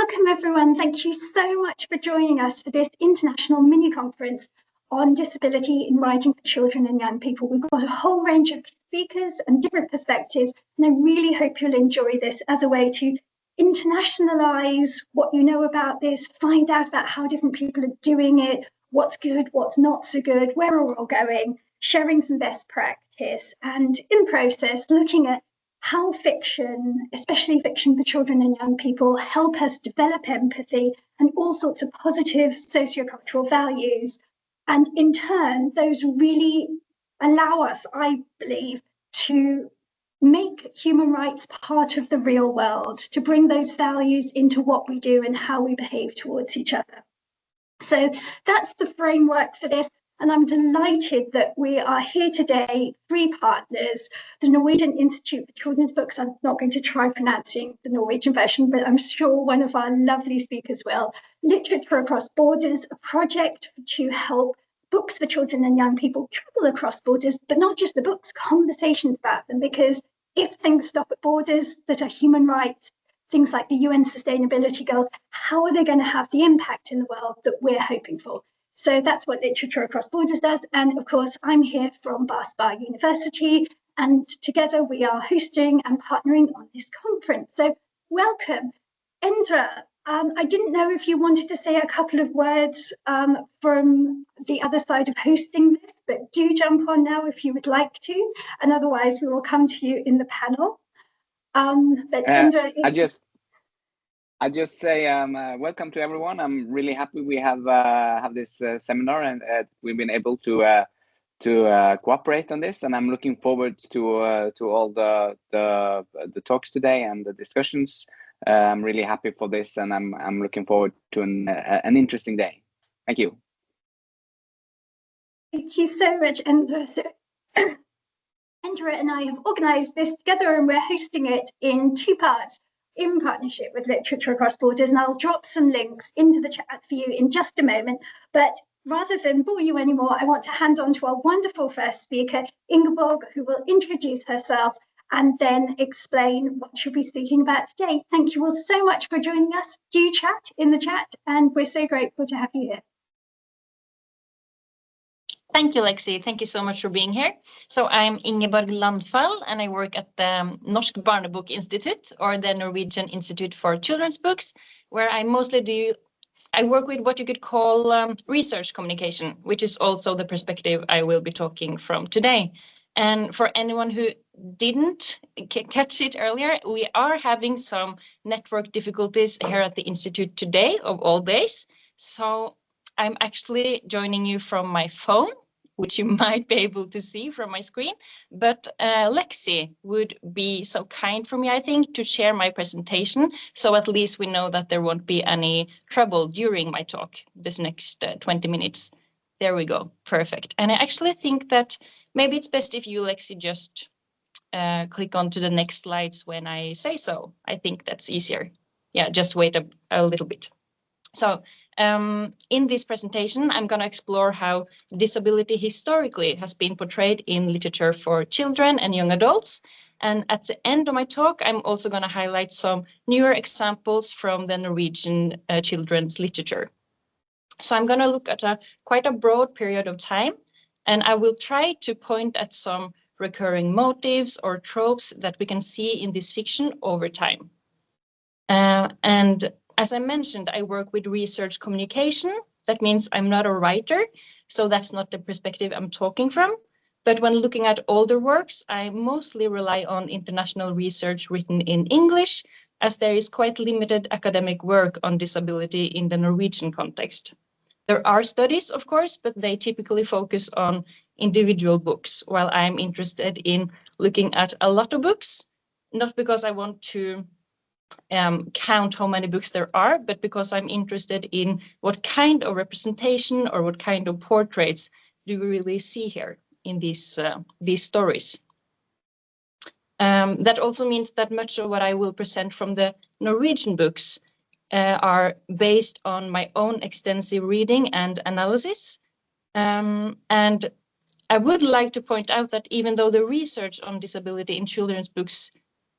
Welcome everyone. Thank you so much for joining us for this international mini conference on disability in writing for children and young people. We've got a whole range of speakers and different perspectives, and I really hope you'll enjoy this as a way to internationalize what you know about this, find out about how different people are doing it, what's good, what's not so good, where we're all going, sharing some best practice, and in the process, looking at how fiction, especially fiction for children and young people, help us develop empathy and all sorts of positive sociocultural values. And in turn, those really allow us, I believe, to make human rights part of the real world, to bring those values into what we do and how we behave towards each other. So that's the framework for this. And I'm delighted that we are here today, three partners, the Norwegian Institute for Children's Books. I'm not going to try pronouncing the Norwegian version, but I'm sure one of our lovely speakers will. Literature Across Borders, a project to help books for children and young people travel across borders, but not just the books, conversations about them, because if things stop at borders that are human rights, things like the UN Sustainability Goals, how are they going to have the impact in the world that we're hoping for? So that's what Literature Across Borders does. And of course, I'm here from Bath Spa University, and together we are hosting and partnering on this conference. So welcome. Endra, I didn't know if you wanted to say a couple of words from the other side of hosting this, but do jump on now if you would like to, and otherwise we will come to you in the panel. But Endra is... I just say welcome to everyone. I'm really happy we have this seminar, and we've been able to cooperate on this. And I'm looking forward to all the talks today and the discussions. I'm really happy for this, and I'm looking forward to an interesting day. Thank you. Thank you so much, Endra. Endra and I have organised this together, and we're hosting it in two parts, in partnership with Literature Across Borders, and I'll drop some links into the chat for you in just a moment. But rather than bore you anymore, I want to hand on to our wonderful first speaker, Ingeborg, who will introduce herself and then explain what she'll be speaking about today. Thank you all so much for joining us. Do chat in the chat, and we're so grateful to have you here. Thank you, Lexi. Thank you so much for being here. So I'm Ingeborg Landfald, and I work at the Norsk Barnebok Institute, or the Norwegian Institute for Children's Books, where I mostly I work with what you could call research communication, which is also the perspective I will be talking from today. And for anyone who didn't catch it earlier, we are having some network difficulties here at the Institute today, of all days. So I'm actually joining you from my phone, which you might be able to see from my screen. But Lexi would be so kind for me, I think, to share my presentation. So at least we know that there won't be any trouble during my talk this next 20 minutes. There we go. Perfect. And I actually think that maybe it's best if you, Lexi, just click on to the next slides when I say so. I think that's easier. Yeah, just wait a little bit. So in this presentation, I'm going to explore how disability historically has been portrayed in literature for children and young adults. And at the end of my talk, I'm also going to highlight some newer examples from the Norwegian children's literature. So I'm going to look at quite a broad period of time, and I will try to point at some recurring motives or tropes that we can see in this fiction over time. And as I mentioned, I work with research communication. That means I'm not a writer, so that's not the perspective I'm talking from. But when looking at older works, I mostly rely on international research written in English, as there is quite limited academic work on disability in the Norwegian context. There are studies, of course, but they typically focus on individual books, while I'm interested in looking at a lot of books, not because I want to count how many books there are, but because I'm interested in what kind of representation or what kind of portraits do we really see here in these stories. That also means that much of what I will present from the Norwegian books are based on my own extensive reading and analysis. And I would like to point out that even though the research on disability in children's books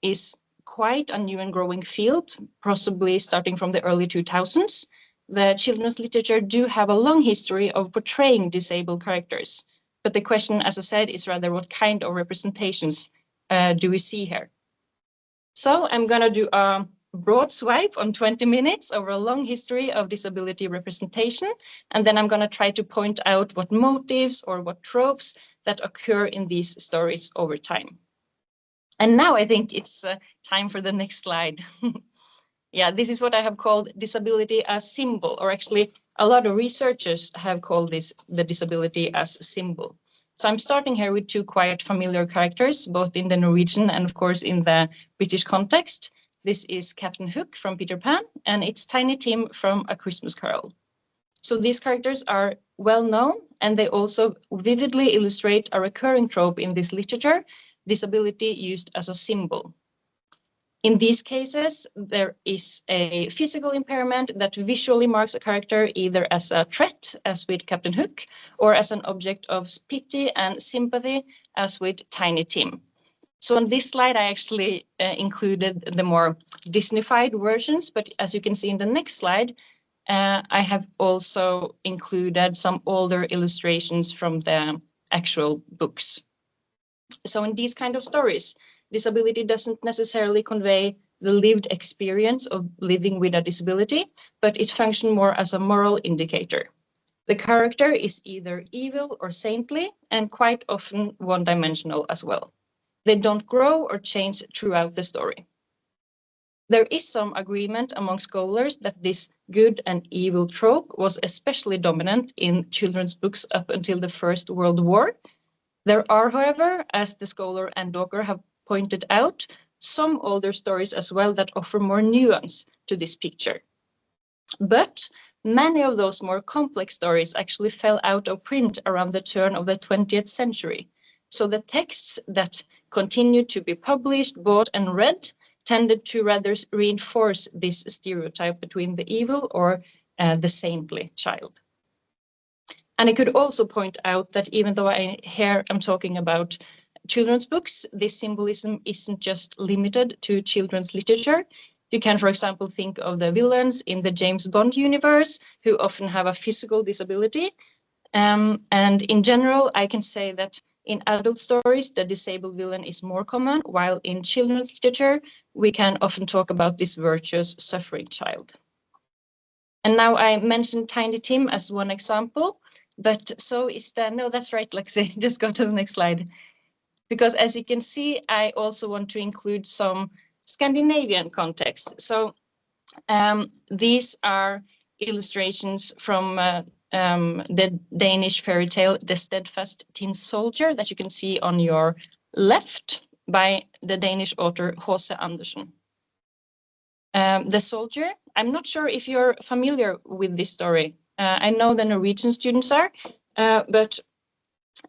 is quite a new and growing field, possibly starting from the early 2000s. The children's literature do have a long history of portraying disabled characters. But the question, as I said, is rather what kind of representations do we see here? So I'm going to do a broad swipe on 20 minutes over a long history of disability representation. And then I'm going to try to point out what motives or what tropes that occur in these stories over time. And now I think it's time for the next slide. Yeah, this is what I have called disability as symbol, or actually a lot of researchers have called this the disability as symbol. So I'm starting here with two quite familiar characters, both in the Norwegian and of course in the British context. This is Captain Hook from Peter Pan, and it's Tiny Tim from A Christmas Carol. So these characters are well known, and they also vividly illustrate a recurring trope in this literature, disability used as a symbol. In these cases, there is a physical impairment that visually marks a character either as a threat, as with Captain Hook, or as an object of pity and sympathy, as with Tiny Tim. So on this slide, I actually included the more Disneyfied versions, but as you can see in the next slide, I have also included some older illustrations from the actual books. So in these kind of stories, disability doesn't necessarily convey the lived experience of living with a disability, but it functions more as a moral indicator. The character is either evil or saintly, and quite often one-dimensional as well. They don't grow or change throughout the story. There is some agreement among scholars that this good and evil trope was especially dominant in children's books up until the First World War. There are, however, as the scholar Anne Docker have pointed out, some older stories as well that offer more nuance to this picture. But many of those more complex stories actually fell out of print around the turn of the 20th century. So the texts that continued to be published, bought, and read tended to rather reinforce this stereotype between the evil or the saintly child. And I could also point out that even though I'm talking about children's books, this symbolism isn't just limited to children's literature. You can, for example, think of the villains in the James Bond universe who often have a physical disability. And in general, I can say that in adult stories, the disabled villain is more common, while in children's literature, we can often talk about this virtuous suffering child. And now I mentioned Tiny Tim as one example, but so is no, that's right, Lexi, just go to the next slide. Because as you can see, I also want to include some Scandinavian context. So these are illustrations from the Danish fairy tale, The Steadfast Tin Soldier, that you can see on your left by the Danish author H.C. Andersen. The soldier, I'm not sure if you're familiar with this story. I know the Norwegian students are, but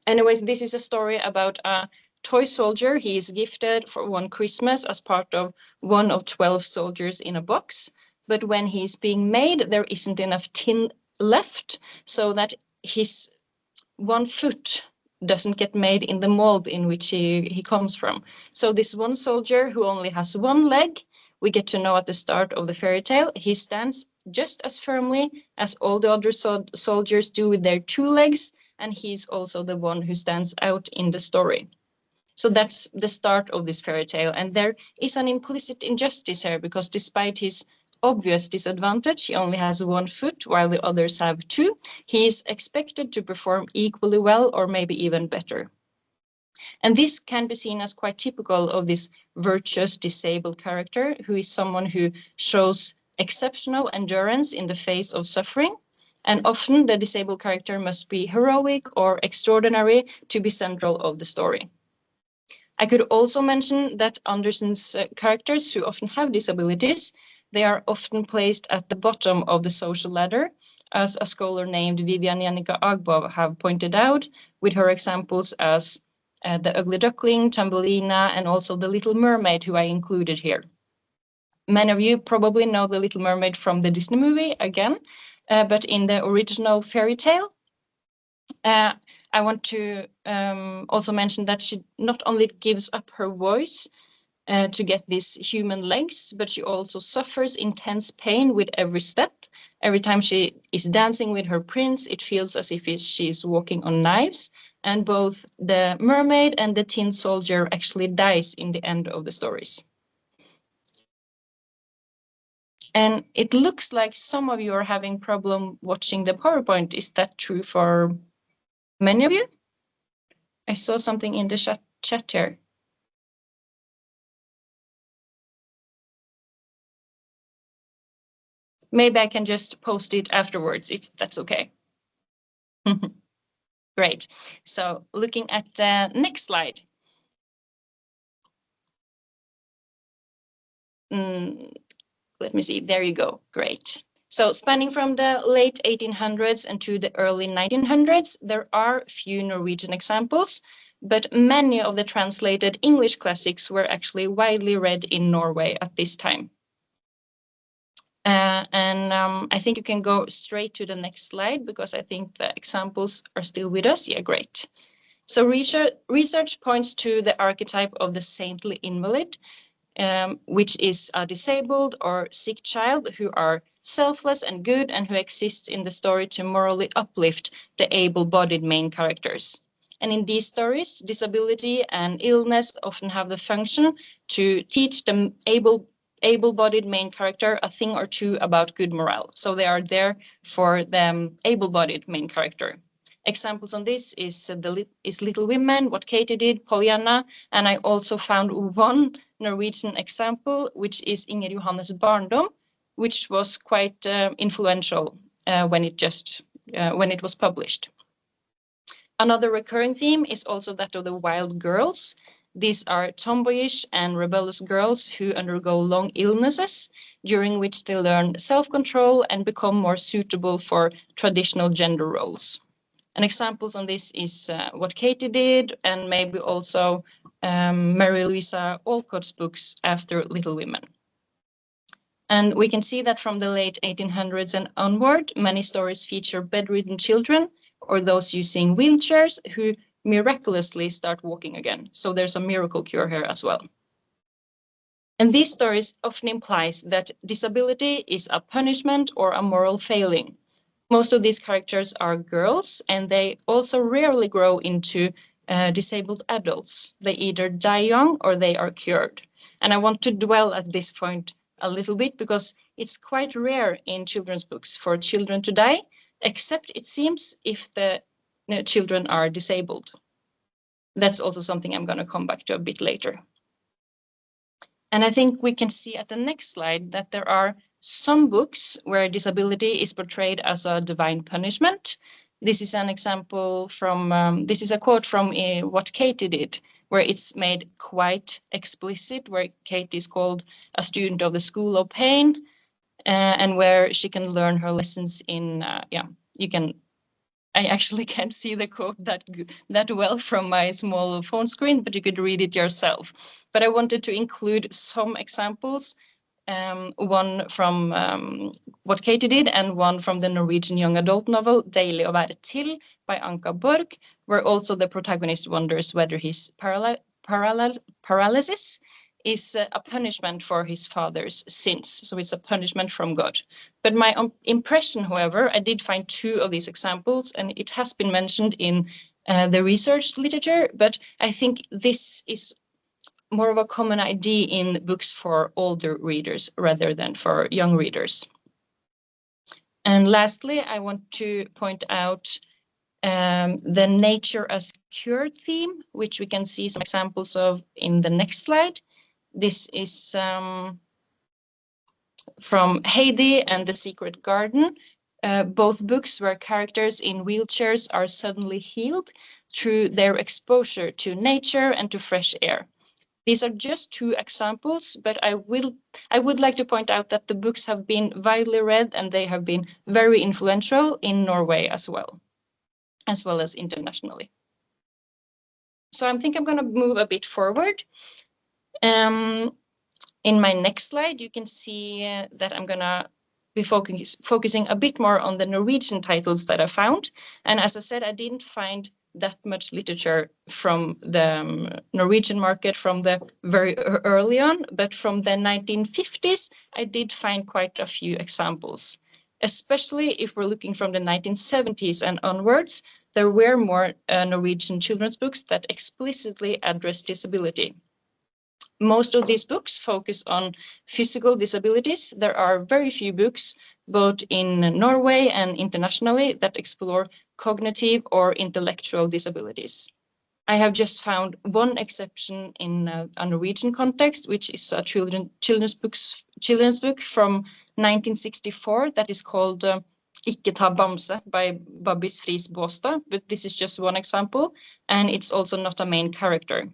anyways, this is a story about a toy soldier. He is gifted for one Christmas as part of one of 12 soldiers in a box. But when he's being made, there isn't enough tin left, so that his one foot doesn't get made in the mold in which he comes from. So this one soldier who only has one leg, we get to know at the start of the fairy tale, he stands just as firmly as all the other soldiers do with their two legs, and he's also the one who stands out in the story. So that's the start of this fairy tale, and there is an implicit injustice here, because despite his obvious disadvantage, he only has one foot while the others have two. He is expected to perform equally well or maybe even better. And this can be seen as quite typical of this virtuous disabled character, who is someone who shows exceptional endurance in the face of suffering. And often the disabled character must be heroic or extraordinary to be central of the story. I could also mention that Andersen's characters who often have disabilities, they are often placed at the bottom of the social ladder, as a scholar named Vivian Jannica Agbov have pointed out, with her examples as the Ugly Duckling, Thumbelina, and also the Little Mermaid, who I included here. Many of you probably know the Little Mermaid from the Disney movie again, but in the original fairy tale, I want to also mention that she not only gives up her voice, to get these human legs, but she also suffers intense pain with every step. Every time she is dancing with her prince, it feels as if she's walking on knives. And both the mermaid and the tin soldier actually dies in the end of the stories. And it looks like some of you are having problem watching the PowerPoint. Is that true for many of you? I saw something in the chat here. Maybe I can just post it afterwards if that's okay. Great. So looking at the next slide. Let me see. There you go. Great. So spanning from the late 1800s and to the early 1900s, there are few Norwegian examples, but many of the translated English classics were actually widely read in Norway at this time. I think you can go straight to the next slide because I think the examples are still with us. Yeah, great. So research points to the archetype of the saintly invalid, which is a disabled or sick child who are selfless and good and who exists in the story to morally uplift the able-bodied main characters. And in these stories, disability and illness often have the function to teach the able-bodied main character a thing or two about good morale. So they are there for the able-bodied main character. Examples on this is Little Women, What Katie Did, Pollyanna, and I also found one Norwegian example, which is Inger Johannes' Barndom, which was quite influential when it was published. Another recurring theme is also that of the wild girls. These are tomboyish and rebellious girls who undergo long illnesses, during which they learn self-control and become more suitable for traditional gender roles. And examples on this is What Katie Did, and maybe also Mary Louisa Alcott's books after Little Women. And we can see that from the late 1800s and onward, many stories feature bedridden children or those using wheelchairs who miraculously start walking again. So there's a miracle cure here as well. And these stories often implies that disability is a punishment or a moral failing. Most of these characters are girls, and they also rarely grow into disabled adults. They either die young or they are cured. And I want to dwell at this point a little bit because it's quite rare in children's books for children to die, except it seems if the children are disabled. That's also something I'm going to come back to a bit later. And I think we can see at the next slide that there are some books where disability is portrayed as a divine punishment. This is an example from, this is a quote from What Katie Did, where it's made quite explicit, where Katie is called a student of the School of Pain, and where she can learn her lessons in, I actually can't see the quote that well from my small phone screen, but you could read it yourself. But I wanted to include some examples, one from What Katie Did and one from the Norwegian young adult novel Deilig å være til by Anka Borg, where also the protagonist wonders whether his paralysis is a punishment for his father's sins. So it's a punishment from God. But my impression, however, I did find two of these examples, and it has been mentioned in the research literature, but I think this is more of a common idea in books for older readers rather than for young readers. And lastly, I want to point out the nature as cured theme, which we can see some examples of in the next slide. This is from Heidi and the Secret Garden, both books where characters in wheelchairs are suddenly healed through their exposure to nature and to fresh air. These are just two examples, but I would like to point out that the books have been widely read and they have been very influential in Norway as well as internationally. So I think I'm going to move a bit forward. In my next slide, you can see that I'm going to be focusing a bit more on the Norwegian titles that I found. And as I said, I didn't find that much literature from the Norwegian market from the very early on, but from the 1950s, I did find quite a few examples. Especially if we're looking from the 1970s and onwards, there were more Norwegian children's books that explicitly address disability. Most of these books focus on physical disabilities. There are very few books, both in Norway and internationally, that explore cognitive or intellectual disabilities. I have just found one exception in a Norwegian context, which is a children's book from 1964 that is called Ikke ta bamse by Babbis Friis Båstad, but this is just one example, and it's also not a main character.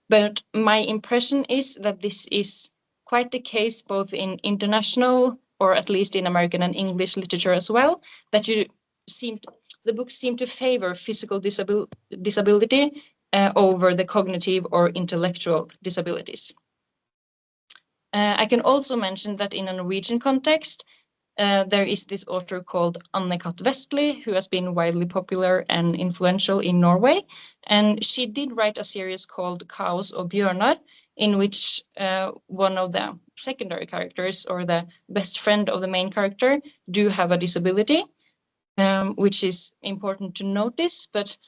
But my impression is that this is quite the case both in international, or at least in American and English literature as well, that the books seem to favor physical disability over the cognitive or intellectual disabilities. I can also mention that in a Norwegian context, there is this author called Anne-Kat. Vestli, who has been widely popular and influential in Norway. And she did write a series called Kaos og Bjørnar, in which one of the secondary characters, or the best friend of the main character, do have a disability, which is important to notice. But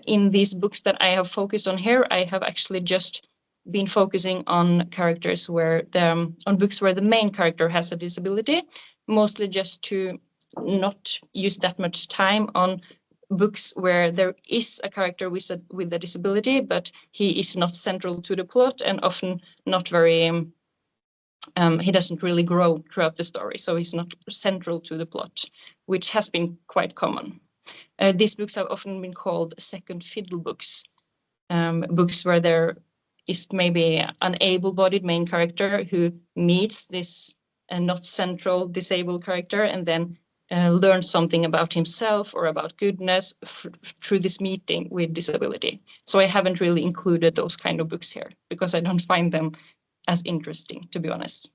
in these books that I have focused on here, I have actually just been focusing on characters on books where the main character has a disability, mostly just to not use that much time on books where there is a character with a disability, but he is not central to the plot and often not very, he doesn't really grow throughout the story, so he's not central to the plot, which has been quite common. These books have often been called second fiddle books, books where there is maybe an able-bodied main character who meets this not central disabled character and then learns something about himself or about goodness through this meeting with disability. So I haven't really included those kind of books here because I don't find them as interesting, to be honest.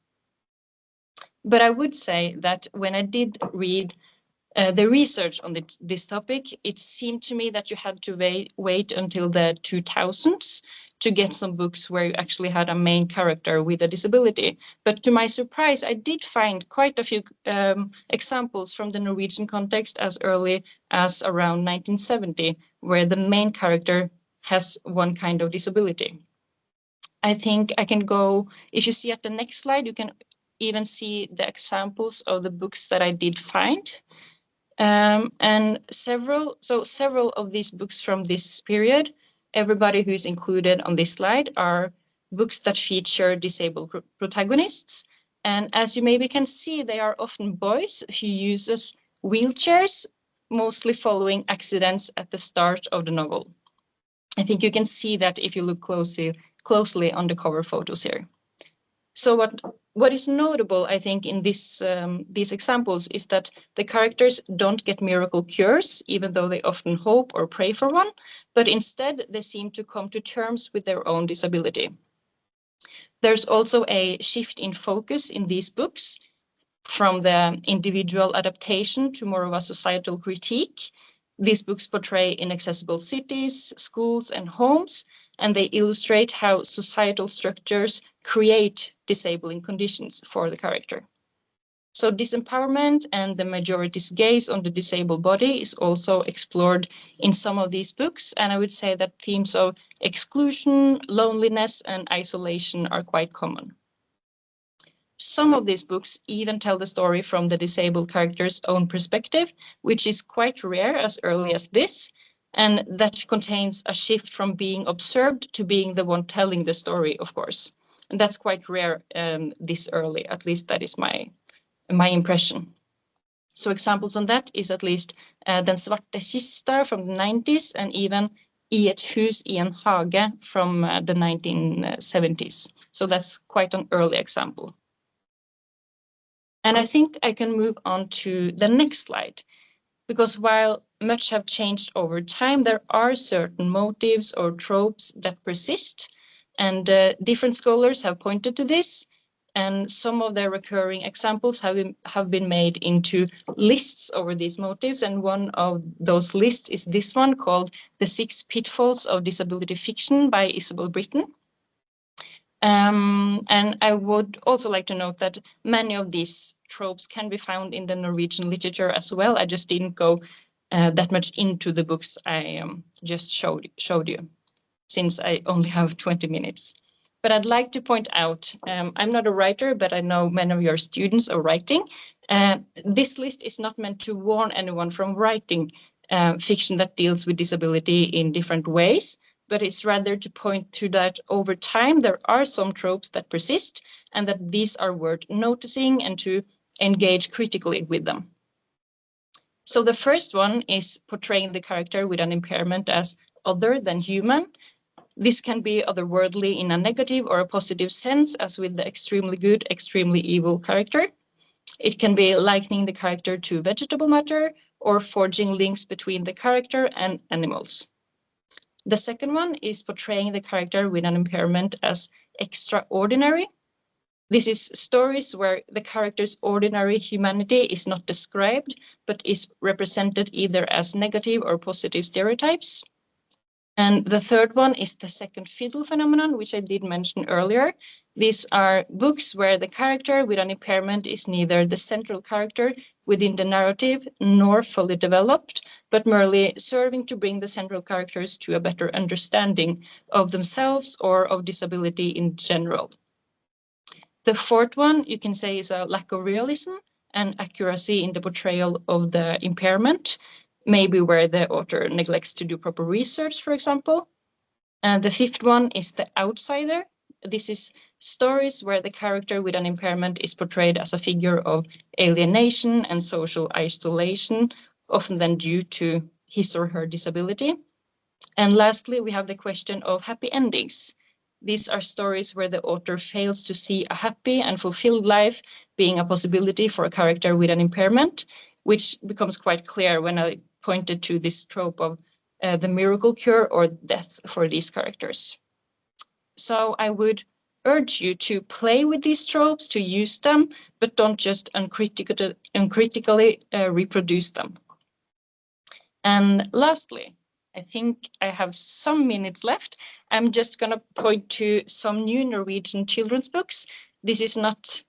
But I would say that when I did read the research on this topic, it seemed to me that you had to wait until the 2000s to get some books where you actually had a main character with a disability. But to my surprise, I did find quite a few examples from the Norwegian context as early as around 1970, where the main character has one kind of disability. I think I can go, if you see at the next slide, you can even see the examples of the books that I did find. And several of these books from this period, everybody who is included on this slide, are books that feature disabled protagonists. And as you maybe can see, they are often boys who uses wheelchairs, mostly following accidents at the start of the novel. I think you can see that if you look closely on the cover photos here. So what is notable, I think, in these examples is that the characters don't get miracle cures, even though they often hope or pray for one, but instead they seem to come to terms with their own disability. There's also a shift in focus in these books from the individual adaptation to more of a societal critique. These books portray inaccessible cities, schools, and homes, and they illustrate how societal structures create disabling conditions for the character. So disempowerment and the majority's gaze on the disabled body is also explored in some of these books, and I would say that themes of exclusion, loneliness, and isolation are quite common. Some of these books even tell the story from the disabled character's own perspective, which is quite rare as early as this, and that contains a shift from being observed to being the one telling the story, of course. And that's quite rare this early, at least that is my impression. So examples on that is at least Den svarte kista from the 90s, and even I et hus I en hage from the 1970s. So that's quite an early example. And I think I can move on to the next slide, because while much have changed over time, there are certain motives or tropes that persist, and different scholars have pointed to this. and some of the recurring examples have been made into lists over these motifs, and one of those lists is this one called The 6 Pitfalls of Disability Fiction by Isabel Britton. And I would also like to note that many of these tropes can be found in the Norwegian literature as well. I just didn't go that much into the books I just showed you, since I only have 20 minutes. But I'd like to point out, I'm not a writer, but I know many of your students are writing. This list is not meant to warn anyone from writing fiction that deals with disability in different ways, but it's rather to point to that over time there are some tropes that persist and that these are worth noticing and to engage critically with them. So the first one is portraying the character with an impairment as other than human. This can be otherworldly in a negative or a positive sense, as with the extremely good, extremely evil character. It can be likening the character to vegetable matter or forging links between the character and animals. The second one is portraying the character with an impairment as extraordinary. This is stories where the character's ordinary humanity is not described, but is represented either as negative or positive stereotypes. And the third one is the second fiddle phenomenon, which I did mention earlier. These are books where the character with an impairment is neither the central character within the narrative nor fully developed, but merely serving to bring the central characters to a better understanding of themselves or of disability in general. The fourth one, you can say, is a lack of realism and accuracy in the portrayal of the impairment, maybe where the author neglects to do proper research, for example. And the fifth one is the outsider. This is stories where the character with an impairment is portrayed as a figure of alienation and social isolation, often then due to his or her disability. And lastly, we have the question of happy endings. These are stories where the author fails to see a happy and fulfilled life being a possibility for a character with an impairment, which becomes quite clear when I pointed to this trope of the miracle cure or death for these characters. So I would urge you to play with these tropes, to use them, but don't just uncritically reproduce them. And lastly, I think I have some minutes left. I'm just going to point to some new Norwegian children's books. This is not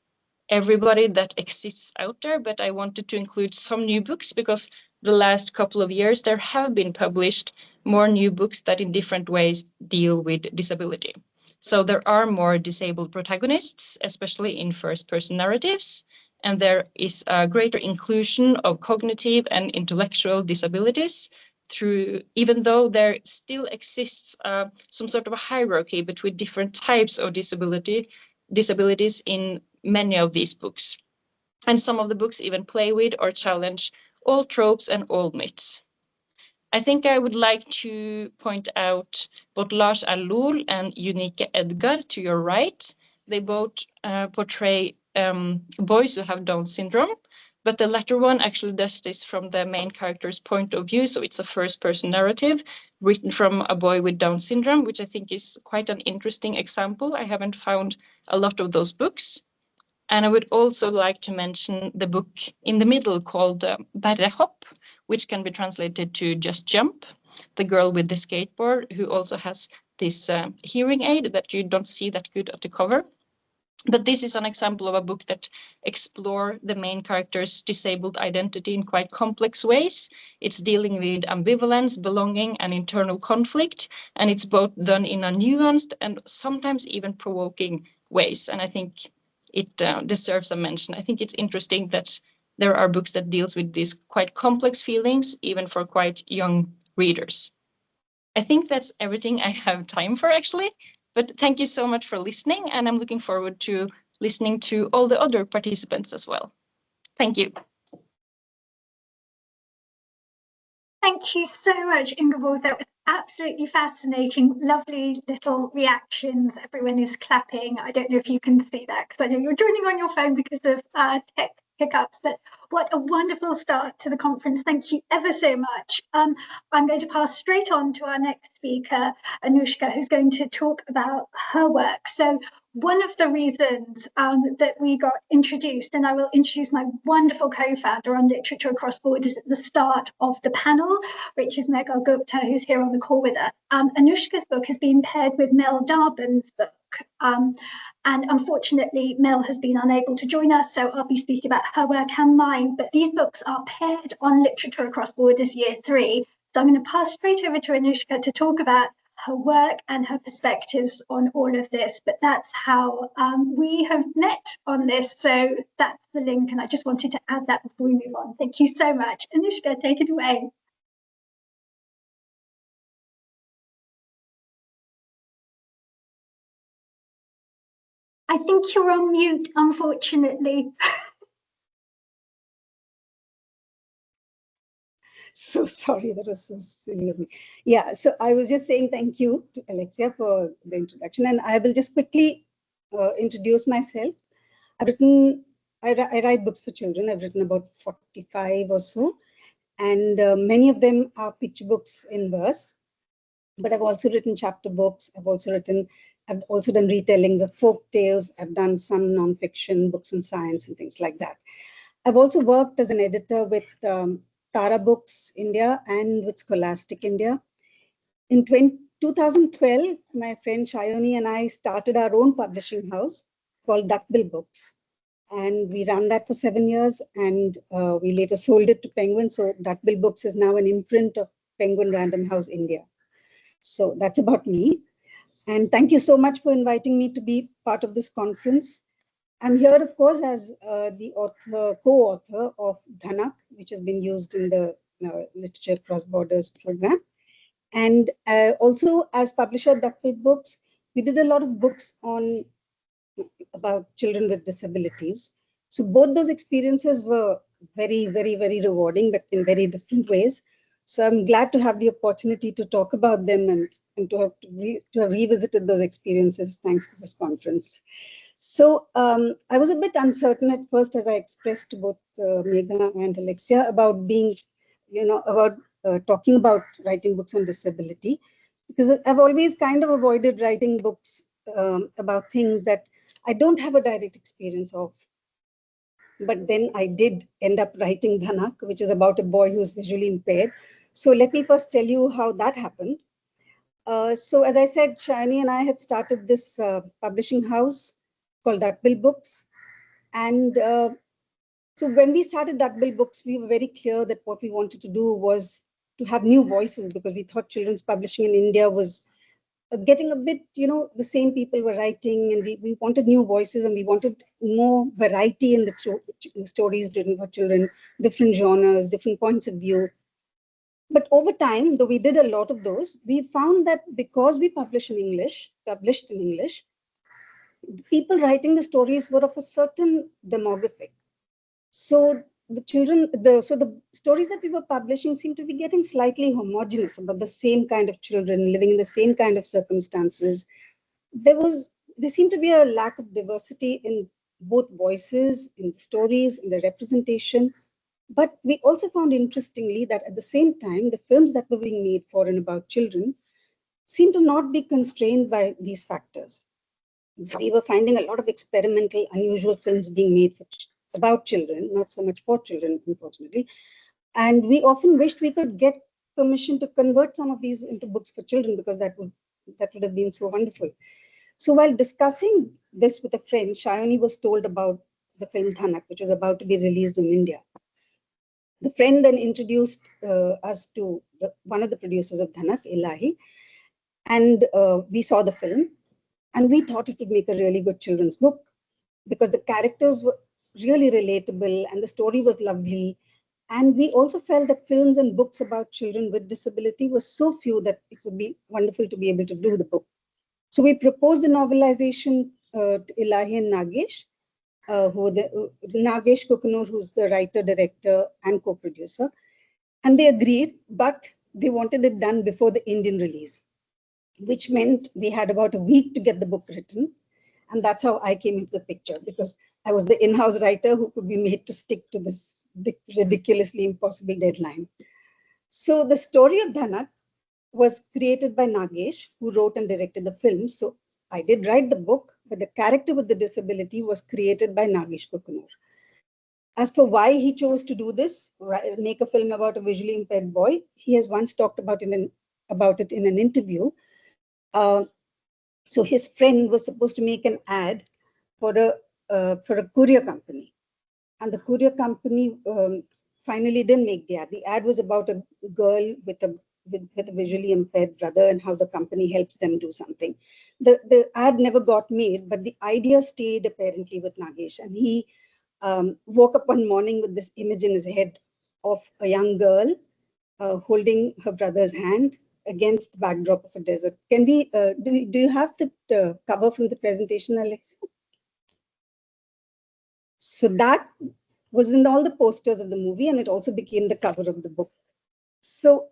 everybody that exists out there, but I wanted to include some new books because the last couple of years there have been published more new books that in different ways deal with disability. So there are more disabled protagonists, especially in first-person narratives, and there is a greater inclusion of cognitive and intellectual disabilities through, even though there still exists some sort of a hierarchy between different types of disabilities in many of these books. And some of the books even play with or challenge all tropes and all myths. I think I would like to point out both Lars Allol and Unique Edgar to your right. They both portray boys who have Down syndrome, but the latter one actually does this from the main character's point of view. So it's a first-person narrative written from a boy with Down syndrome, which I think is quite an interesting example. I haven't found a lot of those books. And I would also like to mention the book in the middle called Bare Hopp, which can be translated to Just Jump, the girl with the skateboard who also has this hearing aid that you don't see that good at the cover. But this is an example of a book that explores the main character's disabled identity in quite complex ways. It's dealing with ambivalence, belonging, and internal conflict, and it's both done in a nuanced and sometimes even provoking ways. And I think it deserves a mention. I think it's interesting that there are books that deals with these quite complex feelings, even for quite young readers. I think that's everything I have time for, actually. But thank you so much for listening, and I'm looking forward to listening to all the other participants as well. Thank you. Thank you so much, Ingeborg. That was absolutely fascinating. Lovely little reactions. Everyone is clapping. I don't know if you can see that because I know you're joining on your phone because of tech hiccups, but what a wonderful start to the conference. Thank you ever so much. I'm going to pass straight on to our next speaker, Anushka, who's going to talk about her work. So one of the reasons that we got introduced, and I will introduce my wonderful co-founder on Literature Across Borders at the start of the panel, which is Megha Gupta, who's here on the call with us. Anushka's book has been paired with Mel Darbon's book. And unfortunately, Mel has been unable to join us, so I'll be speaking about her work and mine. But these books are paired on Literature Across Borders Year 3. So I'm going to pass straight over to Anushka to talk about her work and her perspectives on all of this, but that's how we have met on this. So that's the link, and I just wanted to add that before we move on. Thank you so much. Anushka, take it away. I think you're on mute, unfortunately. So sorry, that was so silly of me. Yeah, so I was just saying thank you to Alexia for the introduction, and I will just quickly introduce myself. I write books for children. I've written about 45 or so, and many of them are picture books in verse. But I've also written chapter books. I've also done retellings of folk tales. I've done some nonfiction books on science and things like that. I've also worked as an editor with Tara Books India and with Scholastic India. In 2012, my friend Shayoni and I started our own publishing house called Duckbill Books. And we ran that for 7 years, and we later sold it to Penguin. So Duckbill Books is now an imprint of Penguin Random House India. So that's about me. And thank you so much for inviting me to be part of this conference. I'm here, of course, as the co-author of Dhanak, which has been used in the Literature Across Borders program. And also as publisher of Duckbill Books, we did a lot of books about children with disabilities. So both those experiences were very, very, very rewarding, but in very different ways. So I'm glad to have the opportunity to talk about them and to have revisited those experiences thanks to this conference. So I was a bit uncertain at first, as I expressed to both Megha and Alexia, about being, talking about writing books on disability, because I've always kind of avoided writing books about things that I don't have a direct experience of. But then I did end up writing Dhanak, which is about a boy who's visually impaired. So let me first tell you how that happened. So as I said, Shani and I had started this publishing house called Duckbill Books. And so when we started Duckbill Books, we were very clear that what we wanted to do was to have new voices, because we thought children's publishing in India was getting a bit, the same people were writing, and we wanted new voices, and we wanted more variety in the stories written for children, different genres, different points of view. But over time, though we did a lot of those, we found that because we published in English, the people writing the stories were of a certain demographic. So the stories that we were publishing seemed to be getting slightly homogeneous, about the same kind of children living in the same kind of circumstances. There seemed to be a lack of diversity in both voices, in the stories, in the representation. But we also found, interestingly, that at the same time, the films that were being made for and about children seemed to not be constrained by these factors. We were finding a lot of experimental, unusual films being made about children, not so much for children, unfortunately. And we often wished we could get permission to convert some of these into books for children, because that would have been so wonderful. So while discussing this with a friend, Shayoni was told about the film Dhanak, which was about to be released in India. The friend then introduced us to one of the producers of Dhanak, Ilahi, and we saw the film, and we thought it would make a really good children's book, because the characters were really relatable and the story was lovely. And we also felt that films and books about children with disability were so few that it would be wonderful to be able to do the book. So we proposed a novelization to Ilahi and Nagesh, Nagesh Kukunur, who's the writer, director, and co-producer. And they agreed, but they wanted it done before the Indian release, which meant we had about a week to get the book written. And that's how I came into the picture, because I was the in-house writer who could be made to stick to this ridiculously impossible deadline. So the story of Dhanak was created by Nagesh, who wrote and directed the film. So I did write the book, but the character with the disability was created by Nagesh Kukunur. As for why he chose to do this, make a film about a visually impaired boy, he has once talked about it in an interview. So his friend was supposed to make an ad for a courier company, and the courier company finally didn't make the ad. The ad was about a girl with a visually impaired brother and how the company helps them do something. The ad never got made, but the idea stayed apparently with Nagesh, and he woke up one morning with this image in his head of a young girl holding her brother's hand against the backdrop of a desert. Can we, do you have the cover from the presentation, Alexia? So that was in all the posters of the movie, and it also became the cover of the book. So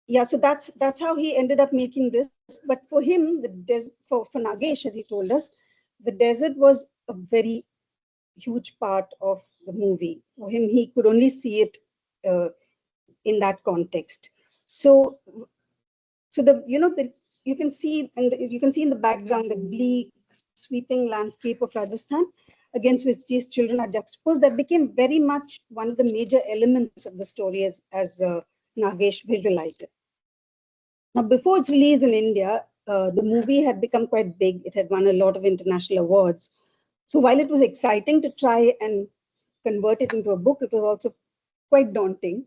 yeah, so that's how he ended up making this. But for him, for Nagesh, as he told us, the desert was a very huge part of the movie. For him, he could only see it in that context. So you can see in the background the bleak, sweeping landscape of Rajasthan, against which these children are juxtaposed. That became very much one of the major elements of the story as Nagesh visualized it. Now, before its release in India, the movie had become quite big. It had won a lot of international awards. So while it was exciting to try and convert it into a book, it was also quite daunting.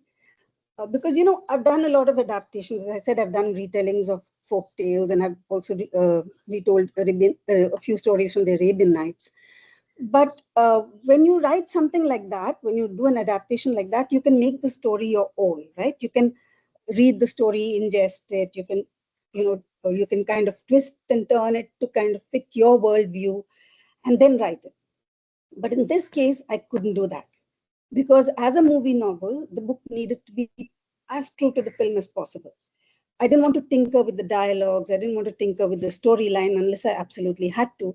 Because, I've done a lot of adaptations. As I said, I've done retellings of folk tales, and I've also retold a few stories from the Arabian Nights. But when you write something like that, when you do an adaptation like that, you can make the story your own, right? You can read the story, ingest it. You can, you can kind of twist and turn it to kind of fit your worldview, and then write it. But in this case, I couldn't do that, because as a movie novel, the book needed to be as true to the film as possible. I didn't want to tinker with the dialogues. I didn't want to tinker with the storyline unless I absolutely had to.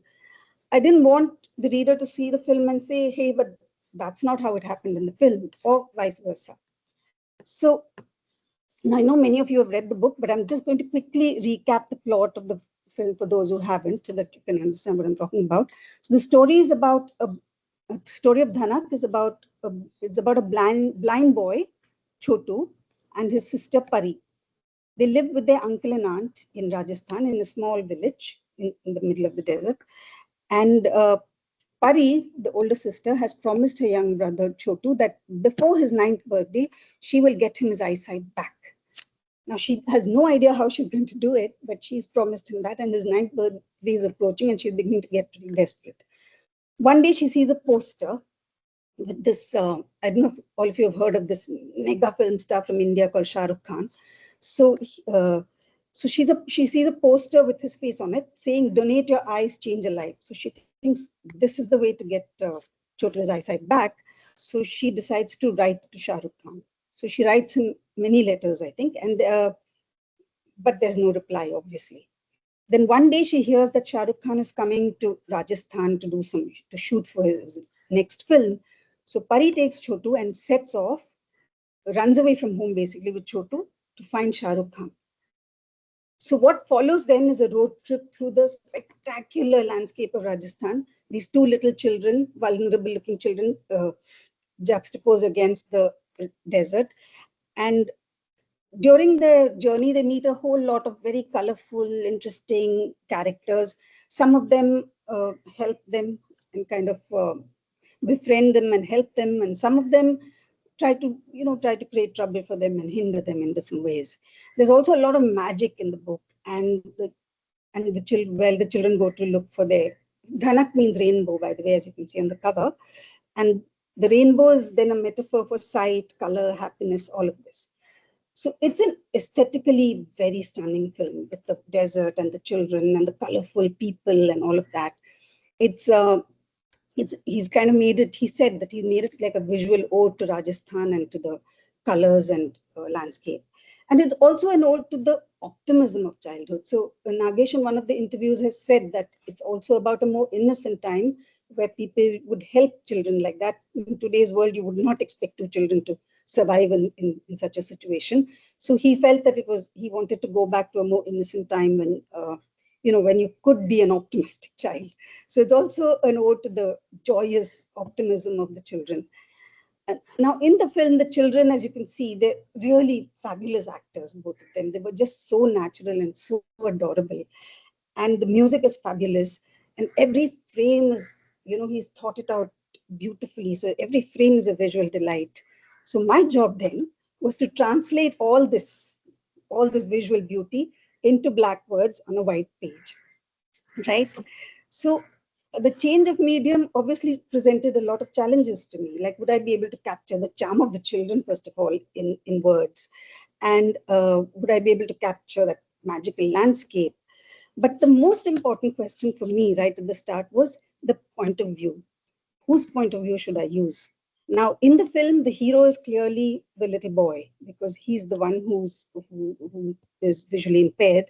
I didn't want the reader to see the film and say, hey, but that's not how it happened in the film, or vice versa. So now, I know many of you have read the book, but I'm just going to quickly recap the plot of the film for those who haven't, so that you can understand what I'm talking about. So the story is about a story of Dhanak is about it's about a blind boy, Chotu, and his sister Pari. They live with their uncle and aunt in Rajasthan in a small village in the middle of the desert. And Pari, the older sister, has promised her young brother Chotu that before his 9th birthday, she will get him his eyesight back. Now, she has no idea how she's going to do it, but she's promised him that, and his 9th birthday is approaching, and she's beginning to get pretty desperate. One day, she sees a poster with this, I don't know if all of you have heard of this mega film star from India called Shah Rukh Khan. So she sees a poster with his face on it saying, donate your eyes, change a life. So she thinks this is the way to get Chotu's eyesight back. So she decides to write to Shah Rukh Khan. So she writes him many letters, I think, and but there's no reply, obviously. Then one day she hears that Shah Rukh Khan is coming to Rajasthan to shoot for his next film. So Pari takes Chotu and sets off, runs away from home basically with Chotu to find Shah Rukh Khan. So what follows then is a road trip through the spectacular landscape of Rajasthan. These two little children, vulnerable looking children, juxtaposed against the desert. And during their journey, they meet a whole lot of very colorful, interesting characters. Some of them help them and kind of befriend them and help them. And some of them try to create trouble for them and hinder them in different ways. There's also a lot of magic in the book, and the children go to look for their Dhanak means rainbow, by the way, as you can see on the cover, and the rainbow is then a metaphor for sight, color, happiness, all of this. So it's an aesthetically very stunning film with the desert and the children and the colorful people and all of that. He's kind of made it, he said that he made it like a visual ode to Rajasthan and to the colors and landscape. And it's also an ode to the optimism of childhood. So Nagesh in one of the interviews has said that it's also about a more innocent time where people would help children like that. In today's world, you would not expect two children to survive in such a situation. So he felt that he wanted to go back to a more innocent time when when you could be an optimistic child. So it's also an ode to the joyous optimism of the children. And now in the film, the children, as you can see, they're really fabulous actors, both of them. They were just so natural and so adorable. And the music is fabulous. And every frame is, he's thought it out beautifully. So every frame is a visual delight. So my job then was to translate all this visual beauty into black words on a white page, right? So the change of medium obviously presented a lot of challenges to me. Like, would I be able to capture the charm of the children, first of all, in words? And would I be able to capture that magical landscape? But the most important question for me right at the start was the point of view. Whose point of view should I use? Now, in the film, the hero is clearly the little boy because he's the one who is visually impaired.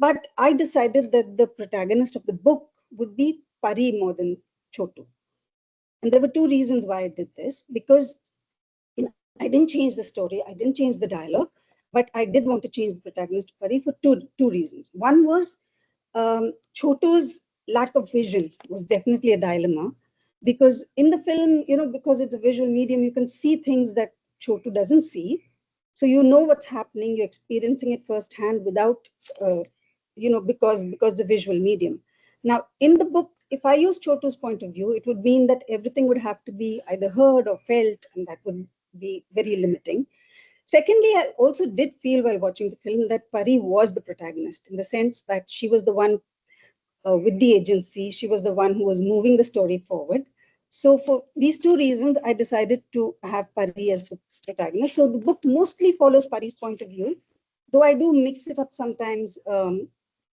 But I decided that the protagonist of the book would be Pari more than Chotu. And there were two reasons why I did this. Because I didn't change the story, I didn't change the dialogue, but I did want to change the protagonist to Pari for two reasons. One was Chotu's lack of vision was definitely a dilemma. Because in the film, because it's a visual medium, you can see things that Chotu doesn't see. So you know what's happening, you're experiencing it firsthand without, because the visual medium. Now, in the book, if I use Chotu's point of view, it would mean that everything would have to be either heard or felt, and that would be very limiting. Secondly, I also did feel while watching the film that Pari was the protagonist in the sense that she was the one with the agency. She was the one who was moving the story forward. So for these two reasons, I decided to have Pari as the protagonist. So the book mostly follows Pari's point of view, though I do mix it up sometimes,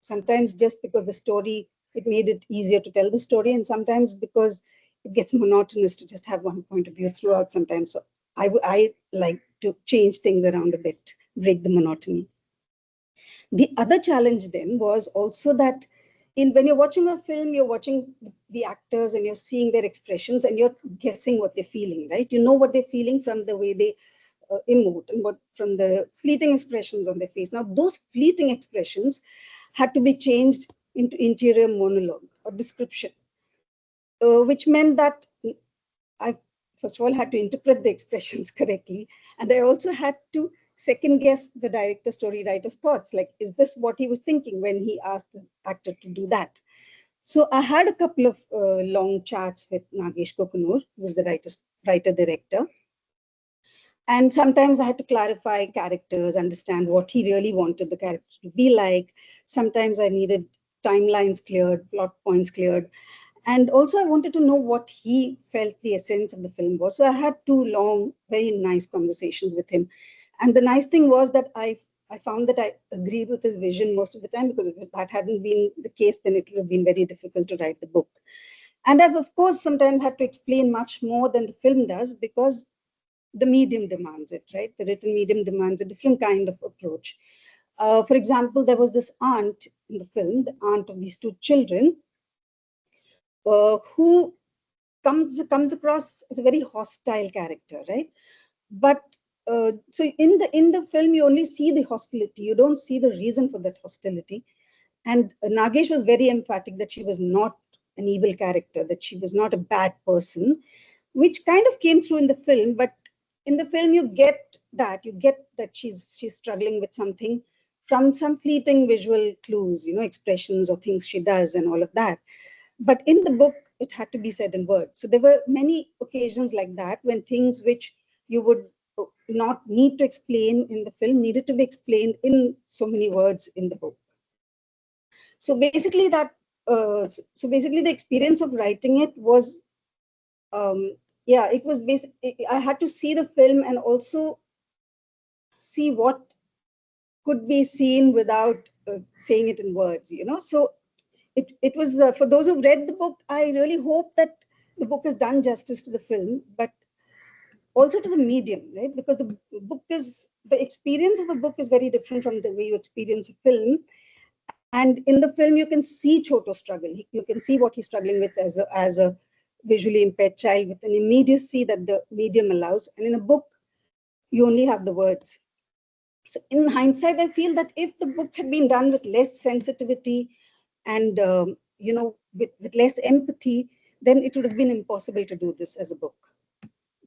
sometimes just because the story, it made it easier to tell the story, and sometimes because it gets monotonous to just have one point of view throughout sometimes. So I like to change things around a bit, break the monotony. The other challenge then was also that when you're watching a film, you're watching the actors and you're seeing their expressions and you're guessing what they're feeling, right? You know what they're feeling from the way they emote and from the fleeting expressions on their face. Now, those fleeting expressions had to be changed into interior monologue or description, which meant that I, first of all, had to interpret the expressions correctly. And I also had to second guess the director, story writer's thoughts. Like, is this what he was thinking when he asked the actor to do that? So I had a couple of long chats with Nagesh Kokunur, who was the writer-director. And sometimes I had to clarify characters, understand what he really wanted the character to be like. Sometimes I needed timelines cleared, plot points cleared. And also I wanted to know what he felt the essence of the film was. So I had two long, very nice conversations with him. And the nice thing was that I found that I agreed with his vision most of the time, because if that hadn't been the case, then it would have been very difficult to write the book. And I've, of course, sometimes had to explain much more than the film does, because the medium demands it, right? The written medium demands a different kind of approach. For example, there was this aunt in the film, the aunt of these two children, who comes across as a very hostile character, right? But so in the film, you only see the hostility. You don't see the reason for that hostility. And Nagesh was very emphatic that she was not an evil character, that she was not a bad person, which kind of came through in the film. But in the film, you get that she's struggling with something from some fleeting visual clues, expressions or things she does and all of that. But in the book, it had to be said in words. So there were many occasions like that when things which you would not need to explain in the film needed to be explained in so many words in the book. So basically the experience of writing it was, it was I had to see the film and also see what could be seen without saying it in words, So it was, for those who've read the book, I really hope that the book has done justice to the film, but also to the medium, right? Because the experience of a book is very different from the way you experience a film. And in the film, you can see Choto struggle. You can see what he's struggling with as a visually impaired child, with an immediacy that the medium allows. And in a book, you only have the words. So in hindsight, I feel that if the book had been done with less sensitivity, and with less empathy, then it would have been impossible to do this as a book.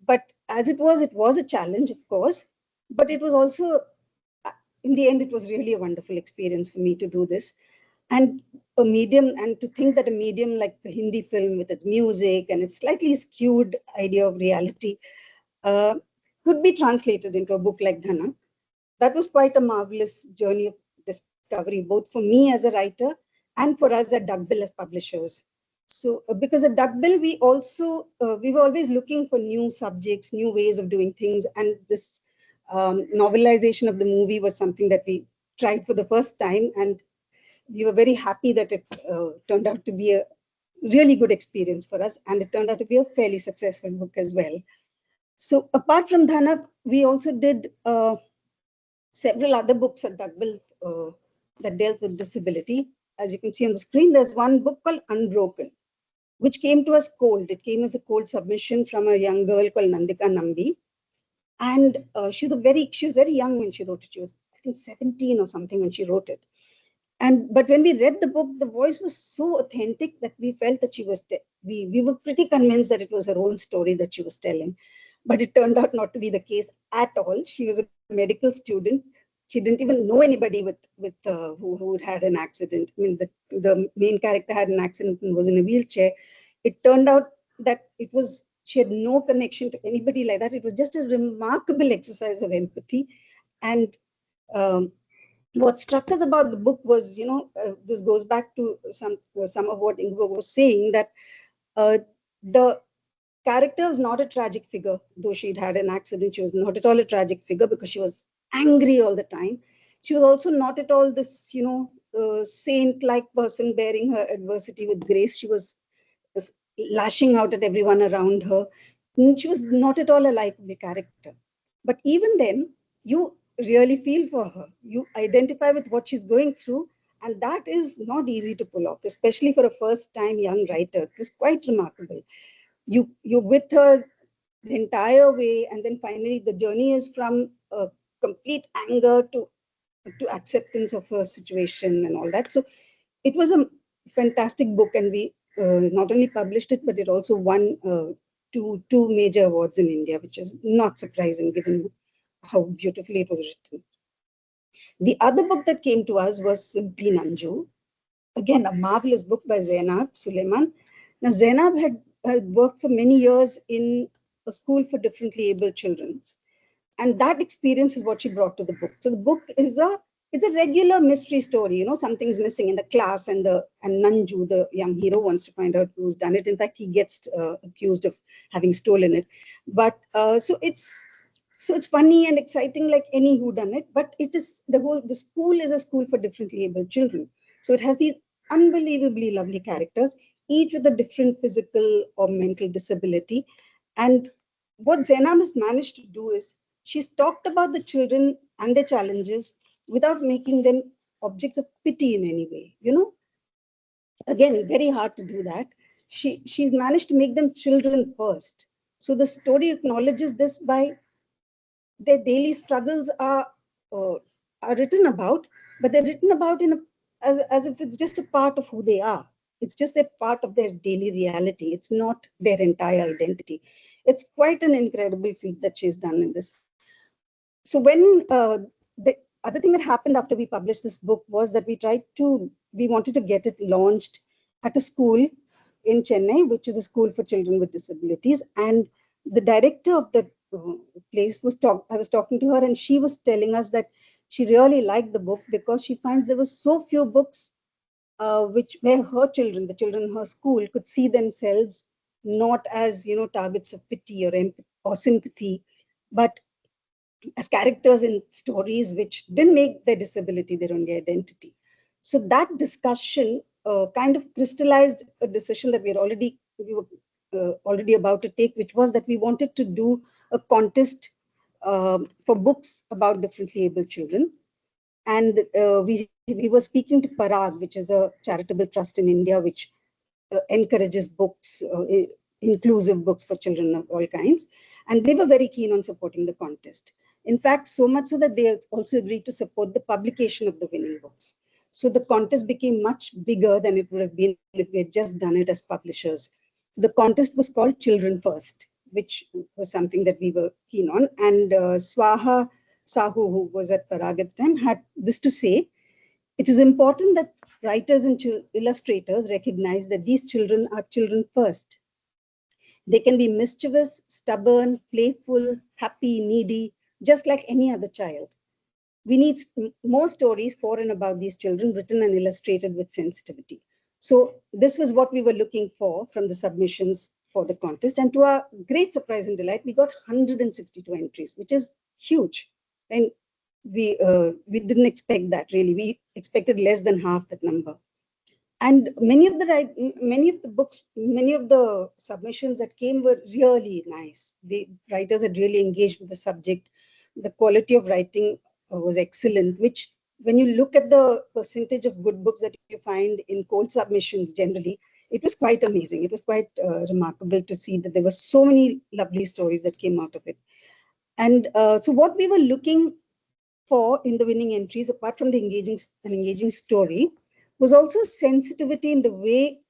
But as it was a challenge, of course, but it was also, in the end, it was really a wonderful experience for me to do this. And to think that a medium like a Hindi film with its music and its slightly skewed idea of reality could be translated into a book like Dhanak. That was quite a marvelous journey of discovery, both for me as a writer and for us at Duckbill as publishers. So because at Duckbill, we were always looking for new subjects, new ways of doing things. And this novelization of the movie was something that we tried for the first time. And we were very happy that it turned out to be a really good experience for us. And it turned out to be a fairly successful book as well. So apart from Dhanak, we also did several other books at Duckbill that dealt with disability. As you can see on the screen, there's one book called Unbroken, which came to us cold. It came as a cold submission from a young girl called Nandika Nambi. And she was very young when she wrote it. She was, I think, 17 or something when she wrote it. But when we read the book, the voice was so authentic that we felt that we were pretty convinced that it was her own story that she was telling. But it turned out not to be the case at all. She was a medical student. She didn't even know anybody who had an accident. I mean, the main character had an accident and was in a wheelchair. It turned out that she had no connection to anybody like that. It was just a remarkable exercise of empathy. And what struck us about the book was, this goes back to some of what Ingeborg was saying, that the character was not a tragic figure. Though she'd had an accident, she was not at all a tragic figure because she was angry all the time. She was also not at all this, saint-like person bearing her adversity with grace. She was lashing out at everyone around her. And she was not at all a likable character. But even then, you really feel for her. You identify with what she's going through. And that is not easy to pull off, especially for a first-time young writer. It was quite remarkable. You're with her the entire way, and then finally the journey is from complete anger to acceptance of her situation and all that. So it was a fantastic book, and we not only published it, but it also won two major awards in India, which is not surprising given how beautifully it was written. The other book that came to us was Simply Nanju. Again, a marvelous book by Zainab Suleiman. Now, Zainab had worked for many years in a school for differently abled children. And that experience is what she brought to the book. So the book is it's a regular mystery story. Something's missing in the class, and Nanju, the young hero, wants to find out who's done it. In fact, he gets accused of having stolen it. But so it's funny and exciting like any whodunit, but it is the school is a school for differently abled children. So it has these unbelievably lovely characters, each with a different physical or mental disability. And what Zainab has managed to do is she's talked about the children and their challenges without making them objects of pity in any way. Again, very hard to do that. She's managed to make them children first. So the story acknowledges this by their daily struggles are written about, but they're written about as if it's just a part of who they are. It's just a part of their daily reality. It's not their entire identity. It's quite an incredible feat that she's done in this. So when the other thing that happened after we published this book was that we wanted to get it launched at a school in Chennai, which is a school for children with disabilities. And the director of the place I was talking to her, and she was telling us that she really liked the book because she finds there were so few books where her children, the children in her school, could see themselves not as targets of pity or sympathy, but as characters in stories which didn't make their disability their only identity. So that discussion kind of crystallized a decision that we were already about to take, which was that we wanted to do a contest for books about differently abled children. And we were speaking to Parag, which is a charitable trust in India, which encourages books, inclusive books for children of all kinds. And they were very keen on supporting the contest. In fact, so much so that they also agreed to support the publication of the winning books. So the contest became much bigger than it would have been if we had just done it as publishers. So the contest was called Children First, which was something that we were keen on. And Swaha Sahu, who was at Parag at the time, had this to say: it is important that writers and illustrators recognize that these children are children first. They can be mischievous, stubborn, playful, happy, needy, just like any other child. We need more stories for and about these children, written and illustrated with sensitivity. So this was what we were looking for from the submissions for the contest. And to our great surprise and delight, we got 162 entries, which is huge. And we didn't expect that, really. We expected less than half that number. And many of the submissions that came were really nice. The writers had really engaged with the subject. The quality of writing was excellent, which when you look at the percentage of good books that you find in cold submissions generally, it was quite amazing. It was quite remarkable to see that there were so many lovely stories that came out of it. And so what we were looking for in the winning entries, apart from the engaging story, was also sensitivity in the way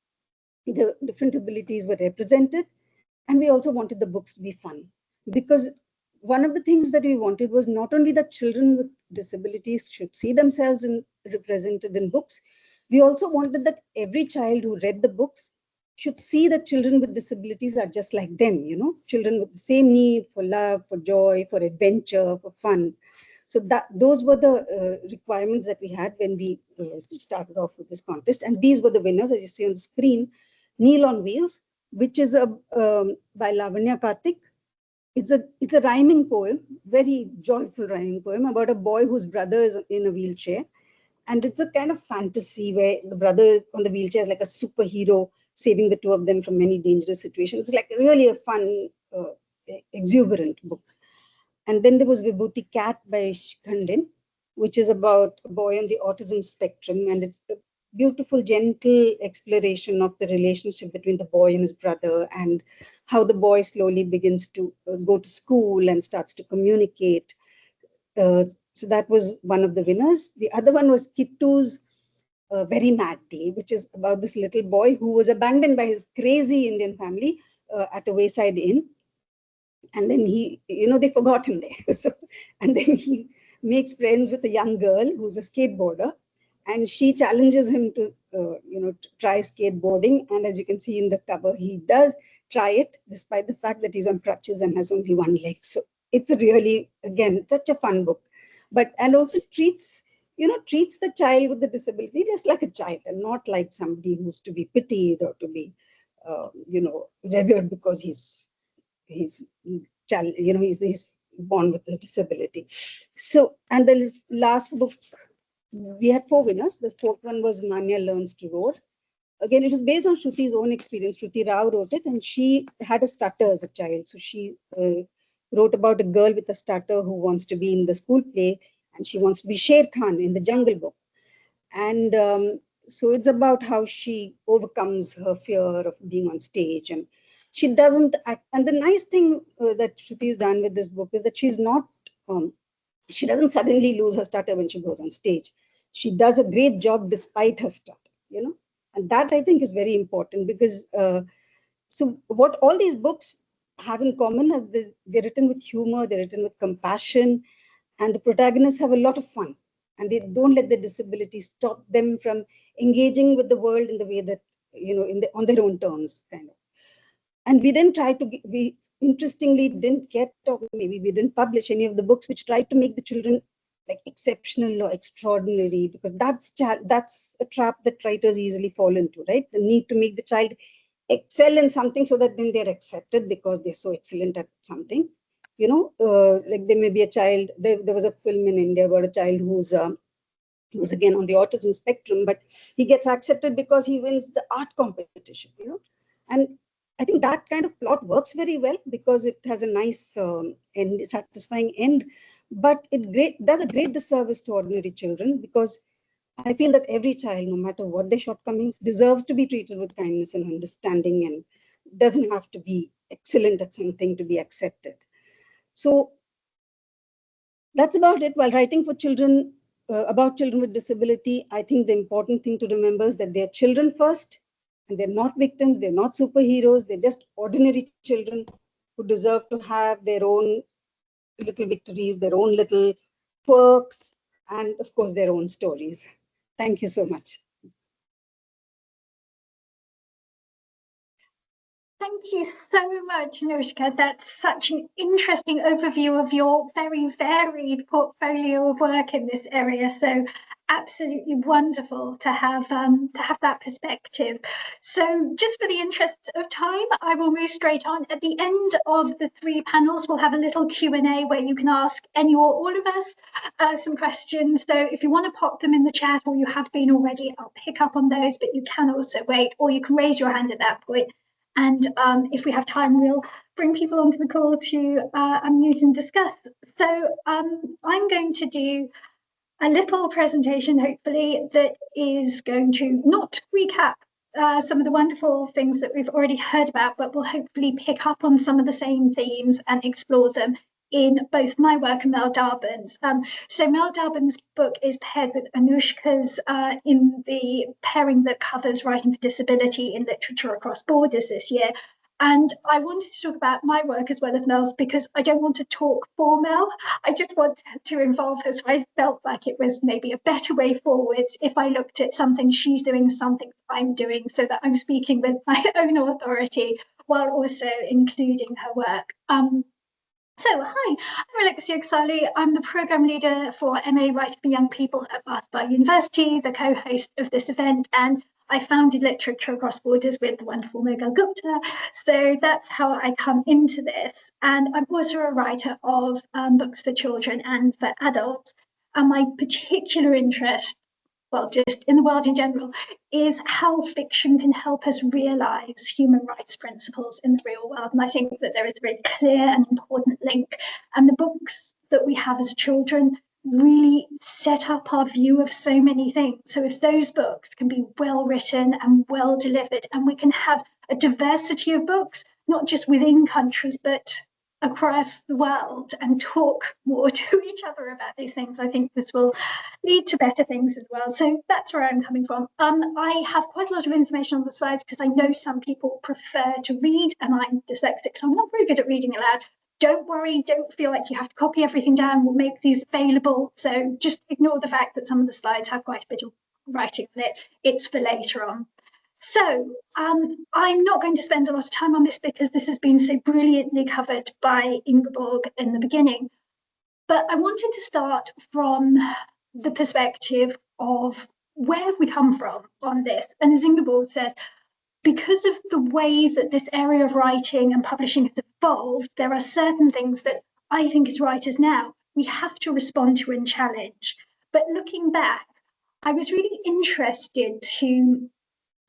the different abilities were represented. And we also wanted the books to be fun, because one of the things that we wanted was not only that children with disabilities should see themselves represented in books, we also wanted that every child who read the books should see that children with disabilities are just like them, children with the same need for love, for joy, for adventure, for fun. So those were the requirements that we had when we started off with this contest. And these were the winners, as you see on the screen. Kneel on Wheels, which is by Lavanya Karthik. It's a rhyming poem, very joyful rhyming poem about a boy whose brother is in a wheelchair. And it's a kind of fantasy where the brother on the wheelchair is like a superhero, saving the two of them from many dangerous situations. It's like really a fun, exuberant book. And then there was Vibhuti Cat by Shikhandin, which is about a boy on the autism spectrum. And it's a beautiful, gentle exploration of the relationship between the boy and his brother, and how the boy slowly begins to go to school and starts to communicate. So that was one of the winners. The other one was Kittu's Very Mad Day, which is about this little boy who was abandoned by his crazy Indian family at a wayside inn. And then they forgot him there. So, and then he makes friends with a young girl who's a skateboarder, and she challenges him to, to try skateboarding. And as you can see in the cover, he does try it, despite the fact that he's on crutches and has only one leg. So it's a really, again, such a fun book, and also treats the child with the disability just like a child, and not like somebody who's to be pitied or to be, revered because he's born with a disability. So, and the last book, we had 4 winners. The 4th one was Manya Learns to Roar. Again, it was based on Shruti's own experience. Shruti Rao wrote it, and she had a stutter as a child. So she wrote about a girl with a stutter who wants to be in the school play, and she wants to be Sher Khan in the Jungle Book. And so it's about how she overcomes her fear of being on stage, and she doesn't act. And the nice thing that Shruti has done with this book is that she's not, she doesn't suddenly lose her stutter when she goes on stage. She does a great job despite her stutter, and that I think is very important, because so what all these books have in common is they're written with humor, they're written with compassion, and the protagonists have a lot of fun, and they don't let the disability stop them from engaging with the world in the way that, on their own terms, kind of. And we didn't try to, we interestingly didn't get, or maybe we didn't publish any of the books which tried to make the children like exceptional or extraordinary, because that's a trap that writers easily fall into, right? The need to make the child excel in something so that then they're accepted because they're so excellent at something. Like there may be a child, there was a film in India about a child who's again on the autism spectrum, but he gets accepted because he wins the art competition, and I think that kind of plot works very well because it has a nice satisfying end, but it does a great disservice to ordinary children, because I feel that every child, no matter what their shortcomings, deserves to be treated with kindness and understanding, and doesn't have to be excellent at something to be accepted. So that's about it. While writing for children, about children with disability, I think the important thing to remember is that they're children first, and they're not victims, they're not superheroes, they're just ordinary children who deserve to have their own little victories, their own little quirks, and of course, their own stories. Thank you so much. Thank you so much, Anushka. That's such an interesting overview of your very varied portfolio of work in this area. So absolutely wonderful to have that perspective. So just for the interest of time, I will move straight on. At the end of the three panels, we'll have a little Q&A where you can ask any or all of us some questions. So if you want to pop them in the chat, or you have been already, I'll pick up on those, but you can also wait, or you can raise your hand at that point. And if we have time, we'll bring people onto the call to unmute and discuss. So I'm going to do a little presentation, hopefully, that is going to not recap some of the wonderful things that we've already heard about, but will hopefully pick up on some of the same themes and explore them in both my work and Mel Darbon's. So Mel Darbon's book is paired with Anushka's in the pairing that covers writing for disability in literature across borders this year. And I wanted to talk about my work as well as Mel's, because I don't want to talk for Mel. I just want to involve her. So I felt like it was maybe a better way forwards if I looked at something she's doing, something I'm doing, so that I'm speaking with my own authority while also including her work. So, hi, I'm Alexia Casale. I'm the programme leader for MA Writing for Young People at Bath University, the co-host of this event, and I founded Literature Across Borders with the wonderful Mogal Gupta. So that's how I come into this. And I'm also a writer of books for children and for adults. And my particular interest, well, just in the world in general, is how fiction can help us realise human rights principles in the real world. And I think that there is a very clear and important link. And the books that we have as children really set up our view of so many things. So if those books can be well written and well delivered, and we can have a diversity of books, not just within countries, but across the world, and talk more to each other about these things, I think this will lead to better things as well. So that's where I'm coming from. I have quite a lot of information on the slides because I know some people prefer to read, and I'm dyslexic, so I'm not very good at reading aloud. Don't worry, don't feel like you have to copy everything down. We'll make these available. So just ignore the fact that some of the slides have quite a bit of writing on it. It's for later on. So I'm not going to spend a lot of time on this because this has been so brilliantly covered by Ingeborg in the beginning. But I wanted to start from the perspective of where we come from on this. And as Ingeborg says, because of the way that this area of writing and publishing has evolved, there are certain things that I think as writers now, we have to respond to and challenge. But looking back, I was really interested to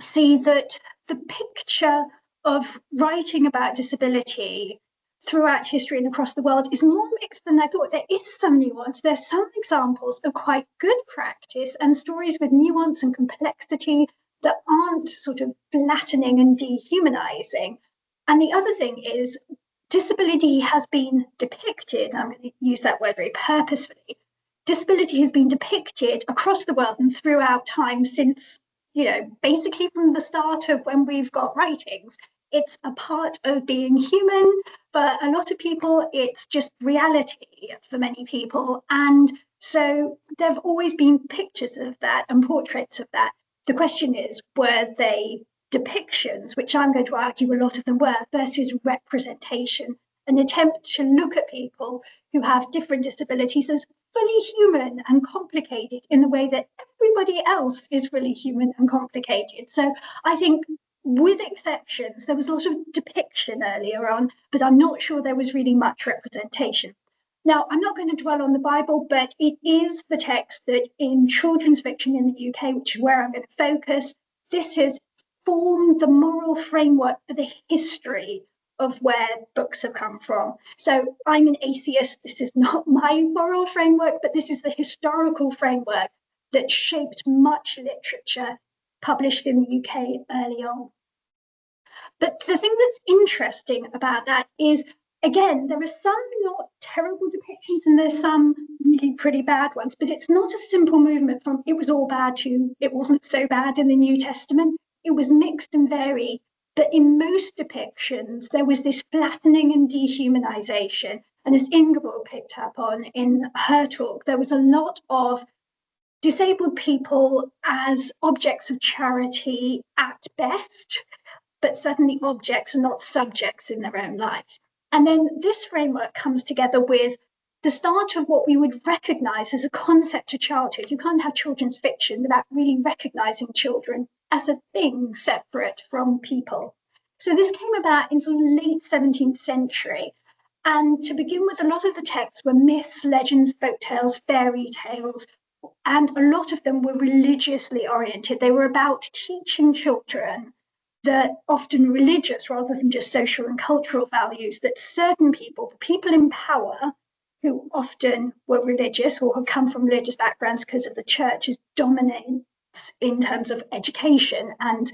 see that the picture of writing about disability throughout history and across the world is more mixed than I thought. There is some nuance. There's some examples of quite good practice and stories with nuance and complexity that aren't sort of flattening and dehumanizing. And the other thing is, disability has been depicted, I'm going to use that word very purposefully, disability has been depicted across the world and throughout time since, you know, basically from the start of when we've got writings. It's a part of being human. For a lot of people, it's just reality for many people. And so there have always been pictures of that and portraits of that. The question is, were they depictions, which I'm going to argue a lot of them were, versus representation, an attempt to look at people who have different disabilities as fully human and complicated in the way that everybody else is fully human and complicated. So I think, with exceptions, there was a lot of depiction earlier on, but I'm not sure there was really much representation. Now, I'm not going to dwell on the Bible, but it is the text that in children's fiction in the UK, which is where I'm going to focus, this has formed the moral framework for the history of where books have come from. So I'm an atheist. This is not my moral framework, but this is the historical framework that shaped much literature published in the UK early on. But the thing that's interesting about that is again, there are some not terrible depictions and there's some really pretty bad ones, but it's not a simple movement from it was all bad to it wasn't so bad in the New Testament. It was mixed and varied, but in most depictions, there was this flattening and dehumanization. And as Ingeborg picked up on in her talk, there was a lot of disabled people as objects of charity at best, but certainly objects and not subjects in their own life. And then this framework comes together with the start of what we would recognize as a concept of childhood. You can't have children's fiction without really recognizing children as a thing separate from people. So this came about in sort of late 17th century. And to begin with, a lot of the texts were myths, legends, folk tales, fairy tales, and a lot of them were religiously oriented. They were about teaching children that often religious rather than just social and cultural values, that certain people, the people in power, who often were religious or had come from religious backgrounds because of the church's dominance in terms of education and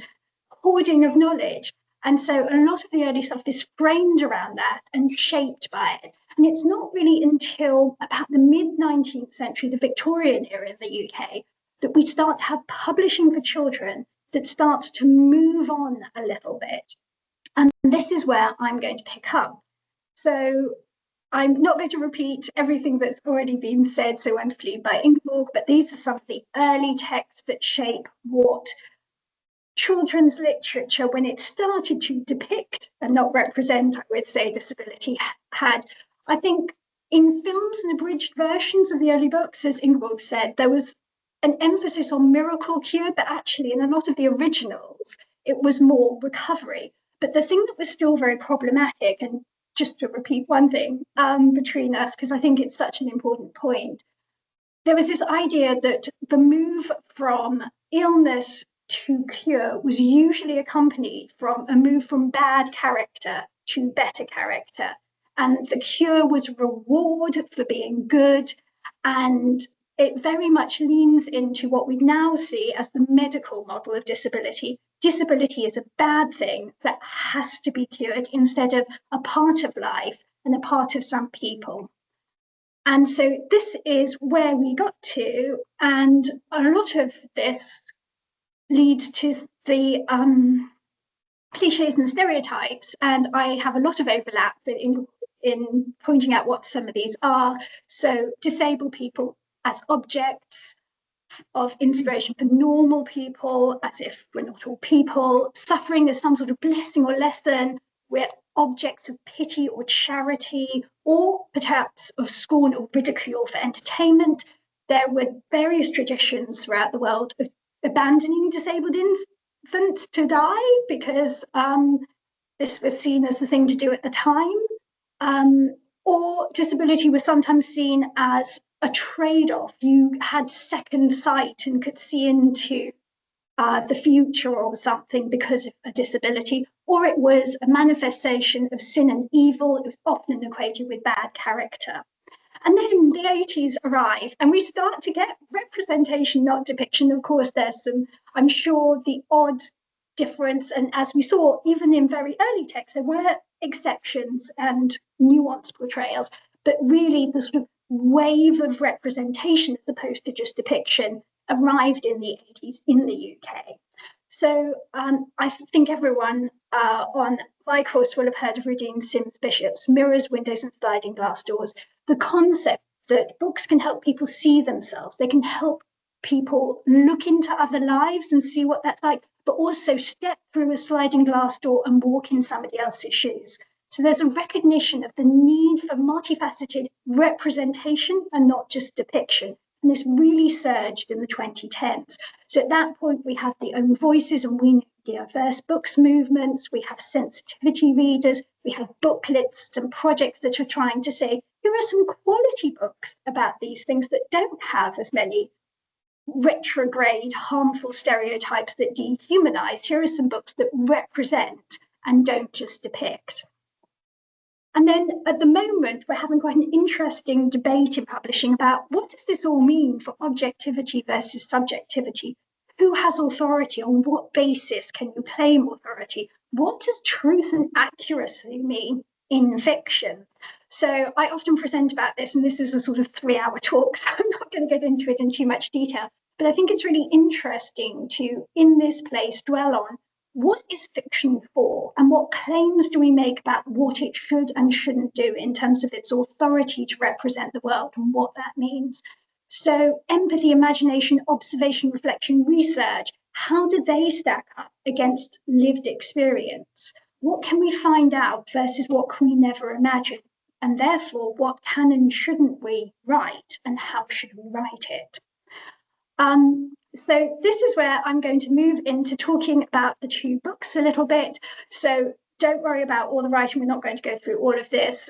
hoarding of knowledge. And so a lot of the early stuff is framed around that and shaped by it. And it's not really until about the mid-19th century, the Victorian era in the UK, that we start to have publishing for children that starts to move on a little bit. And this is where I'm going to pick up. So I'm not going to repeat everything that's already been said so wonderfully by Ingeborg, but these are some of the early texts that shape what children's literature, when it started to depict and not represent, I would say, disability, had. I think in films and abridged versions of the early books, as Ingeborg said, there was an emphasis on miracle cure, but actually in a lot of the originals, it was more recovery. But the thing that was still very problematic, and just to repeat one thing between us, because I think it's such an important point, there was this idea that the move from illness to cure was usually accompanied from a move from bad character to better character. And the cure was reward for being good. And it very much leans into what we now see as the medical model of disability. Disability is a bad thing that has to be cured instead of a part of life and a part of some people. And so this is where we got to, and a lot of this leads to the cliches and stereotypes, and I have a lot of overlap in pointing out what some of these are. So disabled people as objects of inspiration for normal people, as if we're not all people, suffering as some sort of blessing or lesson, we're objects of pity or charity, or perhaps of scorn or ridicule for entertainment. There were various traditions throughout the world of abandoning disabled infants to die because this was seen as the thing to do at the time. Or disability was sometimes seen as a trade-off. You had second sight and could see into the future or something because of a disability, or it was a manifestation of sin and evil. It was often equated with bad character. And then the 80s arrive and we start to get representation, not depiction. Of course, there's some, I'm sure, the odd difference. And as we saw, even in very early texts, there were exceptions and nuanced portrayals, but really the sort of wave of representation as opposed to just depiction arrived in the 80s in the UK. So I think everyone on my course will have heard of Redeemed Sims Bishops, mirrors, windows and sliding glass doors. The concept that books can help people see themselves, they can help people look into other lives and see what that's like, but also step through a sliding glass door and walk in somebody else's shoes. So there's a recognition of the need for multifaceted representation and not just depiction. And this really surged in the 2010s. So at that point, we have the Own Voices and We Need Diverse Books movements, we have sensitivity readers, we have booklets and projects that are trying to say, here are some quality books about these things that don't have as many retrograde, harmful stereotypes that dehumanize. Here are some books that represent and don't just depict. And then at the moment, we're having quite an interesting debate in publishing about what does this all mean for objectivity versus subjectivity? Who has authority? On what basis can you claim authority? What does truth and accuracy mean? in fiction. So I often present about this, and this is a sort of 3-hour talk, so I'm not going to get into it in too much detail. But I think it's really interesting to, in this place, dwell on what is fiction for, and what claims do we make about what it should and shouldn't do in terms of its authority to represent the world and what that means. So empathy, imagination, observation, reflection, research, how do they stack up against lived experience? What can we find out versus what can we never imagine? And therefore, what can and shouldn't we write, and how should we write it? So this is where I'm going to move into talking about the 2 books a little bit. So don't worry about all the writing. We're not going to go through all of this.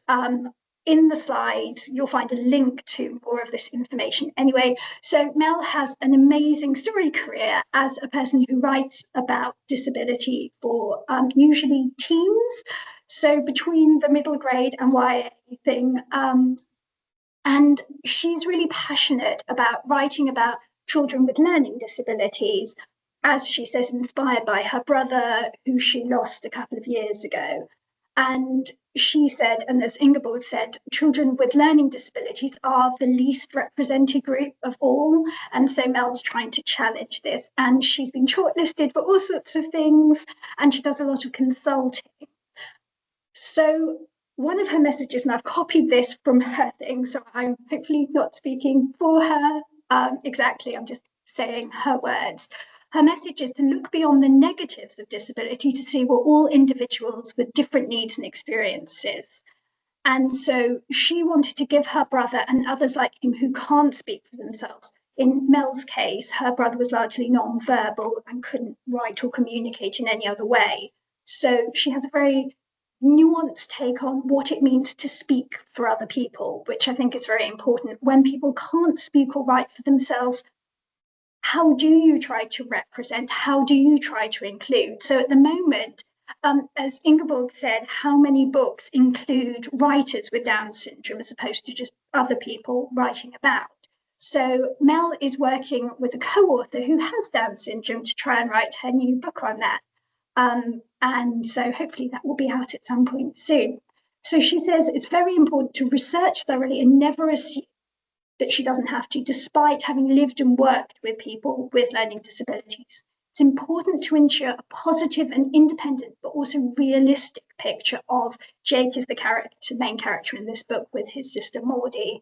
In the slides, you'll find a link to more of this information anyway. So Mel has an amazing storied career as a person who writes about disability for usually teens. So between the middle grade and YA thing, and she's really passionate about writing about children with learning disabilities, as she says, inspired by her brother, who she lost a couple of years ago. And she said, and as Ingeborg said, children with learning disabilities are the least represented group of all. And so Mel's trying to challenge this. And she's been shortlisted for all sorts of things, and she does a lot of consulting. So one of her messages, and I've copied this from her thing, so I'm hopefully not speaking for her exactly, I'm just saying her words. Her message is to look beyond the negatives of disability to see we're all individuals with different needs and experiences. And so she wanted to give her brother and others like him who can't speak for themselves. In Mel's case, her brother was largely non-verbal and couldn't write or communicate in any other way. So she has a very nuanced take on what it means to speak for other people, which I think is very important. When people can't speak or write for themselves, how do you try to represent? How do you try to include? So at the moment, as Ingeborg said, how many books include writers with Down syndrome as opposed to just other people writing about? So Mel is working with a co-author who has Down syndrome to try and write her new book on that. And so hopefully that will be out at some point soon. So she says it's very important to research thoroughly and never assume that she doesn't have to, despite having lived and worked with people with learning disabilities. It's important to ensure a positive and independent, but also realistic picture of Jake is the character, main character in this book with his sister Maudie,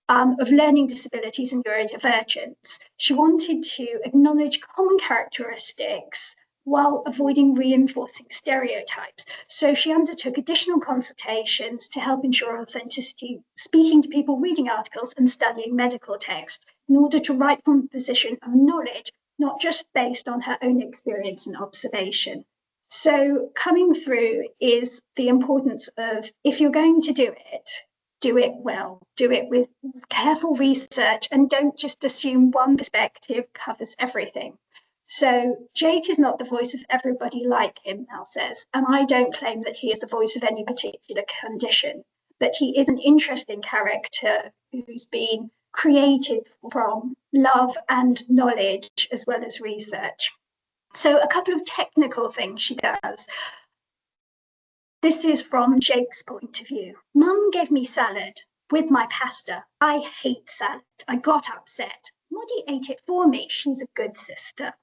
of learning disabilities and neurodivergence. She wanted to acknowledge common characteristics while avoiding reinforcing stereotypes. So she undertook additional consultations to help ensure authenticity, speaking to people, reading articles, and studying medical texts in order to write from a position of knowledge, not just based on her own experience and observation. So coming through is the importance of, if you're going to do it well, do it with careful research, and don't just assume one perspective covers everything. So Jake is not the voice of everybody like him, Mel says, and I don't claim that he is the voice of any particular condition, but he is an interesting character who's been created from love and knowledge as well as research. So a couple of technical things she does. This is from Jake's point of view. Mum gave me salad with my pasta. I hate salad. I got upset. Maudie ate it for me. She's a good sister.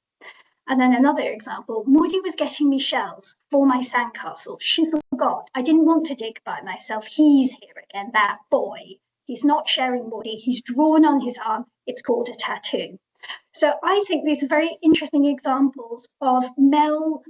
And then another example, Maudie was getting me shells for my sandcastle. She forgot. I didn't want to dig by myself. He's here again, that boy. He's not sharing Maudie. He's drawn on his arm. It's called a tattoo. So I think these are very interesting examples of Mel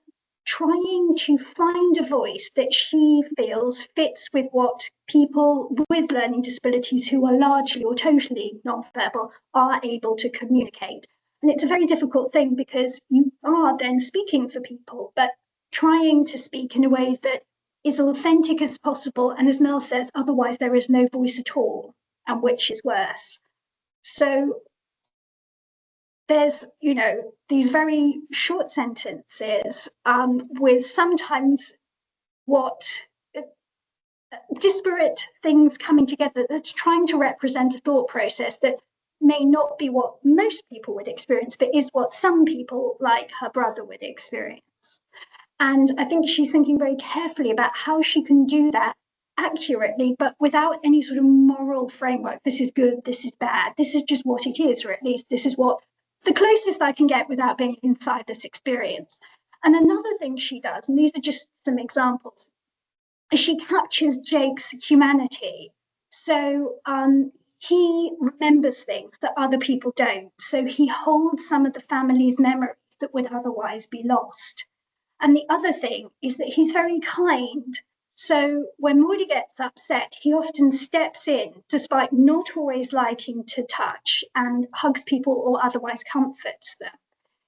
trying to find a voice that she feels fits with what people with learning disabilities who are largely or totally nonverbal are able to communicate. And it's a very difficult thing because you are then speaking for people, but trying to speak in a way that is authentic as possible. And as Mel says, otherwise there is no voice at all, and which is worse. So there's, these very short sentences with sometimes disparate things coming together that's trying to represent a thought process that may not be what most people would experience, but is what some people like her brother would experience. And I think she's thinking very carefully about how she can do that accurately, but without any sort of moral framework. This is good, this is bad, this is just what it is, or at least this is what the closest I can get without being inside this experience. And another thing she does, and these are just some examples, is she captures Jake's humanity. So he remembers things that other people don't. So he holds some of the family's memories that would otherwise be lost. And the other thing is that he's very kind. So when Maudie gets upset, he often steps in, despite not always liking to touch, and hugs people or otherwise comforts them.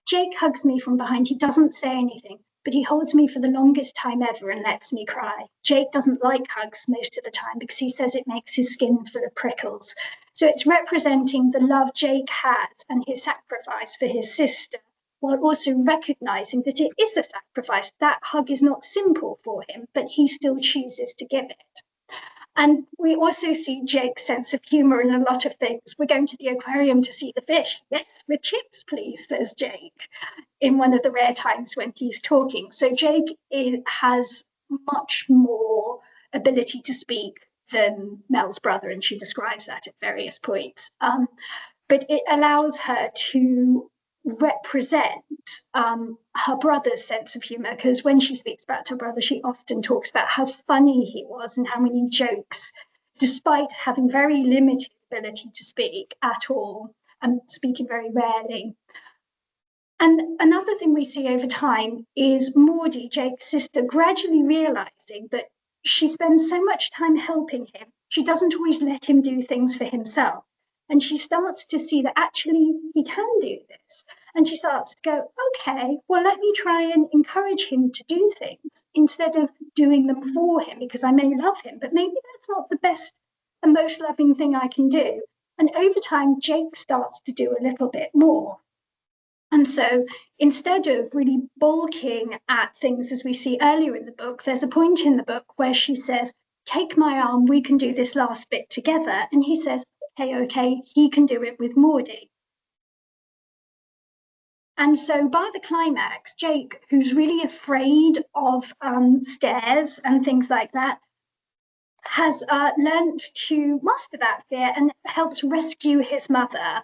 Jake hugs me from behind. He doesn't say anything, but he holds me for the longest time ever and lets me cry. Jake doesn't like hugs most of the time because he says it makes his skin full of prickles. So it's representing the love Jake has and his sacrifice for his sister, while also recognizing that it is a sacrifice. That hug is not simple for him, but he still chooses to give it. And we also see Jake's sense of humor in a lot of things. We're going to the aquarium to see the fish. Yes, with chips, please, says Jake, in one of the rare times when he's talking. So Jake has much more ability to speak than Mel's brother, and she describes that at various points. But it allows her to represent her brother's sense of humor, because when she speaks about her brother, she often talks about how funny he was and how many jokes, despite having very limited ability to speak at all and speaking very rarely. And another thing we see over time is Maudie, Jake's sister, gradually realizing that she spends so much time helping him, she doesn't always let him do things for himself. And she starts to see that actually he can do this. And she starts to go, okay, well, let me try and encourage him to do things instead of doing them for him, because I may love him, but maybe that's not the best and most loving thing I can do. And over time, Jake starts to do a little bit more. And so instead of really balking at things as we see earlier in the book, there's a point in the book where she says, take my arm, we can do this last bit together. And he says, okay, he can do it with Maudie. And so by the climax, Jake, who's really afraid of stairs and things like that, has learnt to master that fear and helps rescue his mother.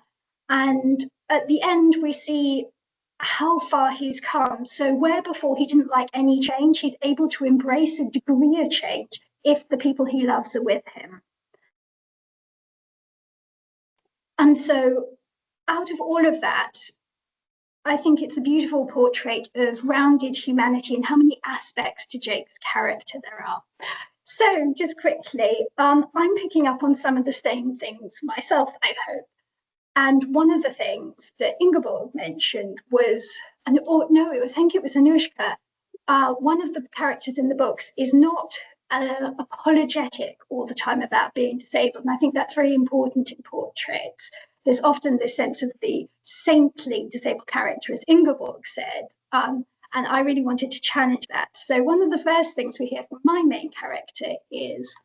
And at the end, we see how far he's come. So where before he didn't like any change, he's able to embrace a degree of change if the people he loves are with him. And so out of all of that, I think it's a beautiful portrait of rounded humanity and how many aspects to Jake's character there are. So just quickly, I'm picking up on some of the same things myself, I hope. And one of the things that Ingeborg mentioned was, I think it was Anushka, one of the characters in the books is not apologetic all the time about being disabled. And I think that's very important in portraits. There's often this sense of the saintly disabled character, as Ingeborg said, and I really wanted to challenge that. So one of the first things we hear from my main character is,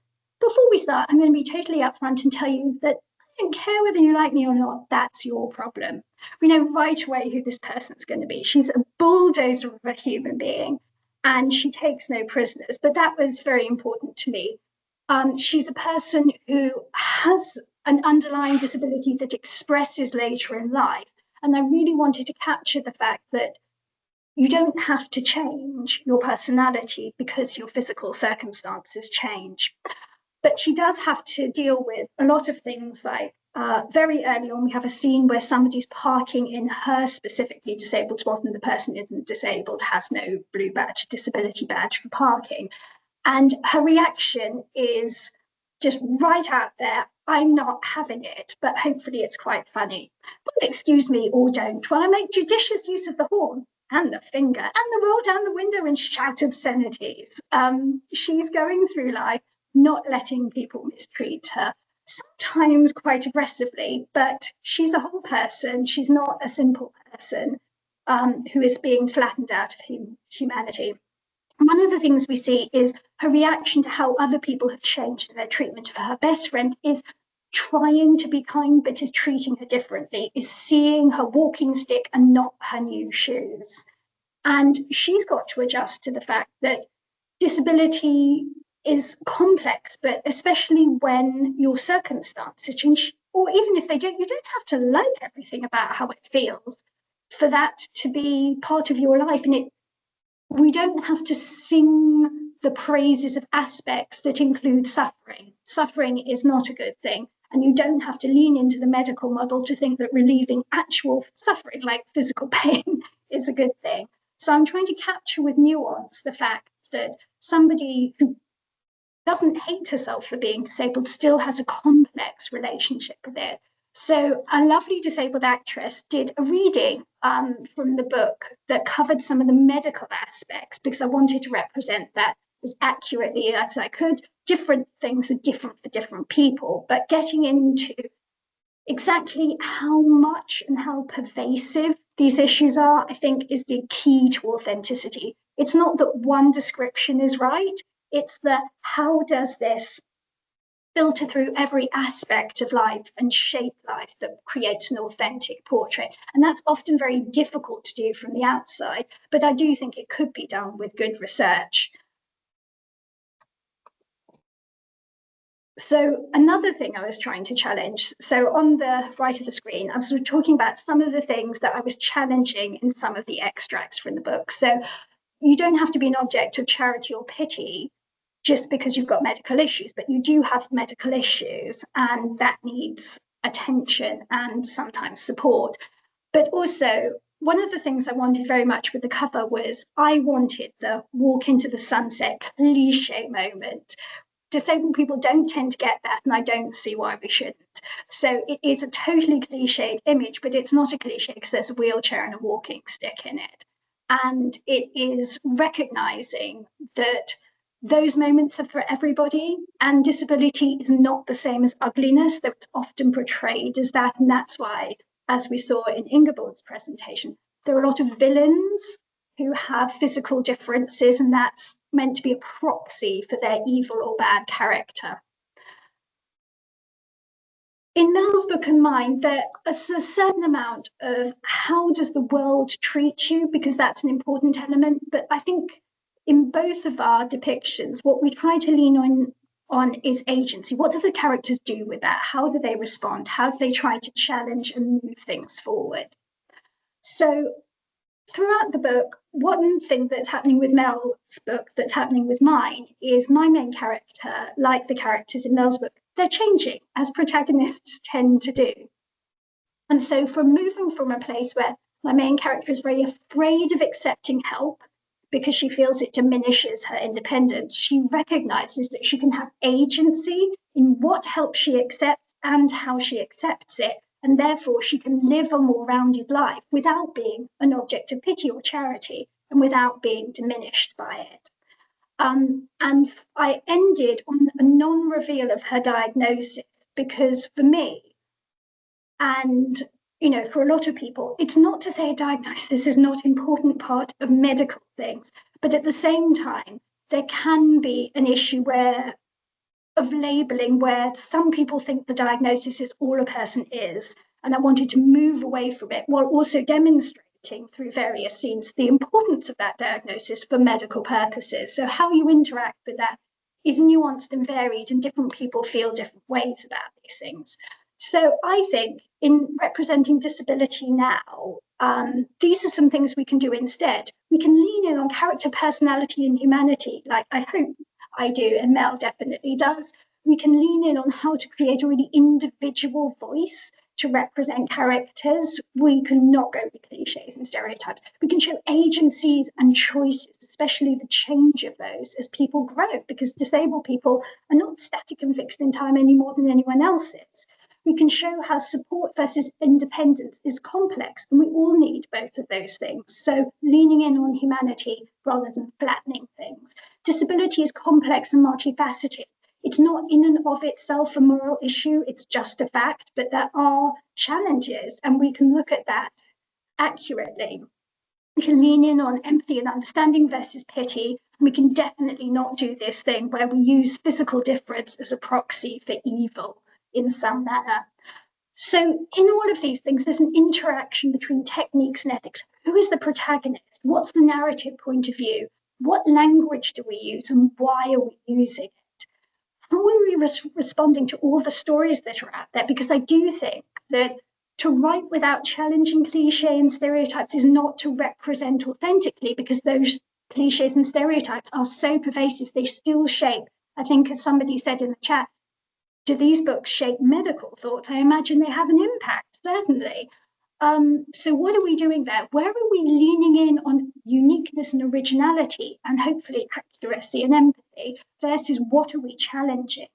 before we start, I'm going to be totally upfront and tell you that I don't care whether you like me or not, that's your problem. We know right away who this person's going to be. She's a bulldozer of a human being, and she takes no prisoners, but that was very important to me. She's a person who has an underlying disability that expresses later in life. And I really wanted to capture the fact that you don't have to change your personality because your physical circumstances change. But she does have to deal with a lot of things like very early on, we have a scene where somebody's parking in her specifically disabled spot and the person isn't disabled, has no blue badge, disability badge for parking. And her reaction is just right out there, I'm not having it, but hopefully it's quite funny. Well, excuse me, or don't, while I make judicious use of the horn and the finger and the roll down the window and shout obscenities. She's going through life not letting people mistreat her, sometimes quite aggressively, but she's a whole person. She's not a simple person who is being flattened out of humanity. One of the things we see is her reaction to how other people have changed their treatment of her best friend is trying to be kind, but is treating her differently, is seeing her walking stick and not her new shoes. And she's got to adjust to the fact that disability is complex, but especially when your circumstances change, or even if they don't, you don't have to like everything about how it feels for that to be part of your life. And we don't have to sing the praises of aspects that include suffering. Suffering is not a good thing. And you don't have to lean into the medical model to think that relieving actual suffering, like physical pain, is a good thing. So I'm trying to capture with nuance the fact that somebody who doesn't hate herself for being disabled still has a complex relationship with it. So a lovely disabled actress did a reading from the book that covered some of the medical aspects, because I wanted to represent that as accurately as I could. Different things are different for different people, but getting into exactly how much and how pervasive these issues are, I think, is the key to authenticity. It's not that one description is right, it's the how does this filter through every aspect of life and shape life that creates an authentic portrait. And that's often very difficult to do from the outside, but I do think it could be done with good research. So another thing I was trying to challenge, so on the right of the screen, I was sort of talking about some of the things that I was challenging in some of the extracts from the book. So you don't have to be an object of charity or pity just because you've got medical issues, but you do have medical issues, and that needs attention and sometimes support. But also, one of the things I wanted very much with the cover was I wanted the walk into the sunset cliche moment. Disabled people don't tend to get that, and I don't see why we shouldn't. So it is a totally cliched image, but it's not a cliche because there's a wheelchair and a walking stick in it. And it is recognizing that those moments are for everybody, and disability is not the same as ugliness, that it's often portrayed as that. And that's why, as we saw in Ingeborg's presentation, there are a lot of villains who have physical differences, and that's meant to be a proxy for their evil or bad character. In Mel's book and mine, there's a certain amount of how does the world treat you, because that's an important element. But I think in both of our depictions, what we try to lean on is agency. What do the characters do with that? How do they respond? How do they try to challenge and move things forward? So throughout the book, one thing that's happening with Mel's book that's happening with mine is my main character, like the characters in Mel's book, they're changing, as protagonists tend to do. And so from moving from a place where my main character is very afraid of accepting help because she feels it diminishes her independence, she recognizes that she can have agency in what help she accepts and how she accepts it. And therefore, she can live a more rounded life without being an object of pity or charity and without being diminished by it. And I ended on a non-reveal of her diagnosis because for me, and for a lot of people, it's not to say a diagnosis is not an important part of medical things, but at the same time, there can be an issue of labeling where some people think the diagnosis is all a person is. And I wanted to move away from it while also demonstrating through various scenes the importance of that diagnosis for medical purposes. So how you interact with that is nuanced and varied, and different people feel different ways about these things. So I think in representing disability now, these are some things we can do instead. We can lean in on character, personality, and humanity, like I hope I do, and Mel definitely does. We can lean in on how to create a really individual voice to represent characters. We can not go with cliches and stereotypes. We can show agencies and choices, especially the change of those as people grow, because disabled people are not static and fixed in time any more than anyone else is. We can show how support versus independence is complex, and we all need both of those things. So leaning in on humanity rather than flattening things. Disability is complex and multifaceted. It's not in and of itself a moral issue, it's just a fact, but there are challenges, and we can look at that accurately. We can lean in on empathy and understanding versus pity. And we can definitely not do this thing where we use physical difference as a proxy for evil in some manner. So in all of these things, there's an interaction between techniques and ethics. Who is the protagonist? What's the narrative point of view? What language do we use and why are we using it? How are we responding to all the stories that are out there? Because I do think that to write without challenging cliche and stereotypes is not to represent authentically, because those cliches and stereotypes are so pervasive, they still shape. I think, as somebody said in the chat, do these books shape medical thought? I imagine they have an impact, certainly. So what are we doing there? Where are we leaning in on uniqueness and originality and hopefully accuracy and empathy versus what are we challenging?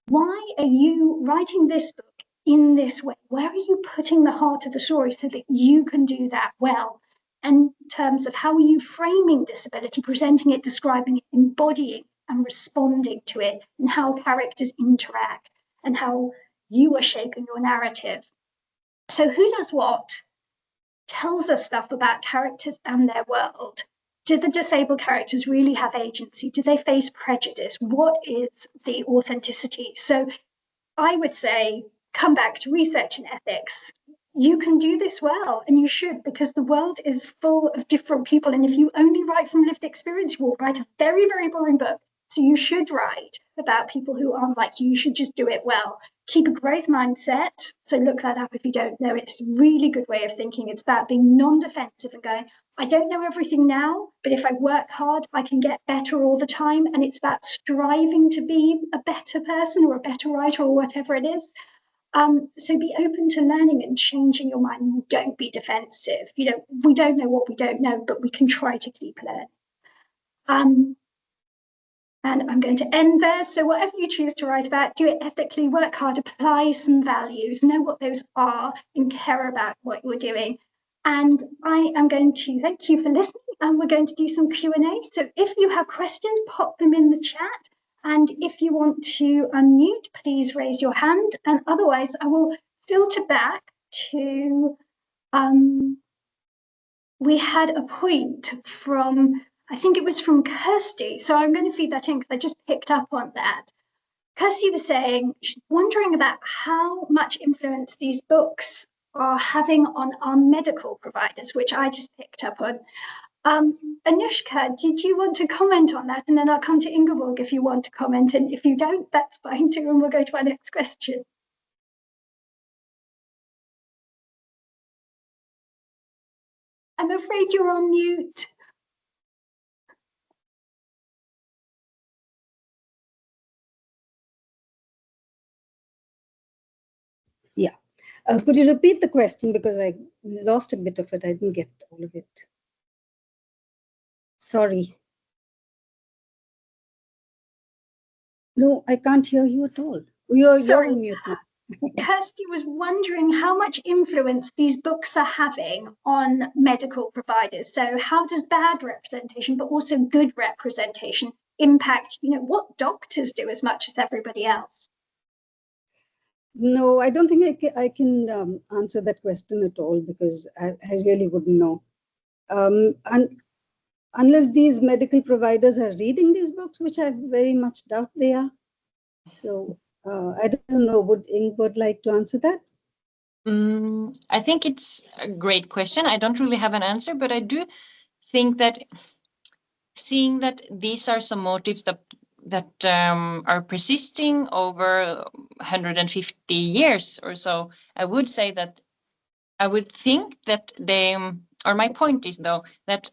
Why are you writing this book in this way? Where are you putting the heart of the story so that you can do that well? And in terms of how are you framing disability, presenting it, describing it, embodying and responding to it, and how characters interact and how you are shaping your narrative. So who does what tells us stuff about characters and their world. Do the disabled characters really have agency? Do they face prejudice? What is the authenticity? So I would say, come back to research and ethics. You can do this well, and you should, because the world is full of different people. And if you only write from lived experience, you will write a very, very boring book. So you should write about people who aren't like you. You should just do it well. Keep a growth mindset. So look that up if you don't know. It's a really good way of thinking. It's about being non-defensive and going, I don't know everything now, but if I work hard, I can get better all the time. And it's about striving to be a better person or a better writer or whatever it is. So be open to learning and changing your mind. Don't be defensive. You know, we don't know what we don't know, but we can try to keep learning. And I'm going to end there. So whatever you choose to write about, do it ethically, work hard, apply some values, know what those are, and care about what you're doing. And I am going to thank you for listening, and we're going to do some Q&A. So if you have questions, pop them in the chat. And if you want to unmute, please raise your hand. And otherwise, I will filter back to, we had a point from, I think it was from Kirsty. So I'm going to feed that in because I just picked up on that. Kirsty was saying, she's wondering about how much influence these books are having on our medical providers, which I just picked up on. Anushka, did you want to comment on that? And then I'll come to Ingeborg if you want to comment. And if you don't, that's fine too. And we'll go to our next question. I'm afraid you're on mute. Yeah. Could you repeat the question, because I lost a bit of it. I didn't get all of it. Sorry. No, I can't hear you at all. You're on mute now. Kirsty was wondering how much influence these books are having on medical providers. So how does bad representation, but also good representation, impact, you know, what doctors do as much as everybody else? No, I don't think I can answer that question at all, because I really wouldn't know. And unless these medical providers are reading these books, which I very much doubt they are. So I don't know, would Ingeborg like to answer that? I think it's a great question. I don't really have an answer, but I do think that seeing that these are some motives that are persisting over 150 years or so, I would say that I would think that they, or my point is though, that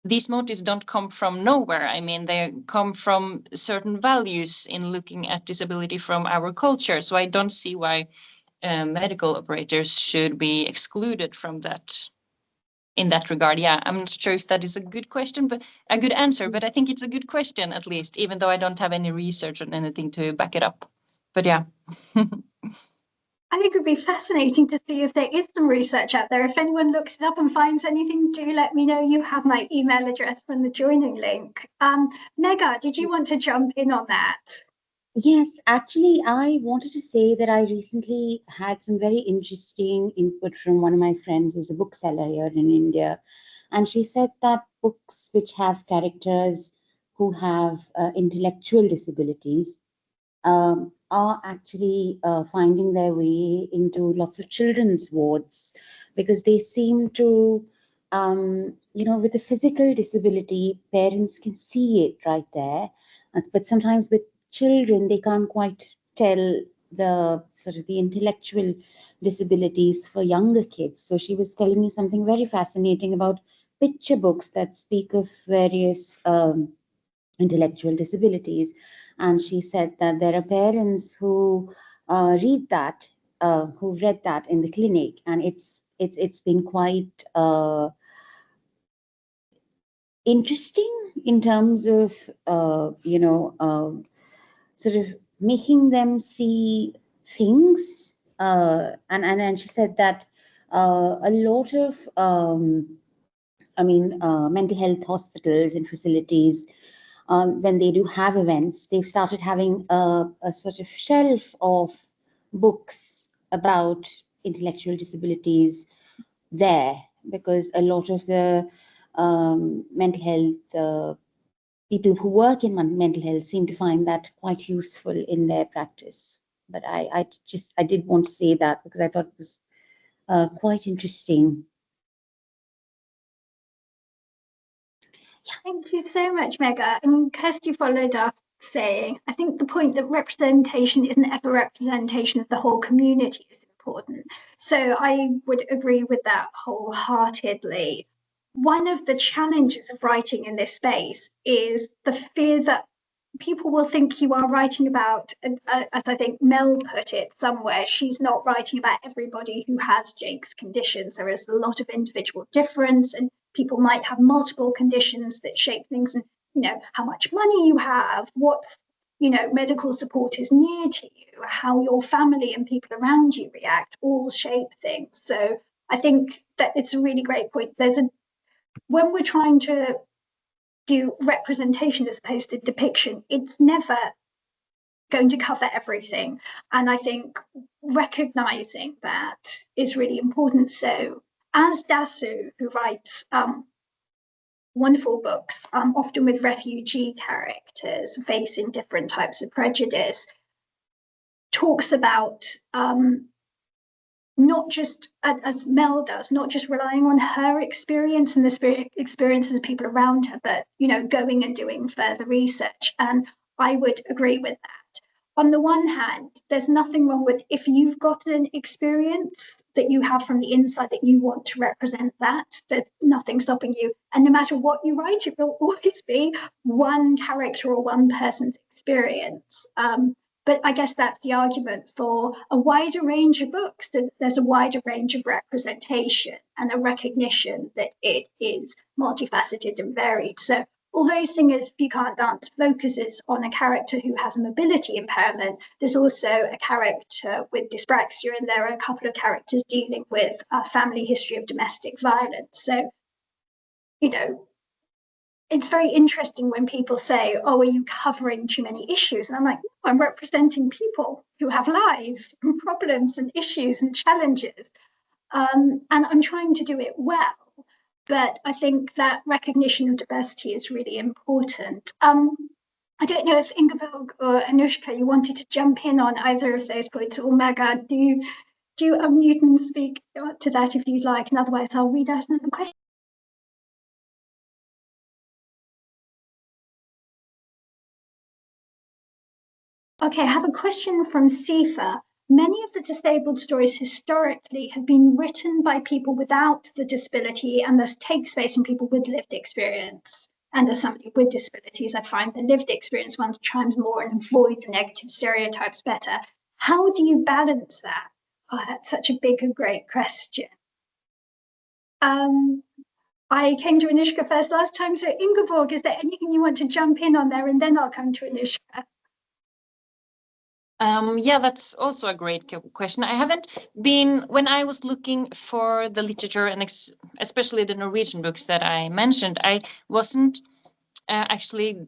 these motives don't come from nowhere. I mean, they come from certain values in looking at disability from our culture. So I don't see why medical operators should be excluded from that in that regard. Yeah, I'm not sure if that is a good question, but a good answer, but I think it's a good question at least, even though I don't have any research on anything to back it up. But yeah. I think it would be fascinating to see if there is some research out there. If anyone looks it up and finds anything, do let me know. You have my email address from the joining link. Mega, did you want to jump in on that? Yes, actually, I wanted to say that I recently had some very interesting input from one of my friends who's a bookseller here in India. And she said that books which have characters who have intellectual disabilities are actually finding their way into lots of children's wards, because they seem to with a physical disability, parents can see it right there. But sometimes with children, they can't quite tell the sort of the intellectual disabilities for younger kids. So she was telling me something very fascinating about picture books that speak of various intellectual disabilities. And she said that there are parents who read that, who've read that in the clinic, and it's been quite interesting in terms of sort of making them see things. And she said that a lot of mental health hospitals and facilities, when they do have events, they've started having a sort of shelf of books about intellectual disabilities there, because a lot of the mental health people who work in mental health seem to find that quite useful in their practice. But I did want to say that because I thought it was quite interesting. Thank you so much, Mega. And Kirsty followed up saying, I think the point that representation isn't ever representation of the whole community is important. So I would agree with that wholeheartedly. One of the challenges of writing in this space is the fear that people will think you are writing about, as I think Mel put it somewhere, she's not writing about everybody who has Jake's conditions. There is a lot of individual difference, and people might have multiple conditions that shape things, and how much money you have, what medical support is near to you, how your family and people around you react, all shape things. So I think that it's a really great point. When we're trying to do representation as opposed to depiction, it's never going to cover everything. And I think recognizing that is really important. So as Dasu, who writes wonderful books, often with refugee characters facing different types of prejudice, talks about not just, as Mel does, not just relying on her experience and the experiences of people around her, but going and doing further research. And I would agree with that. On the one hand, there's nothing wrong with, if you've got an experience that you have from the inside that you want to represent that, there's nothing stopping you. And no matter what you write, it will always be one character or one person's experience. But I guess that's the argument for a wider range of books, that there's a wider range of representation and a recognition that it is multifaceted and varied. So although Singers If You Can't Dance focuses on a character who has a mobility impairment, there's also a character with dyspraxia, and there are a couple of characters dealing with a family history of domestic violence. So, it's very interesting when people say, oh, are you covering too many issues? And I'm like, no, I'm representing people who have lives and problems and issues and challenges. And I'm trying to do it well. But I think that recognition of diversity is really important. I don't know if Ingeborg or Anushka, you wanted to jump in on either of those points, or Maga, do you unmute and speak to that if you'd like, and otherwise I'll read out another question. Okay, I have a question from Sifa. Many of the disabled stories historically have been written by people without the disability and thus take space in people with lived experience. And as somebody with disabilities, I find the lived experience one chimes more and avoid the negative stereotypes better. How do you balance that? Oh, that's such a big and great question. I came to Anushka first last time, so Ingeborg, is there anything you want to jump in on there, and then I'll come to Anushka? Yeah, that's also a great question. I haven't been, when I was looking for the literature and especially the Norwegian books that I mentioned, I wasn't actually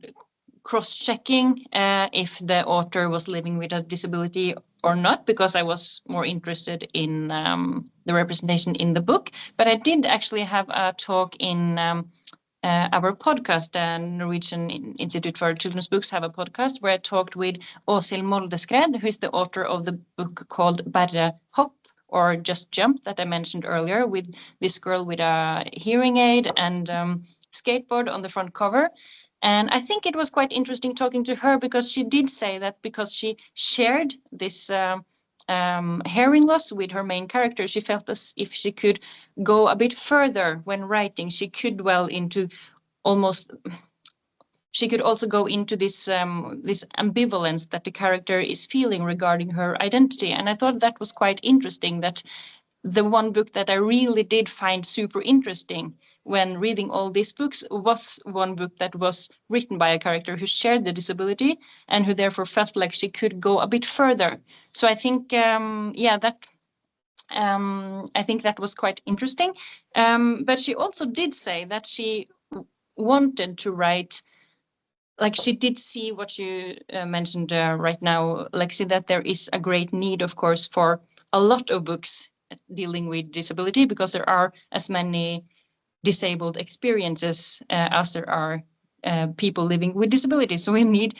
cross-checking if the author was living with a disability or not, because I was more interested in the representation in the book. But I did actually have a talk in our podcast, the Norwegian Institute for Children's Books have a podcast where I talked with Åshild Moldeskred, who is the author of the book called Berre Hopp, or Just Jump that I mentioned earlier, with this girl with a hearing aid and skateboard on the front cover. And I think it was quite interesting talking to her, because she did say that because she shared this hearing loss with her main character, she felt as if she could go a bit further when writing. She could dwell into almost, she could also go into this this ambivalence that the character is feeling regarding her identity. And I thought that was quite interesting, that the one book that I really did find super interesting when reading all these books was one book that was written by a character who shared the disability and who therefore felt like she could go a bit further. So I think, I think that was quite interesting. But she also did say that she wanted to write, like she did see what you mentioned right now, Lexi, that there is a great need, of course, for a lot of books dealing with disability, because there are as many disabled experiences as there are people living with disabilities. So we need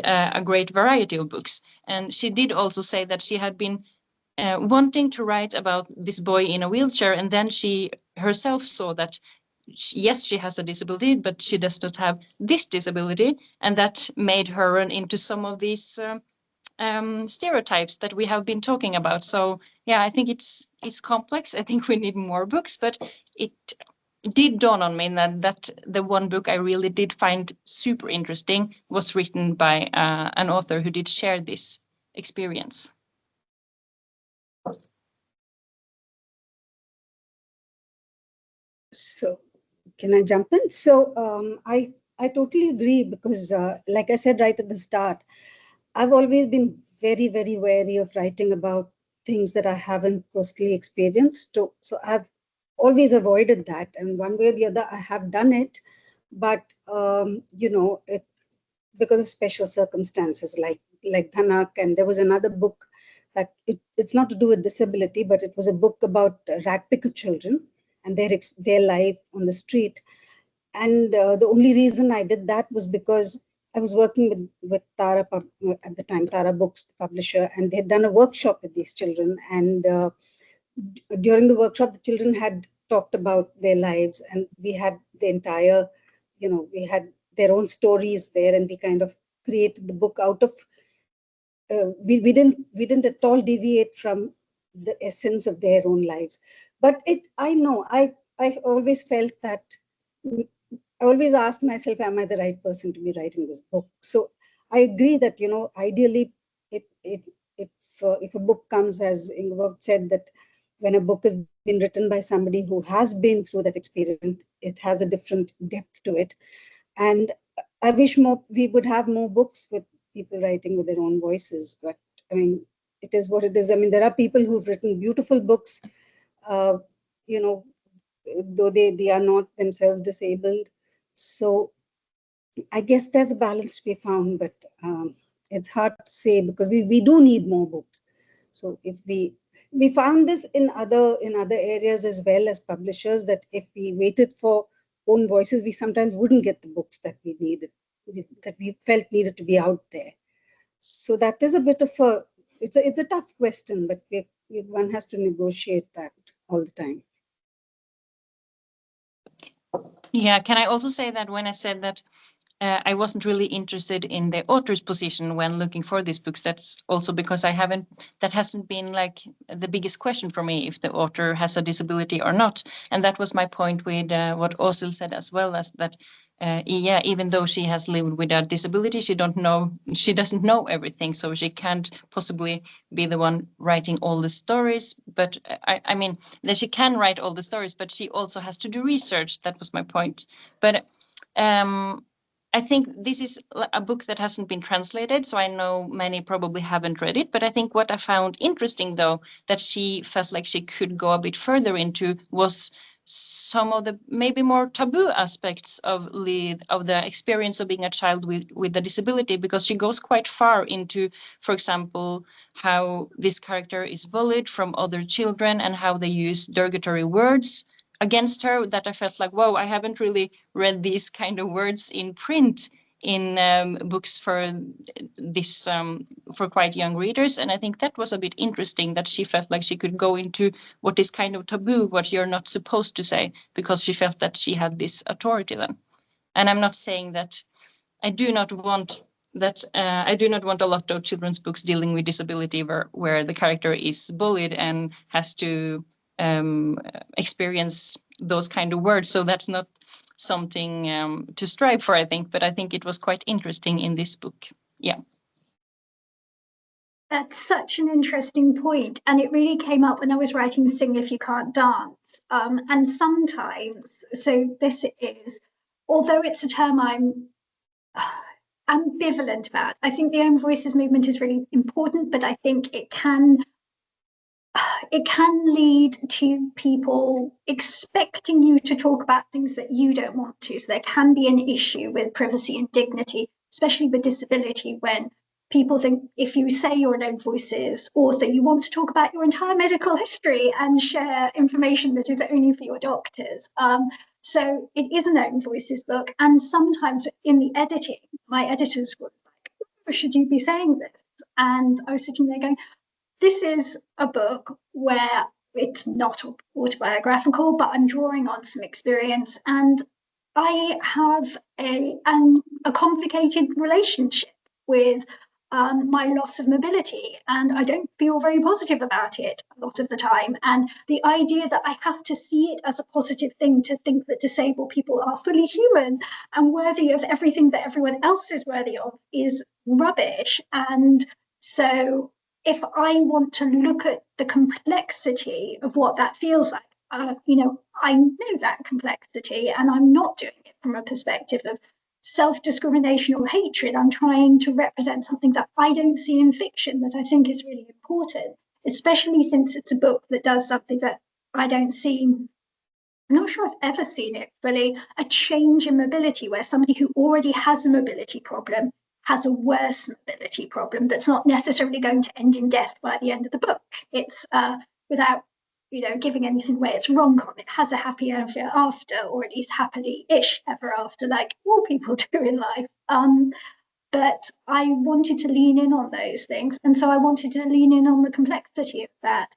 a great variety of books. And she did also say that she had been wanting to write about this boy in a wheelchair, and then she herself saw that yes, she has a disability, but she does not have this disability, and that made her run into some of these stereotypes that we have been talking about. So yeah, I think it's complex. I think we need more books, but it did dawn on me that the one book I really did find super interesting was written by an author who did share this experience. So can I jump in? So I totally agree, because like I said right at the start, I've always been very, very wary of writing about things that I haven't personally experienced. So I've always avoided that. And one way or the other, I have done it. But, you know, because of special circumstances like Dhanak. And there was another book that it's not to do with disability, but it was a book about ragpicker children and their life on the street. And the only reason I did that was because I was working with Tara at the time, Tara Books, the publisher, and they had done a workshop with these children. And during the workshop, the children had talked about their lives, and we had the entire, we had their own stories there, and we kind of created the book out of. We didn't at all deviate from the essence of their own lives, but I always felt that. I always asked myself, am I the right person to be writing this book? So I agree that, ideally, if a book comes, as Ingeborg said, that when a book has been written by somebody who has been through that experience, it has a different depth to it. And I wish we would have more books with people writing with their own voices. But I mean, it is what it is. I mean, there are people who've written beautiful books, though they are not themselves disabled. So I guess there's a balance to be found, but it's hard to say, because we do need more books. So if we found this in other areas as well, as publishers, that if we waited for own voices, we sometimes wouldn't get the books that we needed, that we felt needed to be out there. So that is a bit of it's a tough question, but one has to negotiate that all the time. Yeah, can I also say that when I said that I wasn't really interested in the author's position when looking for these books, that's also because that hasn't been like the biggest question for me, if the author has a disability or not. And that was my point with what Åshild said as well, as that, yeah, even though she has lived with a disability, she doesn't know everything, so she can't possibly be the one writing all the stories. But I mean, that she can write all the stories, but she also has to do research. That was my point. But I think this is a book that hasn't been translated, so I know many probably haven't read it. But I think what I found interesting, though, that she felt like she could go a bit further into, was some of the maybe more taboo aspects of the experience of being a child with a disability, because she goes quite far into, for example, how this character is bullied from other children and how they use derogatory words against her, that I felt like, whoa, I haven't really read these kind of words in print books for this for quite young readers, and I think that was a bit interesting that she felt like she could go into what is kind of taboo, what you're not supposed to say, because she felt that she had this authority then. And I'm not saying that I do not want a lot of children's books dealing with disability where the character is bullied and has to experience those kind of words. So that's not something to strive for, I think. But I think it was quite interesting in this book. Yeah. That's such an interesting point, and it really came up when I was writing Sing If You Can't Dance. And sometimes, so this is, although it's a term I'm ambivalent about, I think the Own Voices movement is really important, but I think it can lead to people expecting you to talk about things that you don't want to. So there can be an issue with privacy and dignity, especially with disability, when people think if you say you're an Own Voices author, you want to talk about your entire medical history and share information that is only for your doctors. So it is an Own Voices book. And sometimes in the editing, my editors were like, oh, should you be saying this? And I was sitting there going, this is a book where it's not autobiographical, but I'm drawing on some experience. And I have a complicated relationship with my loss of mobility, and I don't feel very positive about it a lot of the time. And the idea that I have to see it as a positive thing, to think that disabled people are fully human and worthy of everything that everyone else is worthy of, is rubbish. And so if I want to look at the complexity of what that feels like, I know that complexity, and I'm not doing it from a perspective of self-discrimination or hatred. I'm trying to represent something that I don't see in fiction that I think is really important, especially since it's a book that does something that I don't see. I'm not sure I've ever seen it fully, a change in mobility where somebody who already has a mobility problem has a worse mobility problem that's not necessarily going to end in death by the end of the book. It's without giving anything away, it's rom-com. It has a happy ever after, or at least happily-ish ever after, like all people do in life. But I wanted to lean in on those things. And so I wanted to lean in on the complexity of that.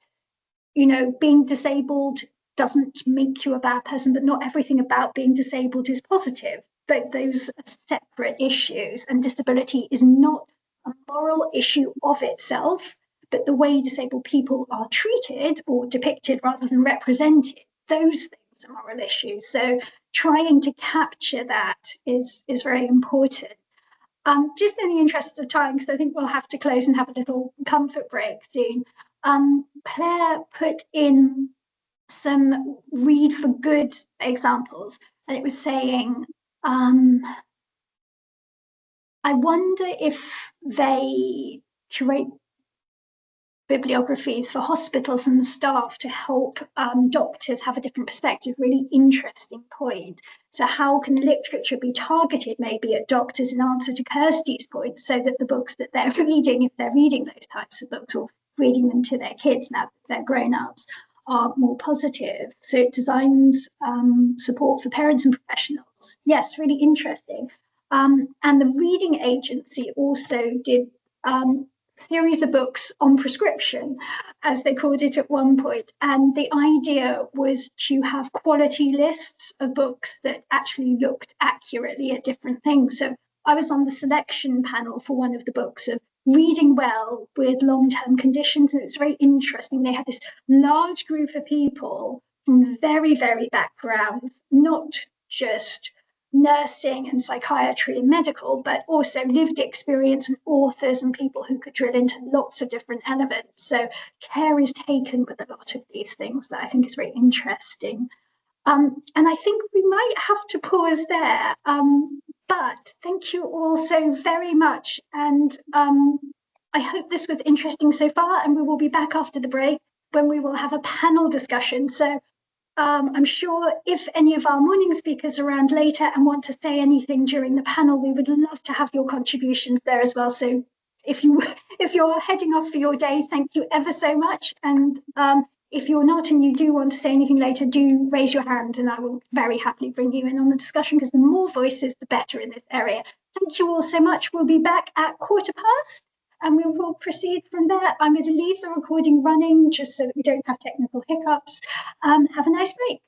Being disabled doesn't make you a bad person, but not everything about being disabled is positive. Those are separate issues, and disability is not a moral issue of itself, but the way disabled people are treated or depicted rather than represented, those things are moral issues. So trying to capture that is very important. Just in the interest of time, because I think we'll have to close and have a little comfort break soon, Claire put in some read for good examples, and it was saying, I wonder if they curate bibliographies for hospitals and staff to help doctors have a different perspective. Really interesting point. So how can literature be targeted maybe at doctors in answer to Kirsty's point, so that the books that they're reading, if they're reading those types of books or reading them to their kids now that they're grown-ups, are more positive. So it designs support for parents and professionals. Yes, really interesting. And the reading agency also did series of books on prescription, as they called it at one point. And the idea was to have quality lists of books that actually looked accurately at different things. So I was on the selection panel for one of the books of Reading Well with Long-Term Conditions, and it's very interesting. They had this large group of people from very, very backgrounds, not just nursing and psychiatry and medical, but also lived experience and authors and people who could drill into lots of different elements. So care is taken with a lot of these things that I think is very interesting. And I think we might have to pause there. But thank you all so very much. And I hope this was interesting so far, and we will be back after the break when we will have a panel discussion. So I'm sure if any of our morning speakers are around later and want to say anything during the panel, we would love to have your contributions there as well. So if you're heading off for your day, thank you ever so much. And if you're not and you do want to say anything later, do raise your hand and I will very happily bring you in on the discussion, because the more voices, the better in this area. Thank you all so much. We'll be back at 1:15 and we will proceed from there. I'm going to leave the recording running just so that we don't have technical hiccups. Have a nice break.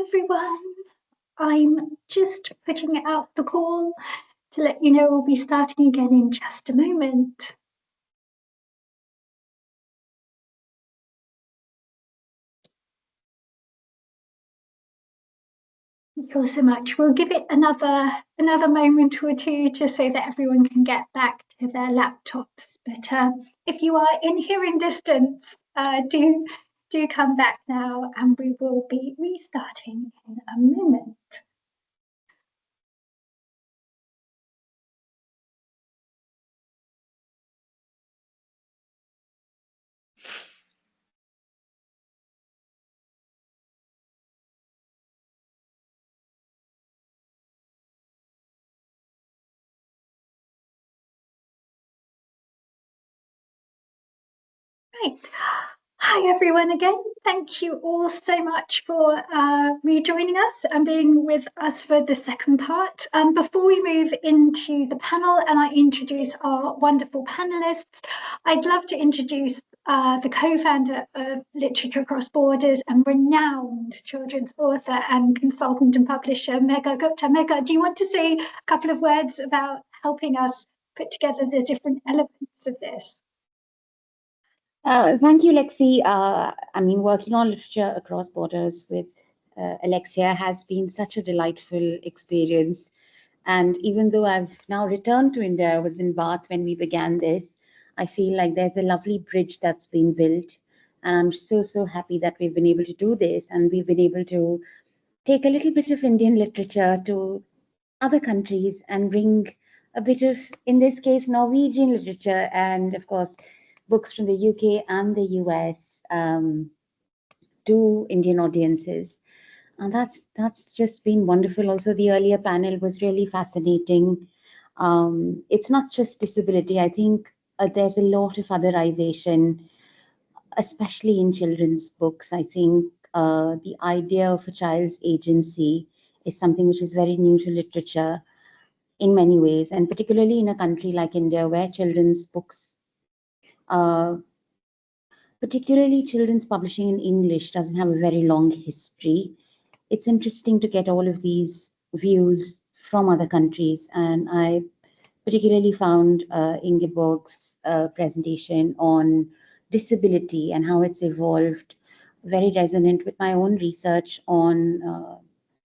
everyone. I'm just putting out the call to let you know we'll be starting again in just a moment. Thank you so much. We'll give it another moment or two to so that everyone can get back to their laptops. But if you are in hearing distance, do come back now, and we will be restarting in a moment. Right. Hi, everyone again. Thank you all so much for rejoining us and being with us for the second part. Before we move into the panel and I introduce our wonderful panelists, I'd love to introduce the co-founder of Literature Across Borders and renowned children's author and consultant and publisher, Megha Gupta. Megha, do you want to say a couple of words about helping us put together the different elements of this? Thank you, Lexi. I mean, working on literature across borders with Alexia has been such a delightful experience. And even though I've now returned to India, I was in Bath when we began this, I feel like there's a lovely bridge that's been built. And I'm so happy that we've been able to do this. And we've been able to take a little bit of Indian literature to other countries and bring a bit of, in this case, Norwegian literature and, of course, books from the UK and the US to Indian audiences. And that's just been wonderful. Also, the earlier panel was really fascinating. It's not just disability. I think there's a lot of otherization, especially in children's books. I think the idea of a child's agency is something which is very new to literature in many ways, and particularly in a country like India, where children's books, particularly children's publishing in English, doesn't have a very long history. It's interesting to get all of these views from other countries, and I particularly found Ingeborg's presentation on disability and how it's evolved very resonant with my own research on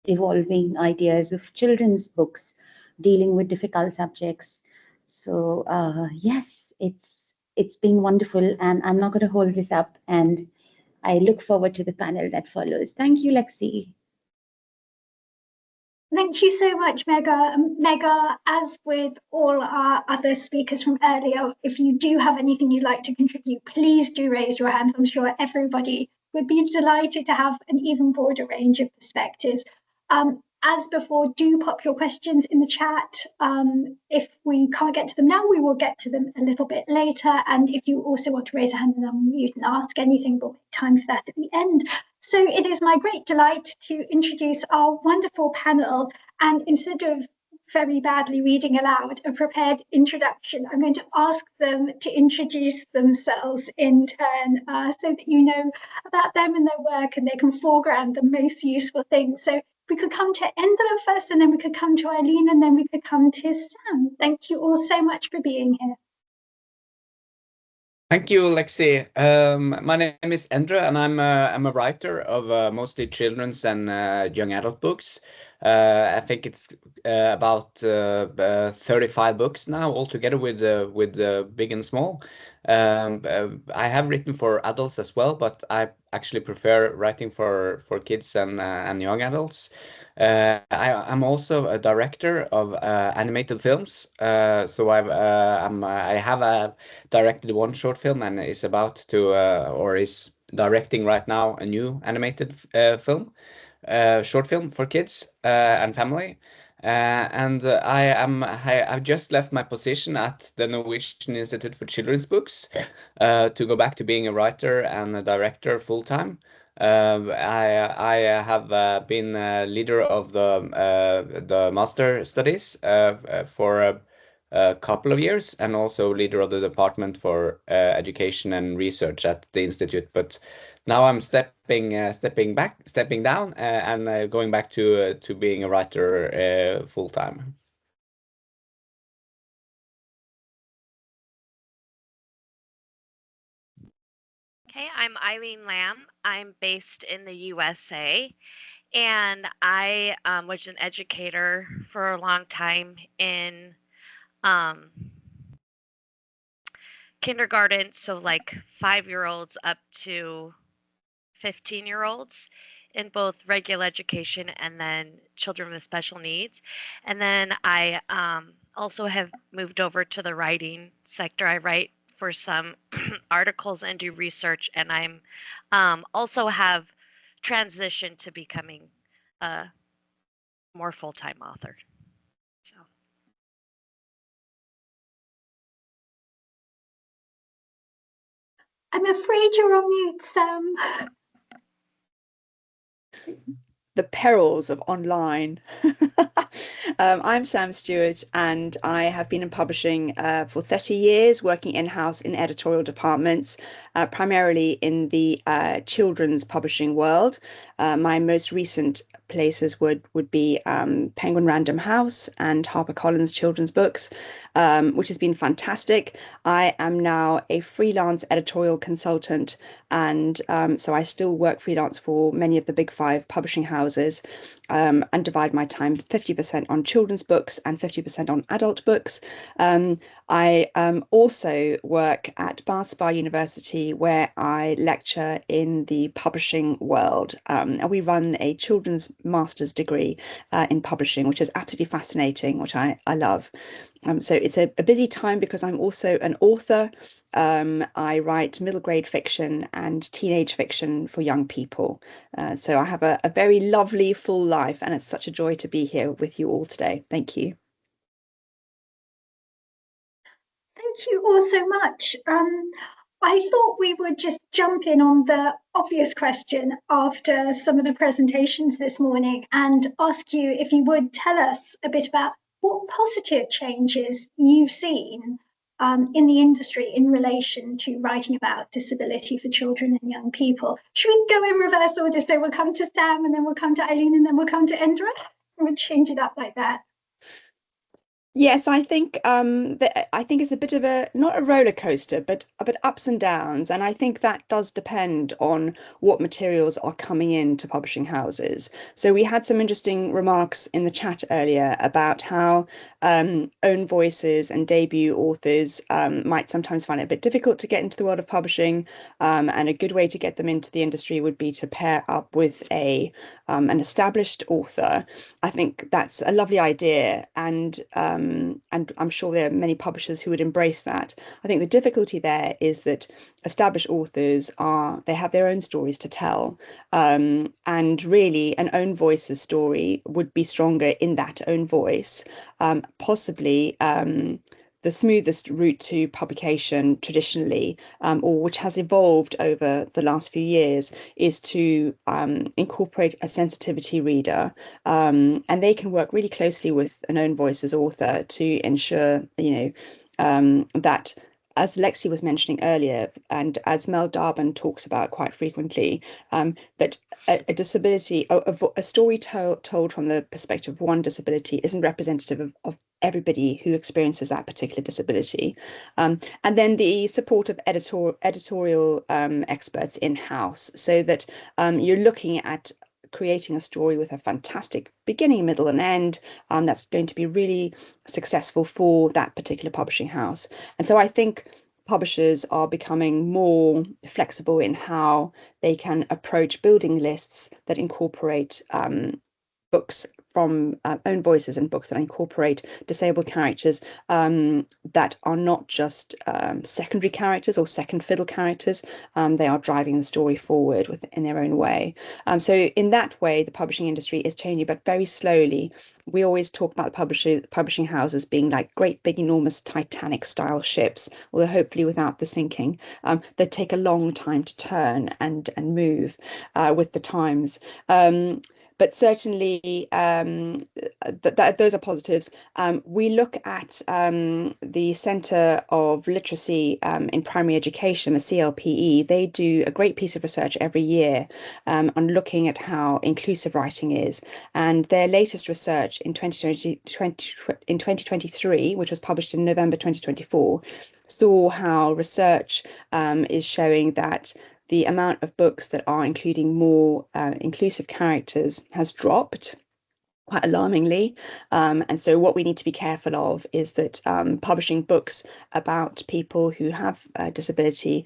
evolving ideas of children's books dealing with difficult subjects. So yes, it's been wonderful, and I'm not going to hold this up, and I look forward to the panel that follows. Thank you, Lexi. Thank you so much, Megha. Megha, as with all our other speakers from earlier, if you do have anything you'd like to contribute, please do raise your hands. I'm sure everybody would be delighted to have an even broader range of perspectives. As before, do pop your questions in the chat. If we can't get to them now, we will get to them a little bit later. And if you also want to raise a hand and unmute and ask anything, we'll make time for that at the end. So it is my great delight to introduce our wonderful panel. And instead of very badly reading aloud a prepared introduction, I'm going to ask them to introduce themselves in turn so that you know about them and their work and they can foreground the most useful things. So we could come to Endela first, and then we could come to Eileen, and then we could come to Sam. Thank you all so much for being here. Thank you, Lexi. My name is Endre, and I'm a writer of mostly children's and young adult books. I think it's about 35 books now altogether with big and small. I have written for adults as well, but I actually prefer writing for kids and young adults. I'm also a director of animated films. So I have directed one short film and is about to or is directing right now a new animated film. Short film for kids and family. I've just left my position at the Norwegian Institute for Children's Books to go back to being a writer and a director full time. I have been leader of the master studies for a couple of years, and also leader of the department for education and research at the institute. But now I'm stepping down, and going back to being a writer full time. Okay, I'm Eileen Lamb. I'm based in the USA, and I was an educator for a long time in kindergarten, so like 5-year-olds up to 15-year-olds in both regular education and then children with special needs. And then I also have moved over to the writing sector. I write for some articles and do research, and I'm also have transitioned to becoming a more full-time author. So. I'm afraid you're on mute, Sam. The perils of online. I'm Sam Stewart, and I have been in publishing for 30 years, working in-house in editorial departments, primarily in the children's publishing world. My most recent places would be Penguin Random House and HarperCollins Children's Books, which has been fantastic. I am now a freelance editorial consultant, and so I still work freelance for many of the big 5 publishing houses, and divide my time 50% on children's books and 50% on adult books. I also work at Bath Spa University, where I lecture in the publishing world, and we run a children's master's degree in publishing, which is absolutely fascinating, which I love. So it's a busy time because I'm also an author. I write middle grade fiction and teenage fiction for young people. So I have a very lovely full life, and it's such a joy to be here with you all today. Thank you. Thank you all so much. I thought we would just jump in on the obvious question after some of the presentations this morning and ask you if you would tell us a bit about what positive changes you've seen in the industry in relation to writing about disability for children and young people. Should we go in reverse order? So we'll come to Sam, and then we'll come to Eileen, and then we'll come to Endra. We'll change it up like that. Yes, I think I think it's a bit of a, not a roller coaster, but ups and downs, and I think that does depend on what materials are coming into publishing houses. So we had some interesting remarks in the chat earlier about how own voices and debut authors might sometimes find it a bit difficult to get into the world of publishing, and a good way to get them into the industry would be to pair up with an established author. I think that's a lovely idea, and I'm sure there are many publishers who would embrace that. I think the difficulty there is that established authors they have their own stories to tell, and really an own voice's story would be stronger in that own voice. Possibly the smoothest route to publication traditionally, or which has evolved over the last few years, is to incorporate a sensitivity reader, and they can work really closely with an own voices author to ensure, that, as Lexi was mentioning earlier, and as Mel Darbon talks about quite frequently, that a disability, a story told from the perspective of one disability isn't representative of everybody who experiences that particular disability. And then the support of editorial experts in-house, so that you're looking at creating a story with a fantastic beginning, middle, and end, that's going to be really successful for that particular publishing house. And so I think publishers are becoming more flexible in how they can approach building lists that incorporate books from own voices and books that incorporate disabled characters, that are not just secondary characters or second fiddle characters. They are driving the story forward in their own way. So in that way, the publishing industry is changing, but very slowly. We always talk about publishing houses being like great big enormous Titanic style ships, although hopefully without the sinking, that take a long time to turn and move with the times. but certainly those are positives. We look at the Centre of Literacy in Primary Education, the CLPE. They do a great piece of research every year on looking at how inclusive writing is. And their latest research in 2023, which was published in November 2024, saw how research is showing that the amount of books that are including more inclusive characters has dropped quite alarmingly. And so what we need to be careful of is that publishing books about people who have a disability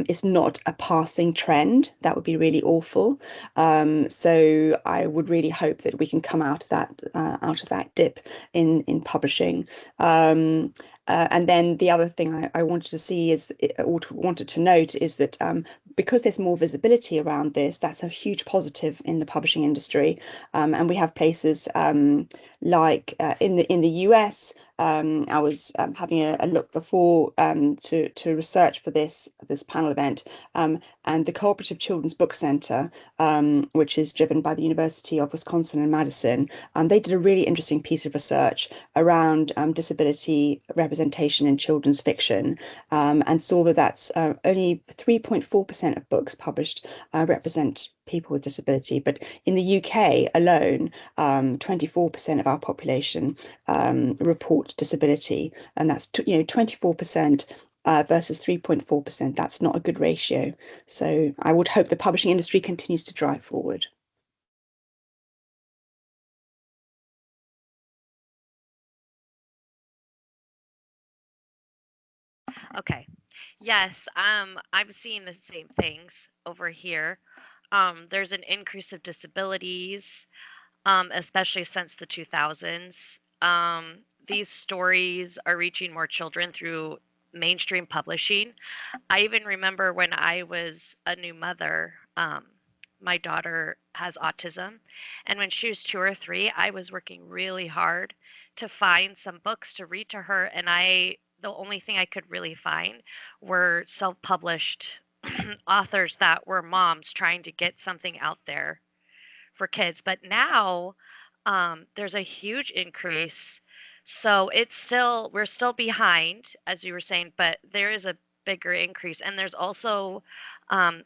is not a passing trend. That would be really awful. So I would really hope that we can come out of that dip in publishing. And then the other thing I wanted to see is, or wanted to note, is that because there's more visibility around this, that's a huge positive in the publishing industry. And we have places like in the US. I was having a look before to research for this panel event, and the Cooperative Children's Book Center, which is driven by the University of Wisconsin in Madison, they did a really interesting piece of research around disability representation in children's fiction, and saw that that's only 3.4% of books published represent people with disability, but in the UK alone, 24% of our population report disability, and that's 24% versus 3.4%. That's not a good ratio. So I would hope the publishing industry continues to drive forward. Okay. Yes, I'm seeing the same things over here. There's an increase of disabilities, especially since the 2000s. These stories are reaching more children through mainstream publishing. I even remember when I was a new mother, my daughter has autism, and when she was 2 or 3, I was working really hard to find some books to read to her, and the only thing I could really find were self-published authors that were moms trying to get something out there for kids. But now there's a huge increase. So we're still behind, as you were saying, but there is a bigger increase. And there's also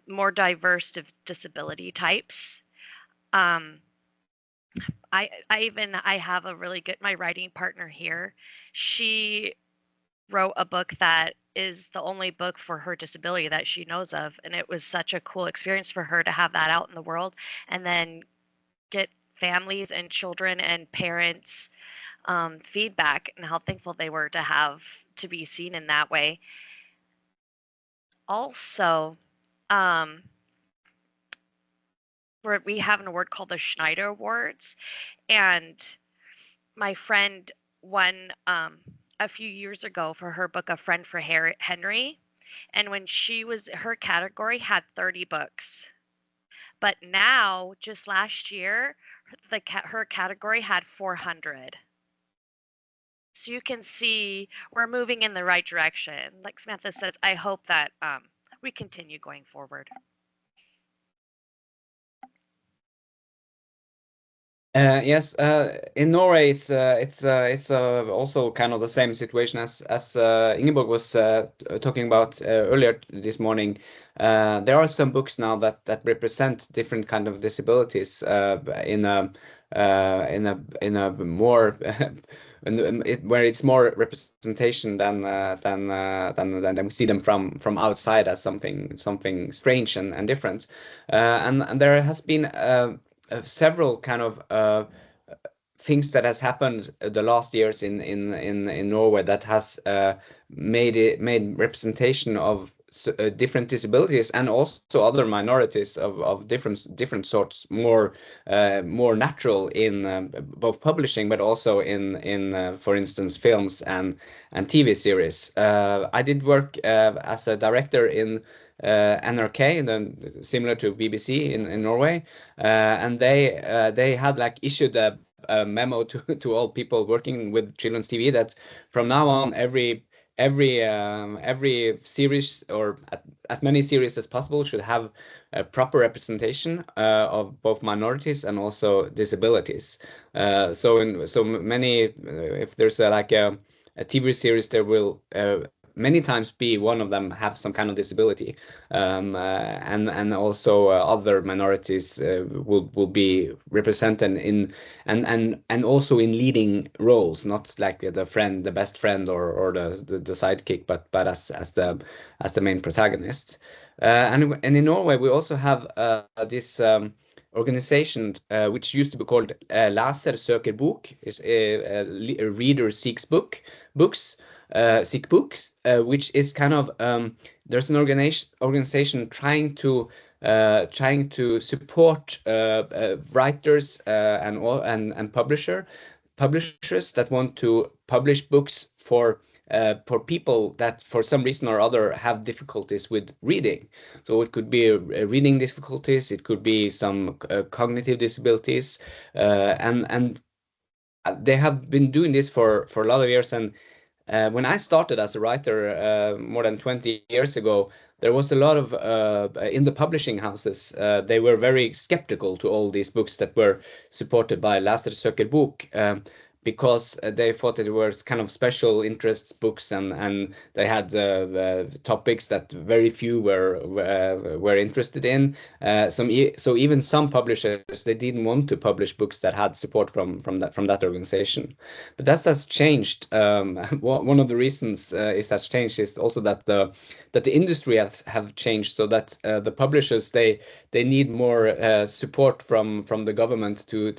more diverse disability types. I have a really good, my writing partner here. She wrote a book that is the only book for her disability that she knows of. And it was such a cool experience for her to have that out in the world and then get families and children and parents feedback and how thankful they were to be seen in that way. Also, we have an award called the Schneider Awards, and my friend won a few years ago for her book, A Friend for Henry. And when her category had 30 books. But now, just last year, her category had 400. So you can see we're moving in the right direction. Like Samantha says, I hope that we continue going forward. Yes, in Norway, it's also kind of the same situation as Ingeborg was talking about earlier this morning. There are some books now that represent different kind of disabilities in a more where it's more representation than we see them from outside as something strange and different. And there has been several kind of things that has happened the last years in Norway that has made representation of different disabilities and also other minorities of different sorts more natural in both publishing, but also in for instance films and TV series. I did work as a director in NRK, then similar to BBC in Norway, and they had like issued a memo to all people working with children's TV that from now on every every series, or as many series as possible, should have a proper representation of both minorities and also disabilities. So many, if there's a TV series, there will many times be one of them have some kind of disability, and also other minorities will be represented in and also in leading roles, not like the best friend or the sidekick, but as the main protagonist. And in Norway we also have this organization which used to be called Leser søker bok, is a reader seeks books. Seek books, which is kind of there's an organization trying to support writers and publishers that want to publish books for people that for some reason or other have difficulties with reading. So it could be reading difficulties, it could be some cognitive disabilities, and they have been doing this for a lot of years. And when I started as a writer more than 20 years ago, there was a lot of in the publishing houses. They were very skeptical to all these books that were supported by Leser søker bok, because they thought that it was kind of special interests books, and they had topics that very few were interested in. So even some publishers, they didn't want to publish books that had support from that organization. But that's changed. One of the reasons is that's changed is also that the industry have changed, so that the publishers they need more support from the government to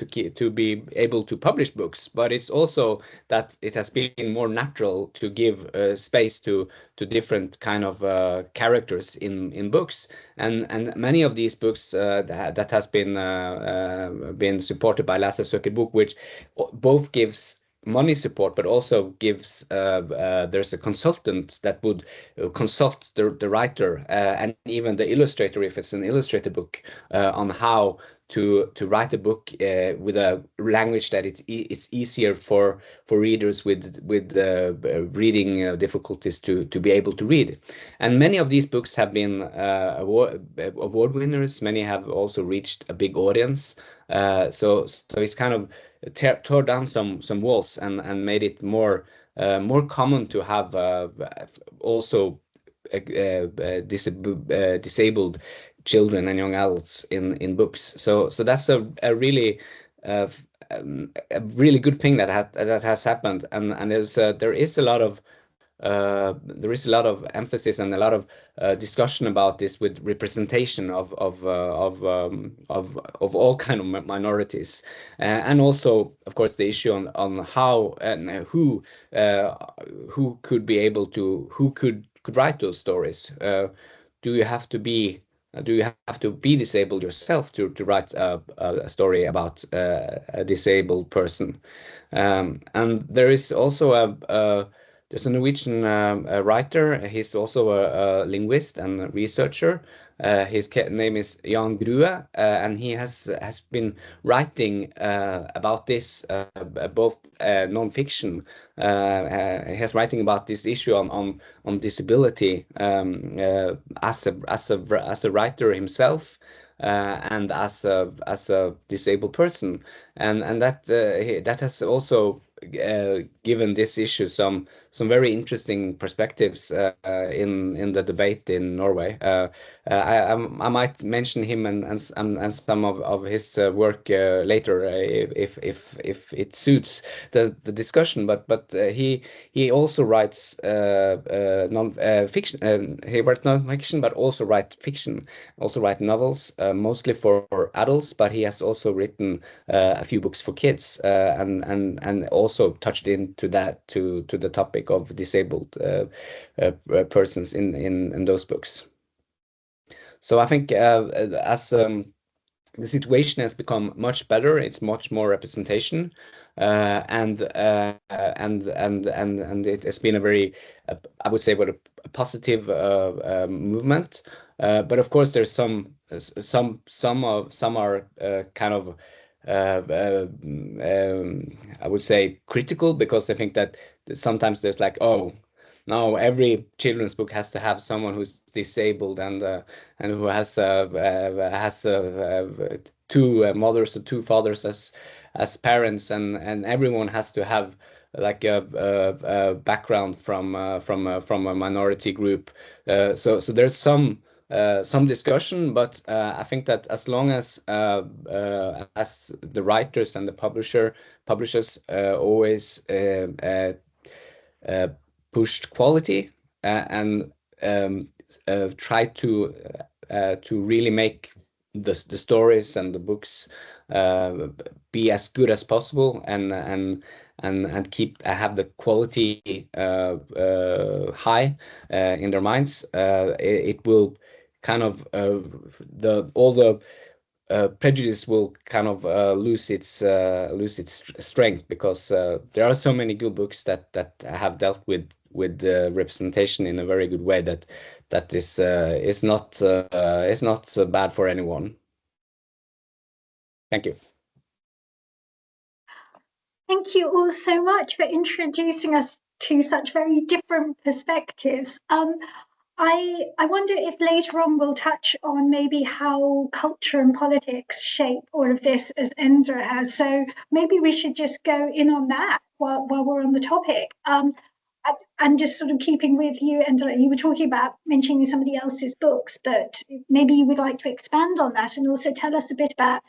be able to publish books. But it's also that it has been more natural to give space to different kind of characters in books, and many of these books that has been supported by Leser søker bok, which both gives money support, but also gives there's a consultant that would consult the writer and even the illustrator, if it's an illustrated book, on how to write a book with a language that it's easier for readers with reading difficulties to be able to read. And many of these books have been award winners. Many have also reached a big audience. So it's kind of tore down some walls and made it more common to have also disabled children and young adults in books. So that's a really good thing that has happened, and there is a lot of emphasis and a lot of discussion about this, with representation of all kind of minorities, and also of course the issue on how and who could be able to, who could write those stories. Do you have to be disabled yourself to write a story about a disabled person? And there is also there's a Norwegian writer. He's also a linguist and researcher. His name is Jan Grue, and he has been writing about this, both non-fiction. He has writing about this issue on disability as a writer himself. And as a disabled person, and that has also given this issue some very interesting perspectives in the debate in Norway. I might mention him and some of his work later, if it suits the discussion. But he also writes non-fiction. He writes non-fiction, but also write fiction, also write novels, mostly for adults. But he has also written a few books for kids, and also touched into the topic of disabled persons in those books. So I think as the situation has become much better, it's much more representation, and it has been a very, I would say, a positive movement. But of course, there's some are kind of I would say critical, because they think that sometimes there's like, oh, now every children's book has to have someone who's disabled and who has two mothers or two fathers as parents, and everyone has to have like a background from a minority group. So there's some discussion, but I think that as long as the writers and the publishers always pushed quality and try to really make the stories and the books be as good as possible, and keep have the quality high in their minds, it will kind of all the prejudice will kind of lose its strength, because there are so many good books that have dealt with representation in a very good way, that is not so bad for anyone. Thank you. Thank you all so much for introducing us to such very different perspectives. I wonder if later on we'll touch on maybe how culture and politics shape all of this, as Endre has. So maybe we should just go in on that while we're on the topic. And just sort of keeping with you, Endre, you were talking about mentioning somebody else's books, but maybe you would like to expand on that and also tell us a bit about,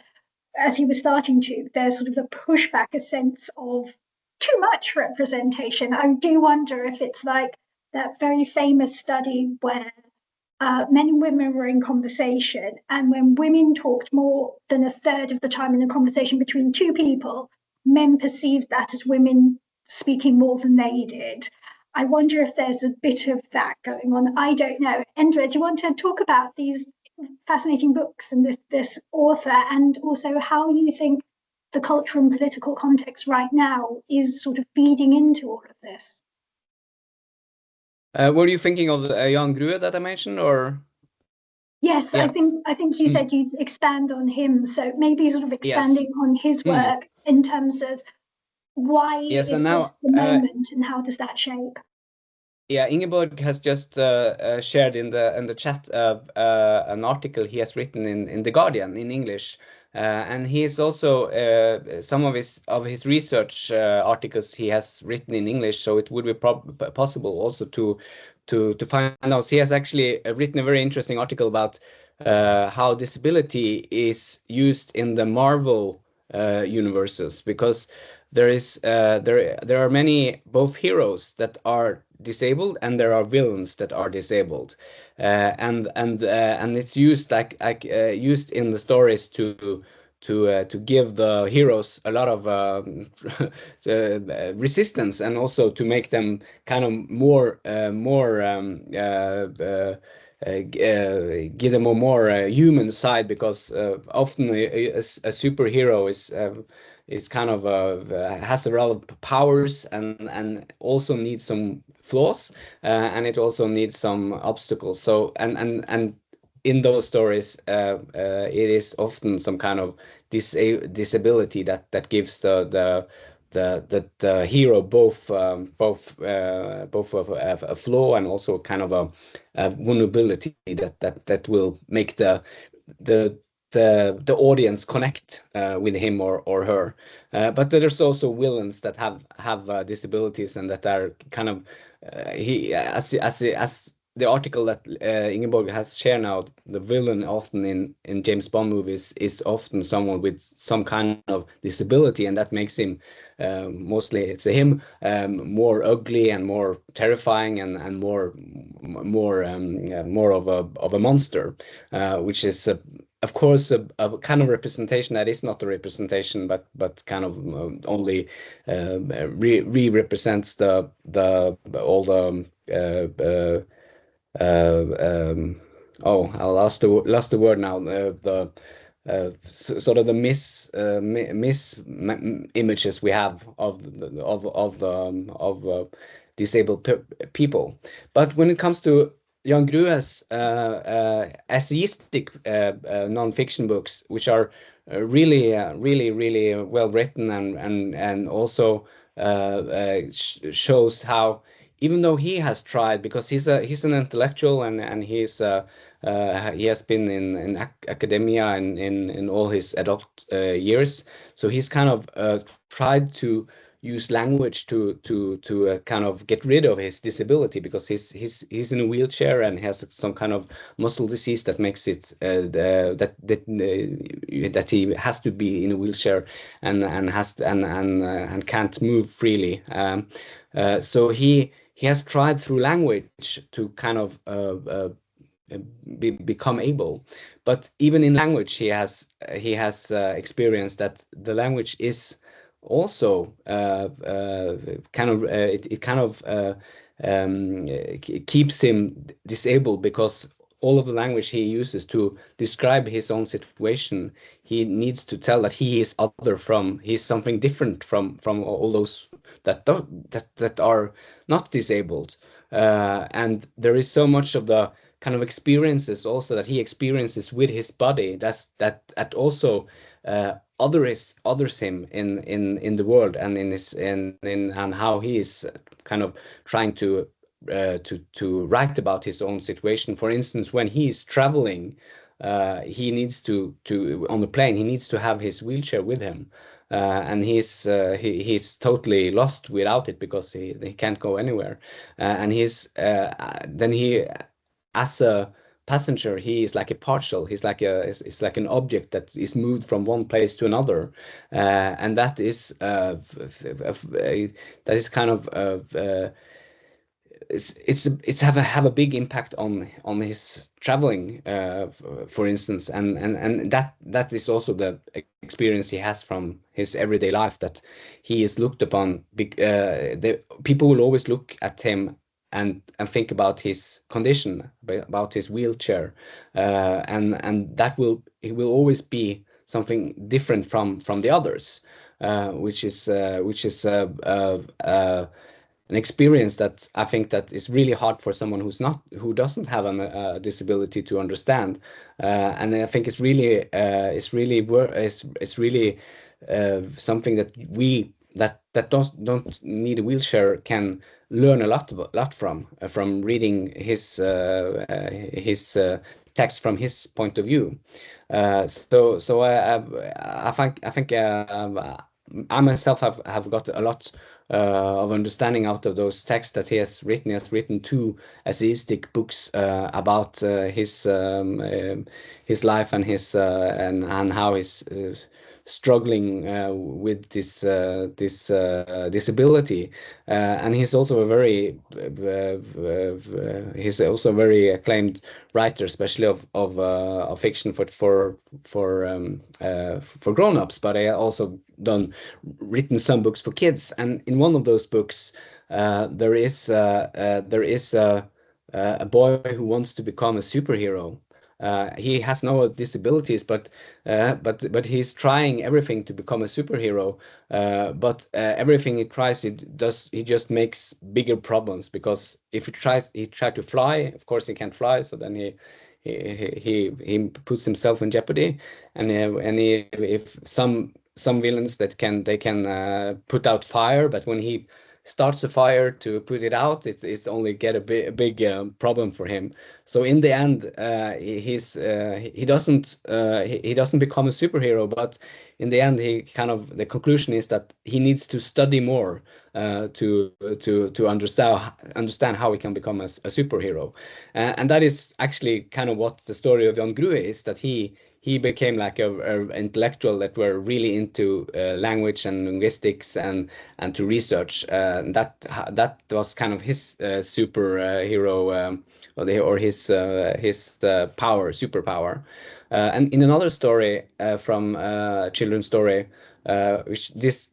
as you were starting to, there's sort of a pushback, a sense of too much representation. I do wonder if it's like that very famous study where men and women were in conversation, and when women talked more than a third of the time in a conversation between two people, men perceived that as women speaking more than they did. I wonder if there's a bit of that going on. I don't know. Endre, do you want to talk about these fascinating books and this author, and also how you think the cultural and political context right now is sort of feeding into all of this? Were you thinking of Jan Grue that I mentioned, or? Yes, yeah. I think you said you'd expand on him, so maybe sort of expanding on his work in terms of why is this the moment, and how does that shape? Yeah, Ingeborg has just shared in the chat an article he has written in The Guardian in English, and he is also some of his research articles he has written in English. So it would be possible also to find out. He has actually written a very interesting article about how disability is used in the Marvel universes, because there are many both heroes that are disabled and there are villains that are disabled, and it's used used in the stories to give the heroes a lot of resistance, and also to make them kind of give them a more human side, because often a superhero is kind of has a lot of powers and also needs some flaws, and it also needs some obstacles. So and in those stories, it is often some kind of disability that gives the hero both a flaw and also kind of a vulnerability that will make the audience connect with him or her. But there's also villains that have disabilities, and that are kind of as the article that Ingeborg has shared now, the villain often in James Bond movies is often someone with some kind of disability, and that makes him mostly it's him more ugly and more terrifying and more of a monster, which is of course a kind of representation that is not a representation, but kind of only represents all the I lost the word now. Sort of the mis images we have of disabled people. But when it comes to Jan Grue's essayistic non-fiction books, which are really well written, and also shows how even though he has tried, because he's an intellectual, and he has been in academia in all his adult years, so he's kind of tried to use language to kind of get rid of his disability, because he's in a wheelchair and has some kind of muscle disease that makes it that he has to be in a wheelchair and can't move freely. So he has tried through language to kind of become able, but even in language he has experienced that the language is also keeps him disabled, because all of the language he uses to describe his own situation, he needs to tell that he is he's something different from all those that are not disabled. And there is so much of the kind of experiences also that he experiences with his body that also others him in the world, and and how he is kind of trying to write about his own situation. For instance, when he's traveling, he needs to on the plane, he needs to have his wheelchair with him, and he's totally lost without it, because he can't go anywhere, and then he, as a passenger, he is like a partial. He's like it's like an object that is moved from one place to another, and that is kind of it's have a big impact on his traveling, for instance, and that is also the experience he has from his everyday life, that he is looked upon. The people will always look at him and think about his condition, about his wheelchair, and that he will always be something different from the others, which is an experience that I think that is really hard for someone who doesn't have a disability to understand, and I think it's really something that we that don't need a wheelchair can learn a lot from reading his text from his point of view. So I think I myself have got a lot of understanding out of those texts that he has written. He has written 2 essayistic books about his life and and how he's struggling with this disability, and he's also he's also a very acclaimed writer, especially of fiction for grown-ups, but I also written some books for kids, and in one of those books there is a boy who wants to become a superhero. He has no disabilities, but he's trying everything to become a superhero. But everything he tries, he just makes bigger problems, because if he tries to fly, of course he can't fly. So then he puts himself in jeopardy, and if some villains they can put out fire, but when he starts a fire to put it out, it's only get a big problem for him. So in the end, he doesn't become a superhero, but in the end, the conclusion is that he needs to study more to understand how he can become a superhero, and that is actually kind of what the story of Jan Grue is, that he became like a intellectual that were really into language and linguistics and to research. That was kind of his superhero, or his superpower. And in another story from children's story, which this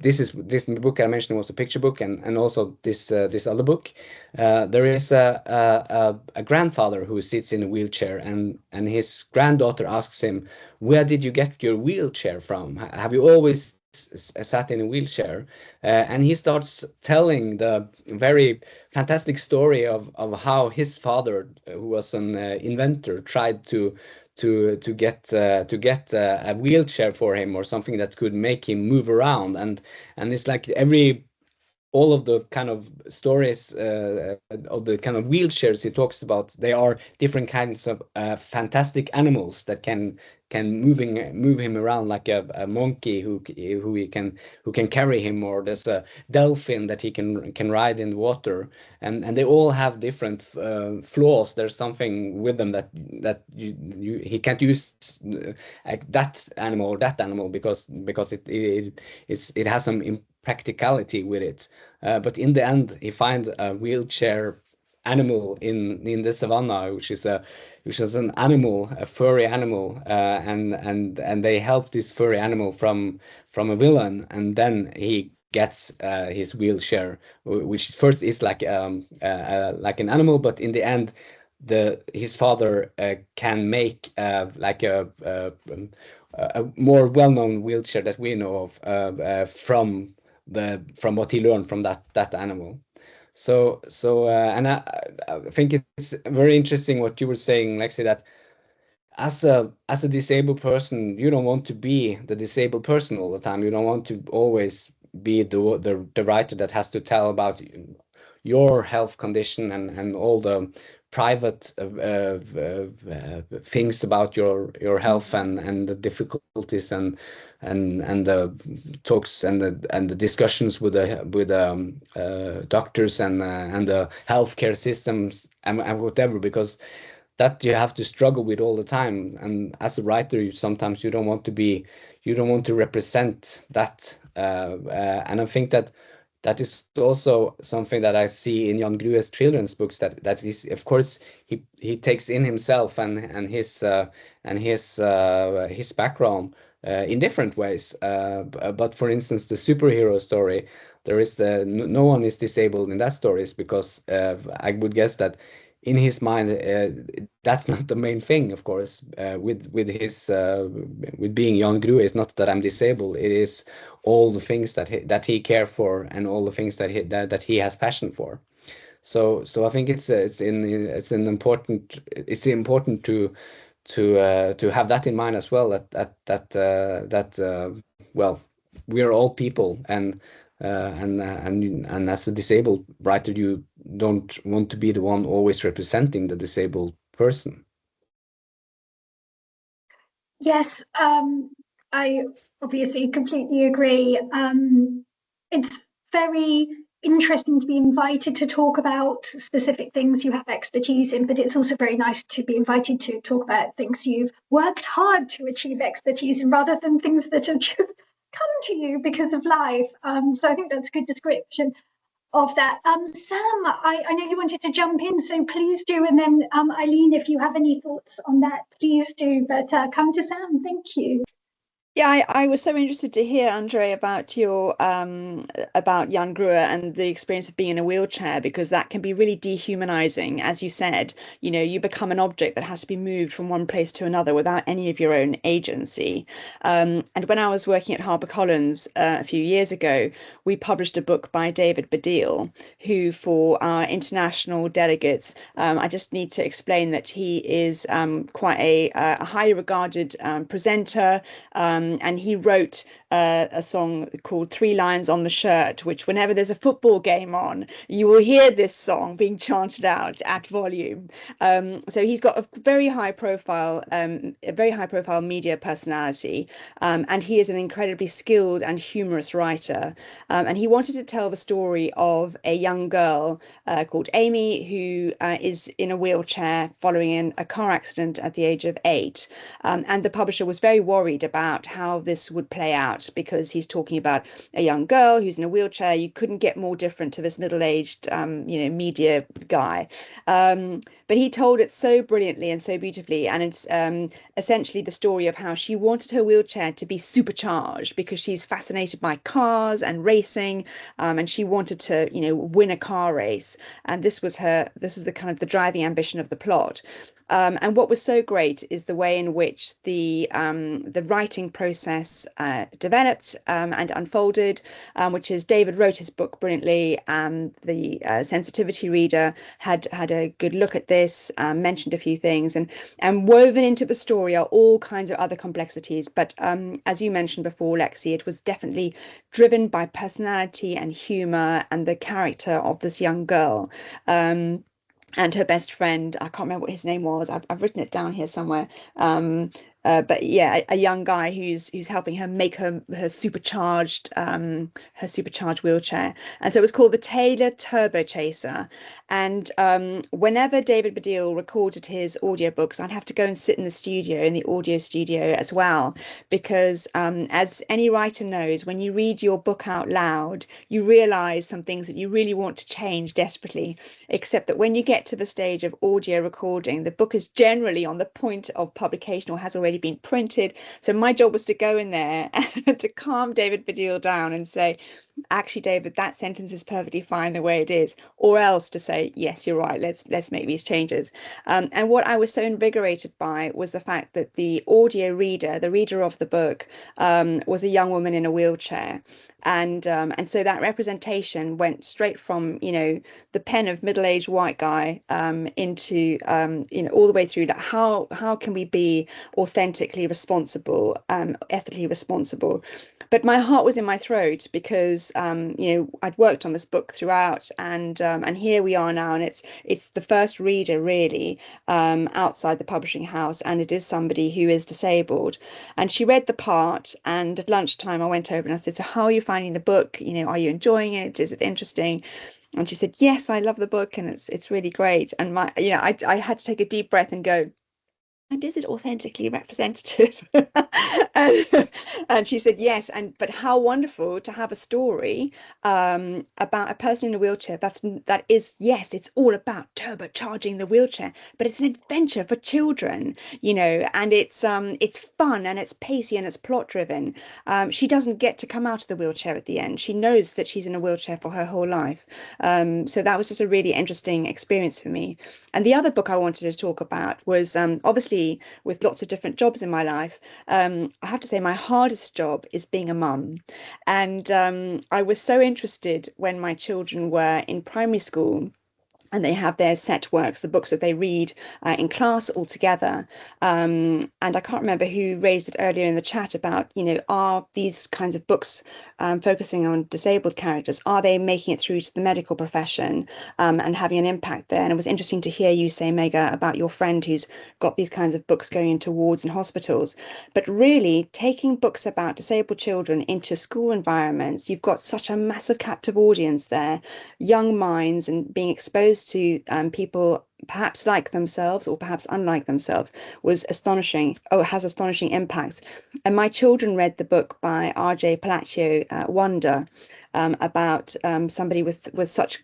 book I mentioned was a picture book, and also this other book, there is a grandfather who sits in a wheelchair, and his granddaughter asks him, "Where did you get your wheelchair from? Have you always sat in a wheelchair?" And he starts telling the very fantastic story of how his father, who was an inventor, tried to get a wheelchair for him, or something that could make him move around, and it's like every all of the kind of stories of the kind of wheelchairs he talks about, they are different kinds of fantastic animals that can move him around, like a monkey who can carry him, or there's a dolphin that he can ride in the water, and they all have different flaws. There's something with them that he can't use that animal or that animal because it has some impracticality with it. But in the end, he finds a wheelchair animal in the savannah, which is an animal, a furry animal, and they help this furry animal from a villain, and then he gets his wheelchair, which first is like an animal, but in the end, his father can make like a more well-known wheelchair that we know of from what he learned from that animal. So and I think it's very interesting what you were saying, Lexi, that as a disabled person, you don't want to be the disabled person all the time. You don't want to always be the writer that has to tell about your health condition and all the private things about your health and the difficulties and the talks and the discussions with the doctors and the healthcare systems and whatever, because that you have to struggle with all the time. And as a writer, sometimes you don't want to represent that. And I think that is also something that I see in Jan Grue's children's books, that is, of course, he takes in himself and his background in different ways. But for instance, the superhero story, there is no one is disabled in that stories, because I would guess that in his mind, that's not the main thing. Of course, with being Jan Grue, it's not that I'm disabled. It is all the things that he cares for and all the things that he has passion for. So I think it's important to have that in mind as well. That well, we are all people, and as a disabled writer, you don't want to be the one always representing the disabled person. Yes, I obviously completely agree. It's very interesting to be invited to talk about specific things you have expertise in, but it's also very nice to be invited to talk about things you've worked hard to achieve expertise in, rather than things that have just come to you because of life. So I think that's a good description of that. Sam, I know you wanted to jump in, so please do. And then Eileen, if you have any thoughts on that, please do. But come to Sam. Thank you. Yeah, I was so interested to hear, Andre, about your about Jan Grue and the experience of being in a wheelchair, because that can be really dehumanizing. As you said, you become an object that has to be moved from one place to another without any of your own agency. And when I was working at HarperCollins a few years ago, we published a book by David Baddiel, who, for our international delegates, I just need to explain that he is quite a highly regarded presenter. And he wrote a song called 3 Lines on the Shirt, which whenever there's a football game on, you will hear this song being chanted out at volume. So he's got a very high profile media personality, and he is an incredibly skilled and humorous writer. And he wanted to tell the story of a young girl called Amy, who is in a wheelchair following in a car accident at the age of 8. And the publisher was very worried about how this would play out, because he's talking about a young girl who's in a wheelchair. You couldn't get more different to this middle-aged media guy, but he told it so brilliantly and so beautifully. And it's essentially the story of how she wanted her wheelchair to be supercharged, because she's fascinated by cars and racing, and she wanted to win a car race, and this is the kind of the driving ambition of the plot. And what was so great is the way in which the writing process process developed and unfolded, which is David wrote his book brilliantly. The sensitivity reader had a good look at this, mentioned a few things, and woven into the story are all kinds of other complexities. But as you mentioned before, Lexi, it was definitely driven by personality and humor and the character of this young girl. And her best friend, I can't remember what his name was. I've written it down here somewhere. But yeah, a young guy who's helping her make her supercharged wheelchair. And so it was called the Taylor Turbo Chaser. And whenever David Baddiel recorded his audiobooks, I'd have to go and sit in the audio studio as well, because as any writer knows, when you read your book out loud, you realize some things that you really want to change desperately, except that when you get to the stage of audio recording, the book is generally on the point of publication or has already been printed. So my job was to go in there and to calm David Baddiel down and say, actually, David, that sentence is perfectly fine the way it is, or else to say, yes, you're right, let's make these changes. And what I was so invigorated by was the fact that the audio reader, the reader of the book, was a young woman in a wheelchair. And so that representation went straight from, the pen of middle-aged white guy into, all the way through that. How can we be authentically responsible, ethically responsible? But my heart was in my throat because, I'd worked on this book throughout, and here we are now, and it's the first reader really outside the publishing house, and it is somebody who is disabled. And she read the part, and at lunchtime I went over and I said, "So how are you finding the book? Are you enjoying it? Is it interesting?" And she said, "Yes, I love the book, and it's really great." And I had to take a deep breath and go, "And is it authentically representative?" and she said yes, but how wonderful to have a story about a person in a wheelchair that is, yes, it's all about turbocharging the wheelchair, but it's an adventure for children, and it's fun and it's pacey and it's plot driven. She doesn't get to come out of the wheelchair at the end. She knows that she's in a wheelchair for her whole life. So that was just a really interesting experience for me. And the other book I wanted to talk about was obviously, with lots of different jobs in my life, I have to say my hardest job is being a mum. And I was so interested when my children were in primary school and they have their set works, the books that they read in class all together. And I can't remember who raised it earlier in the chat about, are these kinds of books focusing on disabled characters, are they making it through to the medical profession and having an impact there? And it was interesting to hear you say, Mega, about your friend who's got these kinds of books going into wards and hospitals. But really, taking books about disabled children into school environments, you've got such a massive captive audience there, young minds, and being exposed to people perhaps like themselves or perhaps unlike themselves was astonishing. Has astonishing impacts. And my children read the book by R.J. Palacio, Wonder, about somebody with such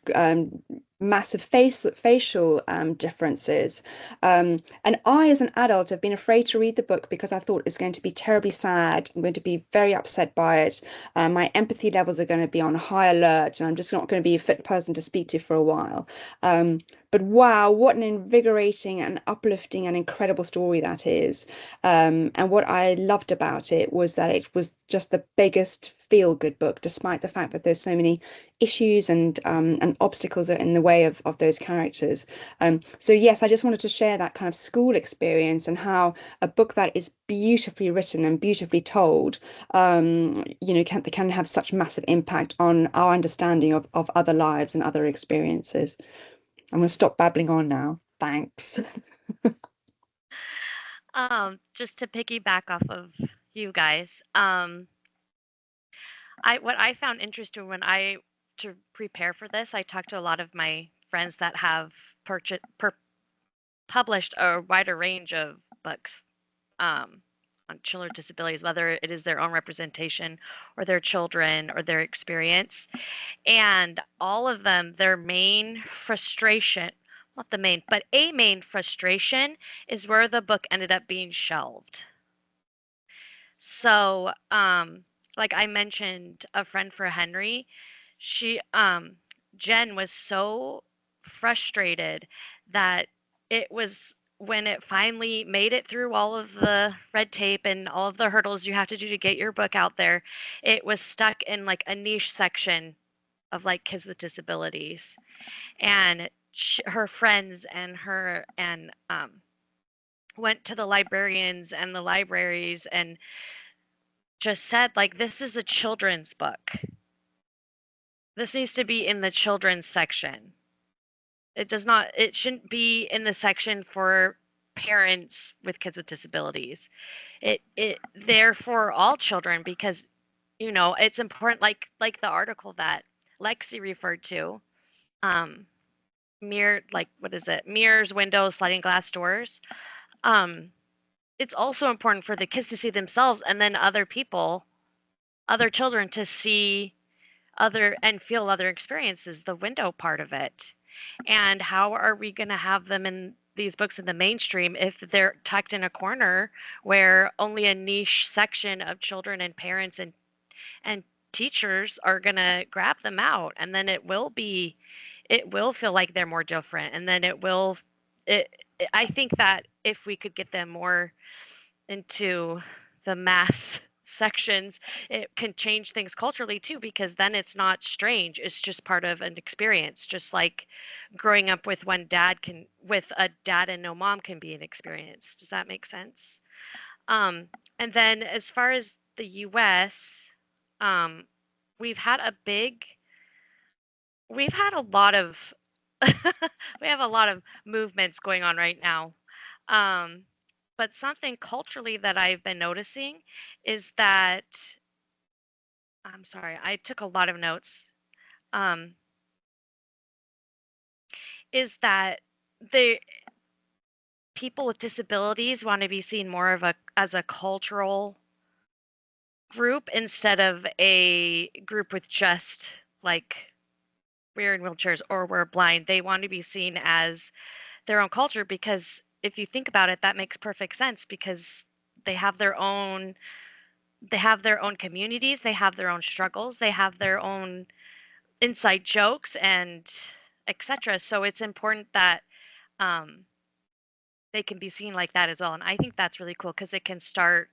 massive facial differences. And I, as an adult, have been afraid to read the book because I thought it's going to be terribly sad. I'm going to be very upset by it. My empathy levels are going to be on high alert, and I'm just not going to be a fit person to speak to for a while. But wow, what an invigorating and uplifting and incredible story that is. And what I loved about it was that it was just the biggest feel-good book, despite the fact that there's so many issues and obstacles that are in the way of those characters. So yes, I just wanted to share that kind of school experience and how a book that is beautifully written and beautifully told, can have such massive impact on our understanding of other lives and other experiences. I'm going to stop babbling on now. Thanks. Just to piggyback off of you guys, what I found interesting to prepare for this, I talked to a lot of my friends that have published a wider range of books on children with disabilities, whether it is their own representation or their children or their experience. And all of them, their main frustration, not the main, but a main frustration is where the book ended up being shelved. So, like I mentioned, a friend for Henry, Jen was so frustrated that it was when it finally made it through all of the red tape and all of the hurdles you have to do to get your book out there, it was stuck in like a niche section of like kids with disabilities. And her friends and her and went to the librarians and the libraries and just said, like, this is a children's book. This needs to be in the children's section. It shouldn't be in the section for parents with kids with disabilities. They're for all children because, you know, it's important, like the article that Lexi referred to, mirrors, windows, sliding glass doors. It's also important for the kids to see themselves and then other people, other children to see other and feel other experiences, the window part of it. And how are we going to have them in these books in the mainstream if they're tucked in a corner where only a niche section of children and parents and teachers are going to grab them out, and then it will feel like they're more different, and then I think that if we could get them more into the mass sections, it can change things culturally too, because then it's not strange, it's just part of an experience, just like growing up with a dad and no mom can be an experience. Does that make sense? And then as far as the US, we've had a lot of we have a lot of movements going on right now. But something culturally that I've been noticing is that, I'm sorry, I took a lot of notes, is that the people with disabilities want to be seen more as a cultural group instead of a group with just like we're in wheelchairs or we're blind. They want to be seen as their own culture, because if you think about it, that makes perfect sense, because they have their own communities, they have their own struggles, they have their own inside jokes and etc. So it's important that they can be seen like that as well. And I think that's really cool because it can start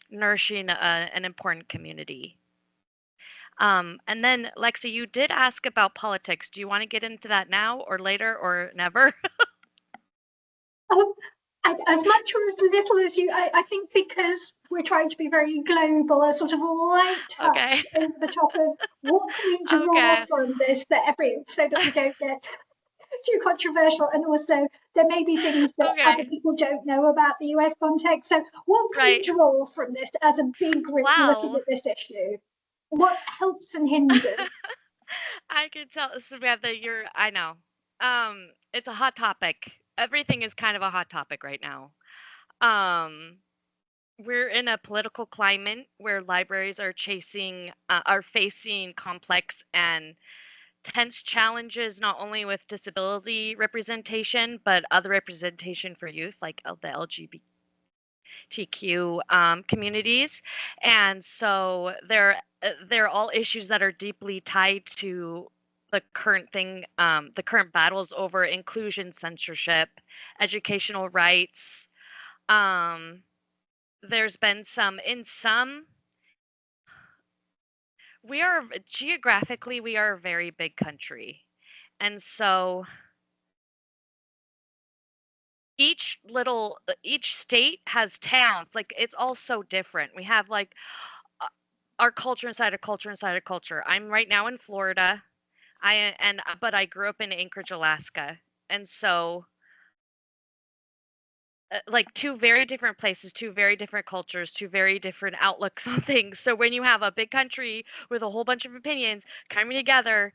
nourishing an important community. And then Lexi, you did ask about politics. Do you want to get into that now or later or never? As much or as little as you, I think, because we're trying to be very global, a sort of light touch Okay. over the top of what can we draw from this so that we don't get too controversial, and also there may be things that other people don't know about the US context. So what can we draw from this as a big group looking at this issue? What helps and hinders? I can tell, Samantha, I know. It's a hot topic. Everything is kind of a hot topic right now. We're in a political climate where libraries are facing complex and tense challenges, not only with disability representation, but other representation for youth, like the LGBTQ communities. And so they're all issues that are deeply tied to the current battles over inclusion, censorship, educational rights. There's been geographically, we are a very big country. And so each state has towns, like it's all so different. We have like our culture inside a culture inside a culture. I'm right now in Florida. But I grew up in Anchorage, Alaska. And so like two very different places, two very different cultures, two very different outlooks on things. So when you have a big country with a whole bunch of opinions coming together,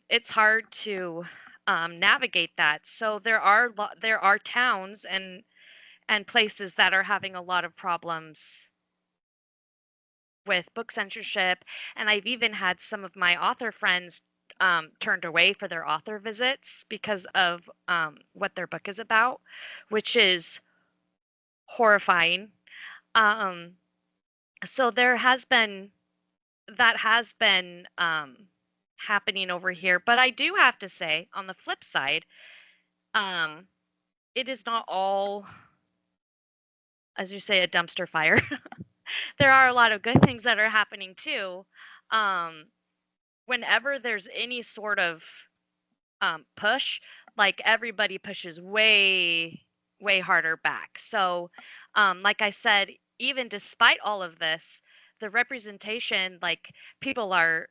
it's hard to navigate that. So there are towns and places that are having a lot of problems with book censorship. And I've even had some of my author friends turned away for their author visits because of what their book is about, which is horrifying. So that has been happening over here. But I do have to say, on the flip side, it is not all, as you say, a dumpster fire. There are a lot of good things that are happening too. Whenever there's any sort of push, like everybody pushes way harder back. So like I said, even despite all of this, the representation, like people are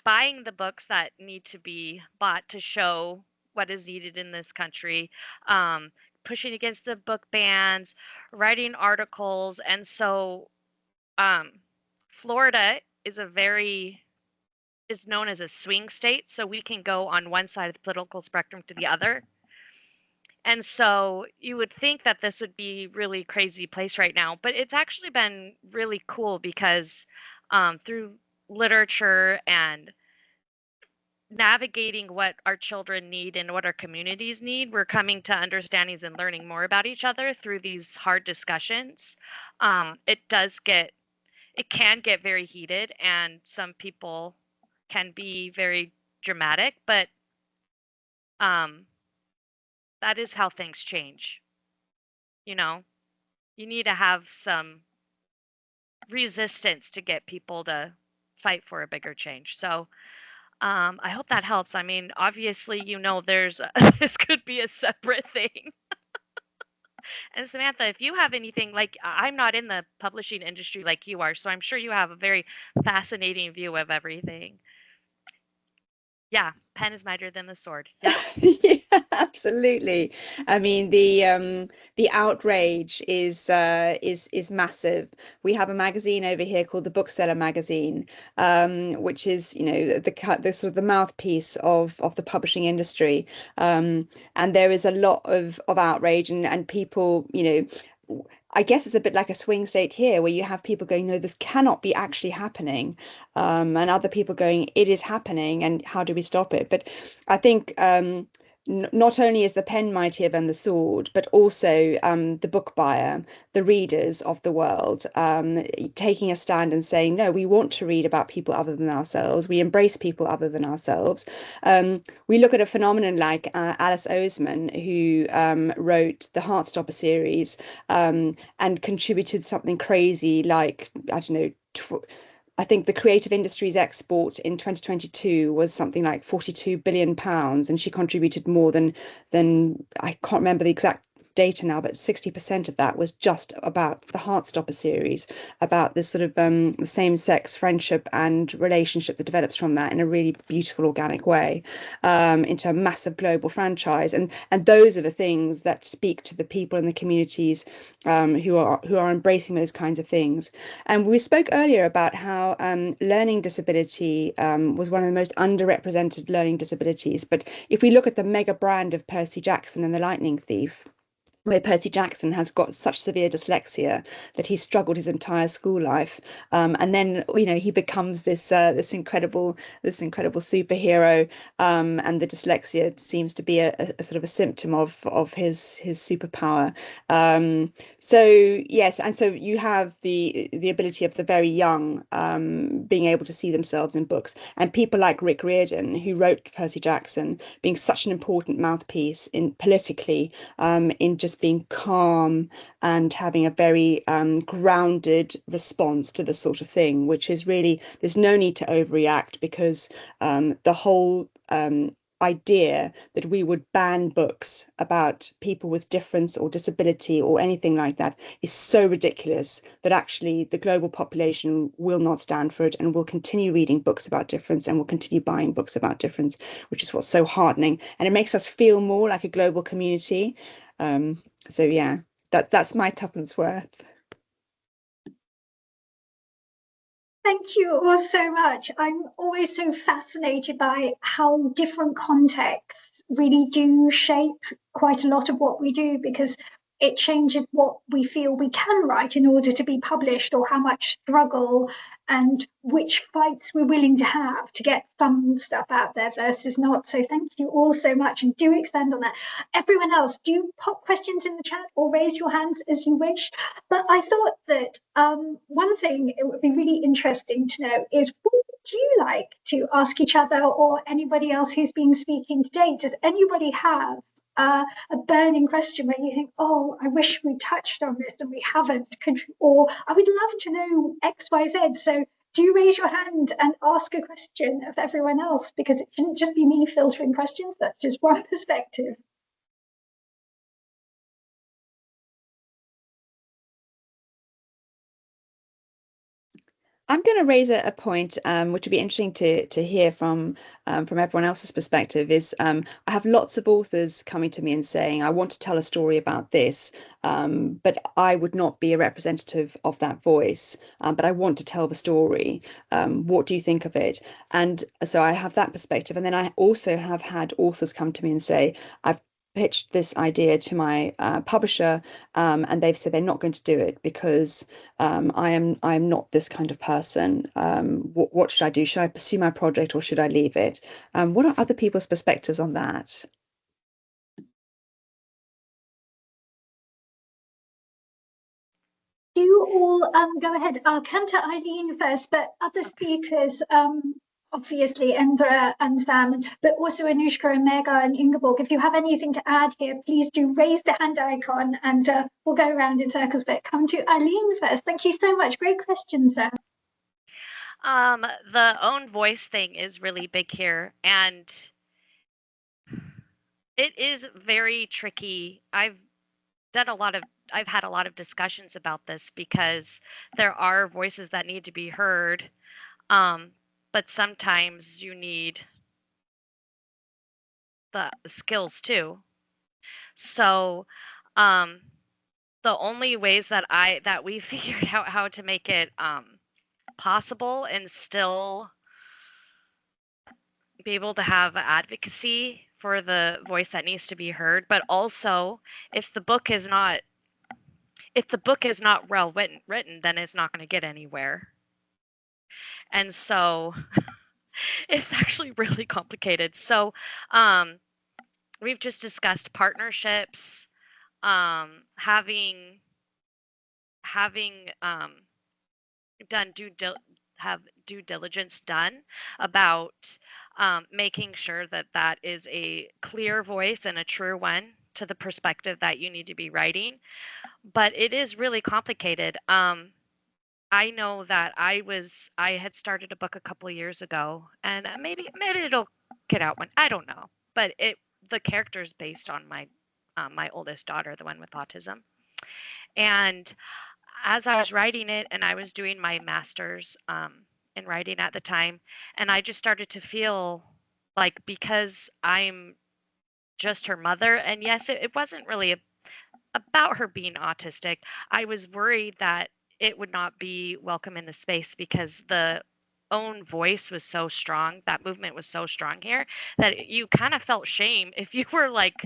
buying the books that need to be bought to show what is needed in this country, pushing against the book bans, writing articles. And so Florida is known as a swing state, so we can go on one side of the political spectrum to the other. And so you would think that this would be really crazy place right now, but it's actually been really cool because through literature and navigating what our children need and what our communities need, we're coming to understandings and learning more about each other through these hard discussions. It can get very heated, and some people can be very dramatic, but that is how things change. You know, you need to have some resistance to get people to fight for a bigger change. So I hope that helps. I mean, obviously, there's this could be a separate thing. And Samantha, if you have anything, like, I'm not in the publishing industry like you are, so I'm sure you have a very fascinating view of everything. Yeah, pen is mightier than the sword. Yeah. Yeah, absolutely. I mean, the outrage is massive. We have a magazine over here called the Bookseller magazine, which is, the sort of the mouthpiece of the publishing industry. And there is a lot of outrage and people, I guess it's a bit like a swing state here where you have people going, no, this cannot be actually happening. And other people going, it is happening. And how do we stop it? But I think not only is the pen mightier than the sword, but also the book buyer, the readers of the world, taking a stand and saying, no, we want to read about people other than ourselves. We embrace people other than ourselves. We look at a phenomenon like Alice Oseman, who wrote the Heartstopper series and contributed something crazy like, I don't know, I think the creative industries export in 2022 was something like £42 billion, and she contributed more than I can't remember the exact data now, but 60% of that was just about the Heartstopper series, about this sort of same-sex friendship and relationship that develops from that in a really beautiful, organic way, into a massive global franchise. And those are the things that speak to the people in the communities who are embracing those kinds of things. And we spoke earlier about how learning disability was one of the most underrepresented learning disabilities. But if we look at the mega brand of Percy Jackson and the Lightning Thief, where Percy Jackson has got such severe dyslexia that he struggled his entire school life, and then he becomes this incredible superhero, and the dyslexia seems to be a sort of a symptom of his superpower. So yes, and so you have the ability of the very young being able to see themselves in books, and people like Rick Riordan, who wrote Percy Jackson, being such an important mouthpiece politically, in just being calm and having a very grounded response to this sort of thing, which is really, there's no need to overreact, because the whole idea that we would ban books about people with difference or disability or anything like that is so ridiculous that actually the global population will not stand for it and will continue reading books about difference and will continue buying books about difference, which is what's so heartening. And it makes us feel more like a global community. So yeah, that's my tuppence worth. Thank you all so much. I'm always so fascinated by how different contexts really do shape quite a lot of what we do, because it changes what we feel we can write in order to be published, or how much struggle and which fights we're willing to have to get some stuff out there versus not. So thank you all so much, and do expand on that. Everyone else, do pop questions in the chat or raise your hands as you wish. But I thought that one thing it would be really interesting to know is, what would you like to ask each other or anybody else who's been speaking today? Does anybody have a burning question where you think, oh, I wish we touched on this and we haven't, or I would love to know X, Y, Z. So do raise your hand and ask a question of everyone else, because it shouldn't just be me filtering questions. That's just one perspective. I'm going to raise a point, which would be interesting to hear from everyone else's perspective. Is I have lots of authors coming to me and saying, I want to tell a story about this, but I would not be a representative of that voice, but I want to tell the story. What do you think of it? And so I have that perspective. And then I also have had authors come to me and say, I've pitched this idea to my publisher, and they've said they're not going to do it because I am not this kind of person. What should I do? Should I pursue my project or should I leave it? What are other people's perspectives on that? Do you all go ahead? I'll come to Eileen first, but other speakers, obviously Indra and Sam, but also Anushka and Mega and Ingeborg, if you have anything to add here, please do raise the hand icon and we'll go around in circles, but come to Eileen first. Thank you so much. Great question, Sam. The own voice thing is really big here, and it is very tricky. I've had a lot of discussions about this because there are voices that need to be heard, but sometimes you need the skills too. So the only ways that we figured out how to make it possible and still be able to have advocacy for the voice that needs to be heard, but also if the book is not well written, then it's not going to get anywhere. And so it's actually really complicated. So we've just discussed partnerships, having have due diligence done about making sure that that is a clear voice and a true one to the perspective that you need to be writing. But it is really complicated. I know that I had started a book a couple of years ago, and maybe it'll get out one. I don't know, but the character is based on my oldest daughter, the one with autism. And as I was writing it, and I was doing my master's in writing at the time, and I just started to feel like, because I'm just her mother, and yes, it wasn't really about her being autistic, I was worried that it would not be welcome in the space because the own voice was so strong, that movement was so strong here, that you kind of felt shame if you were like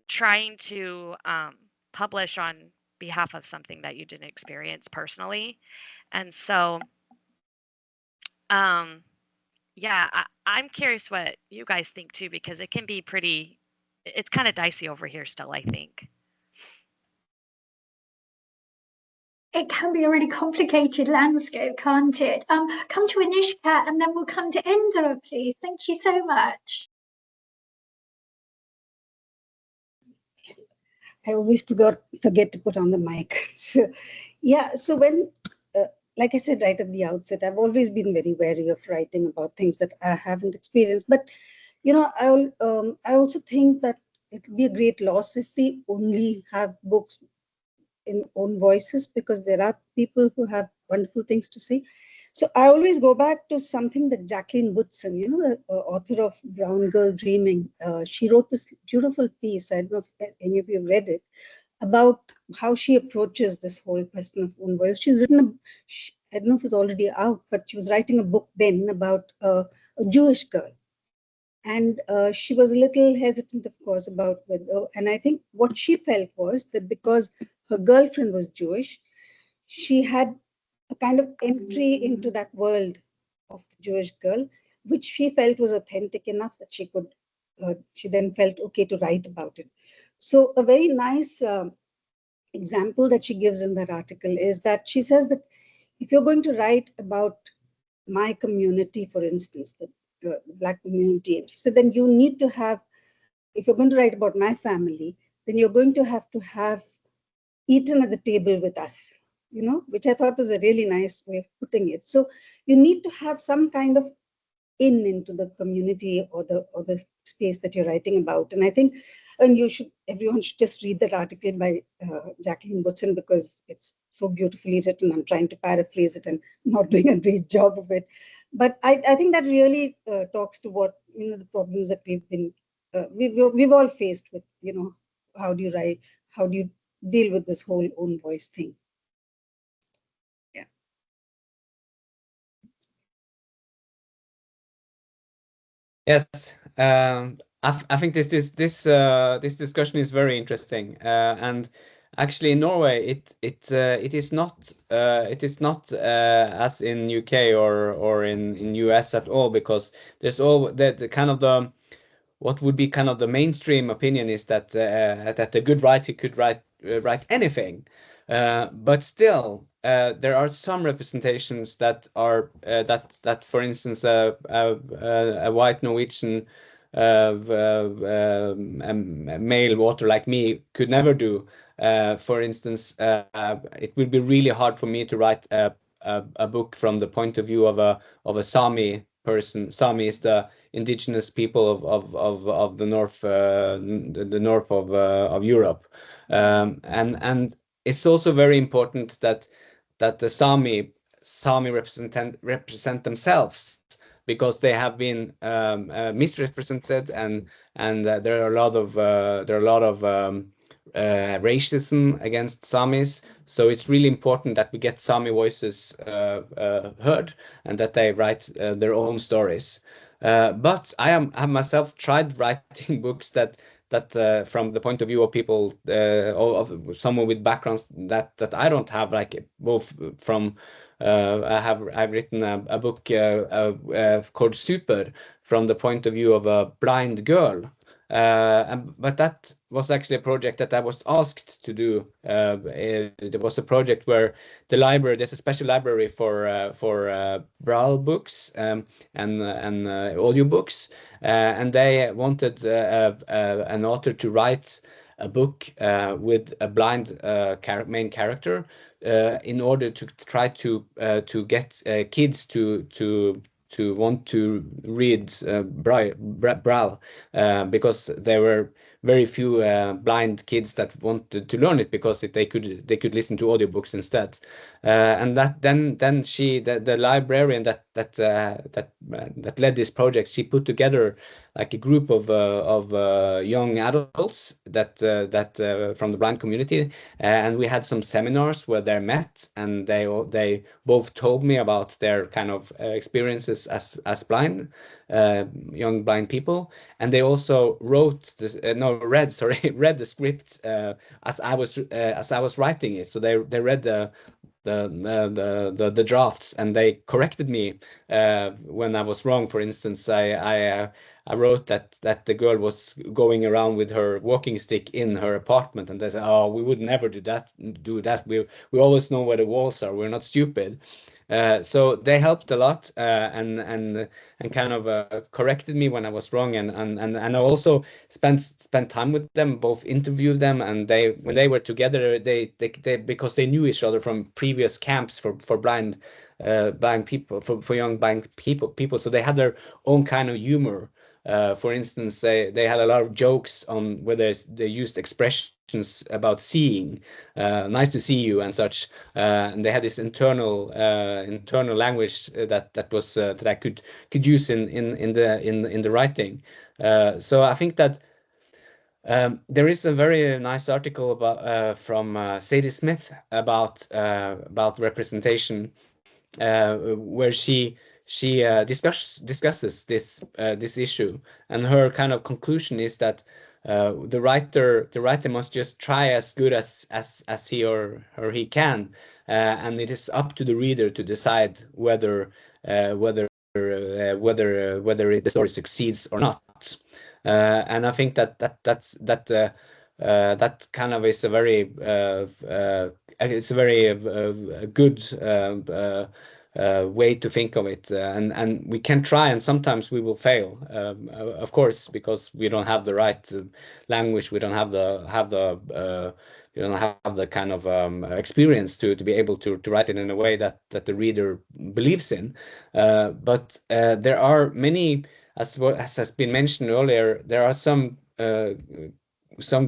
trying to publish on behalf of something that you didn't experience personally. And so yeah, I'm curious what you guys think too, because it can be it's kind of dicey over here still, I think. It can be a really complicated landscape, can't it? Come to Anushka and then we'll come to Indra, please. Thank you so much. I always forget to put on the mic. So, yeah, so when, like I said right at the outset, I've always been very wary of writing about things that I haven't experienced. But, you know, I also think that it would be a great loss if we only have books in own voices, because there are people who have wonderful things to say. So I always go back to something that Jacqueline Woodson, you know, the author of Brown Girl Dreaming, she wrote this beautiful piece, I don't know if any of you have read it, about how she approaches this whole question of own voice. She's written, I don't know if it's already out, but she was writing a book then about a Jewish girl. And she was a little hesitant, of course, about whether, and I think what she felt was that because her girlfriend was Jewish, she had a kind of entry into that world of the Jewish girl, which she felt was authentic enough that she could, she then felt okay to write about it. So a very nice example that she gives in that article is that she says that if you're going to write about my community, for instance, the Black community, so then you need to have if you're going to write about my family, then you're going to have eaten at the table with us, which I thought was a really nice way of putting it. So you need to have some kind of into the community or the space that you're writing about. And I think, everyone should just read that article by Jacqueline Woodson, because it's so beautifully written. I'm trying to paraphrase it and not doing a great job of it. But I think that really talks to what, the problems that we've all faced with, how do you write, how do you deal with this whole own voice thing. Yeah. Yes, I think this discussion is very interesting, and actually in Norway it is not as in UK or in US at all, because there's all the kind of the what would be kind of the mainstream opinion is that a good writer could write anything, but still there are some representations that are that for instance a white Norwegian male voter like me could never do. For instance, it would be really hard for me to write a book from the point of view of a Sami person. Sami is the indigenous people of the north of Europe, and it's also very important that the Sami represent themselves, because they have been misrepresented, and there are a lot of racism against Samis. So it's really important that we get Sami voices heard, and that they write their own stories. But I have myself tried writing books that from the point of view of people of someone with backgrounds that I don't have, like both from I've written a book called Super from the point of view of a blind girl. But that was actually a project that I was asked to do. There was a project where there's a special library for Braille books and audio books, and they wanted an author to write a book with a blind main character, in order to try to get kids to want to read Braille, because there were very few blind kids that wanted to learn it, because they could listen to audiobooks instead. And then the librarian that led this project, she put together like a group of young adults that from the blind community, and we had some seminars where they met, and they both told me about their kind of experiences as blind young blind people, and they also read the script as I was writing it. So they read the drafts, and they corrected me when I was wrong. For instance, I wrote that the girl was going around with her walking stick in her apartment, and they said, "Oh, we would never do that. We always know where the walls are. We're not stupid." So they helped a lot, and kind of corrected me when I was wrong, and I also spent time with them, both interviewed them, and when they were together, they because they knew each other from previous camps for blind people, for young blind people, so they had their own kind of humor. For instance, they had a lot of jokes on whether they used expressions about seeing, nice to see you and such, and they had this internal language that I could use in the writing. So I think that there is a very nice article from Sadie Smith about representation, where she discusses this issue, and her kind of conclusion is that the writer must just try as good as he or he can, and it is up to the reader to decide whether the story succeeds or not. And I think that kind of is a very it's a very good way to think of it, and we can try, and sometimes we will fail, of course, because we don't have the right language, we don't have the kind of experience to be able to write it in a way that the reader believes in. But there are many, as has been mentioned earlier, there are some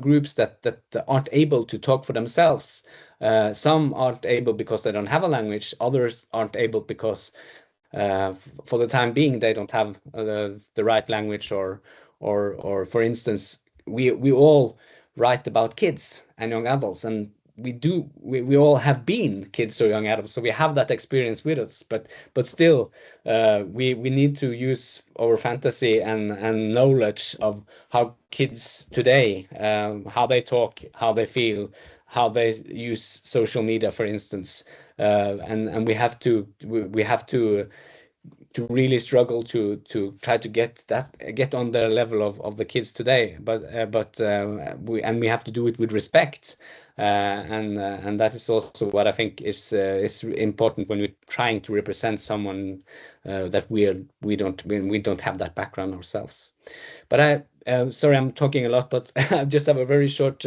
groups that aren't able to talk for themselves. Some aren't able because they don't have a language. Others aren't able because for the time being they don't have the right language, or for instance, we all write about kids and young adults, and we all have been kids or young adults, so we have that experience with us, but still we need to use our fantasy and knowledge of how kids today, how they talk, how they feel, how they use social media, for instance, and we have to really struggle to try to get on the level of the kids today, but we have to do it with respect, and that is also what I think is important when we're trying to represent someone that we don't have that background ourselves. But sorry, I'm talking a lot, but I just have a very short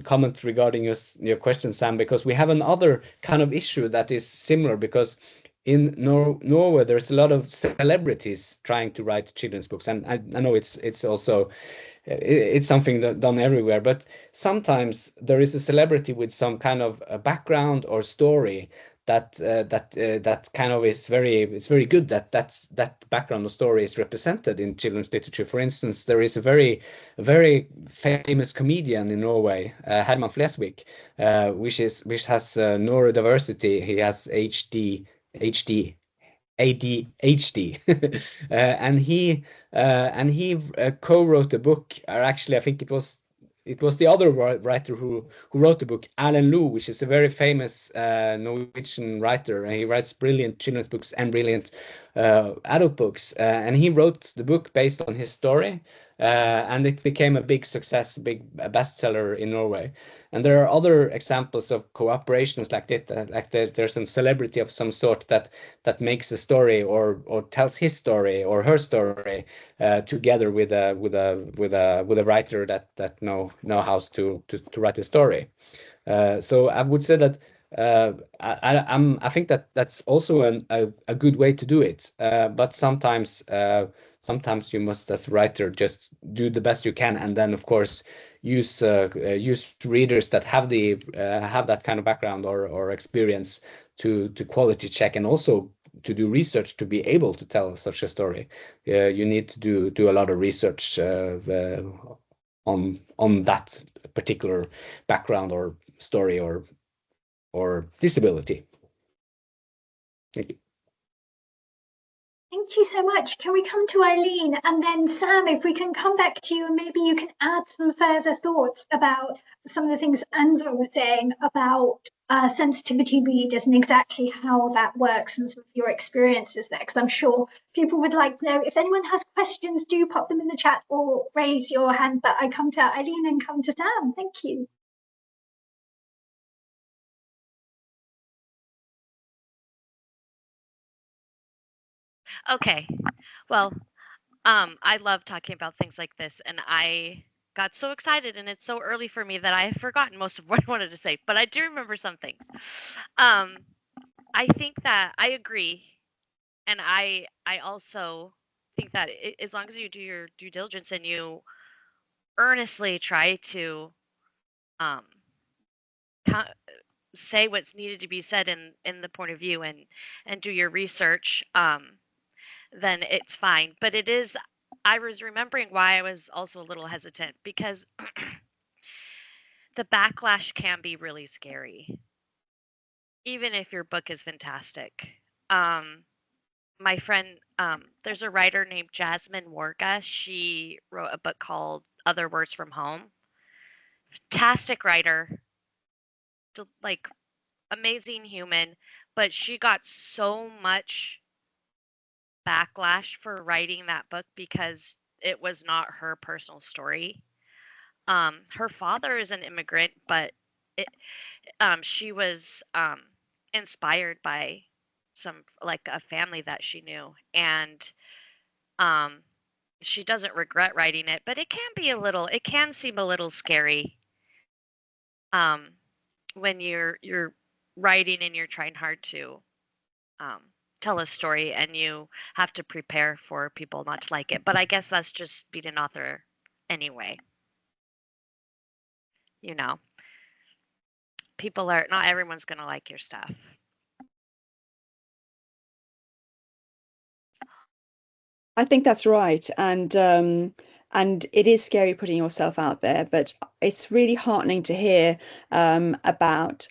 comment regarding your question, Sam, because we have another kind of issue that is similar, because in Norway, there's a lot of celebrities trying to write children's books, and I know it's also it's something done everywhere. But sometimes there is a celebrity with some kind of a background or story that kind of is very good. That background or story is represented in children's literature. For instance, there is a very famous comedian in Norway, Herman Flesvig, which has neurodiversity. He has HD, ADHD, and he co-wrote a book. Or actually, I think it was the other writer who wrote the book, Alan Lu, which is a very famous Norwegian writer. He writes brilliant children's books and brilliant adult books, and he wrote the book based on his story, and it became a big success, a big bestseller in Norway. And there are other examples of cooperations like that, there's a celebrity of some sort that makes a story or tells his story or her story together with a writer that know how to write a story. So I would say that I think that's also a good way to do it. But sometimes you must, as a writer, just do the best you can, and then of course use readers that have that kind of background or experience to quality check, and also to do research to be able to tell such a story. You need to do a lot of research on that particular background or story or disability. Thank you. Thank you so much. Can we come to Eileen, and then Sam, if we can come back to you, and maybe you can add some further thoughts about some of the things Andra was saying about sensitivity readers and exactly how that works and some of your experiences there, because I'm sure people would like to know. If anyone has questions, do pop them in the chat or raise your hand, but I come to Eileen and come to Sam. Thank you. Okay, well, I love talking about things like this, and I got so excited, and it's so early for me that I have forgotten most of what I wanted to say, but I do remember some things. I think that I agree, and I also think that as long as you do your due diligence and you earnestly try to say what's needed to be said in the point of view and do your research, then it's fine. But I was remembering why I was also a little hesitant, because the backlash can be really scary, even if your book is fantastic. My friend, there's a writer named Jasmine Warga. She wrote a book called Other Words from Home. Fantastic writer, like amazing human, but she got so much backlash for writing that book because it was not her personal story. Her father is an immigrant, but she was inspired by like a family that she knew, and she doesn't regret writing it, but it can seem a little scary when you're writing and you're trying hard to tell a story and you have to prepare for people not to like it. But I guess that's just being an author anyway. You know, not everyone's going to like your stuff. I think that's right, and it is scary putting yourself out there, but it's really heartening to hear about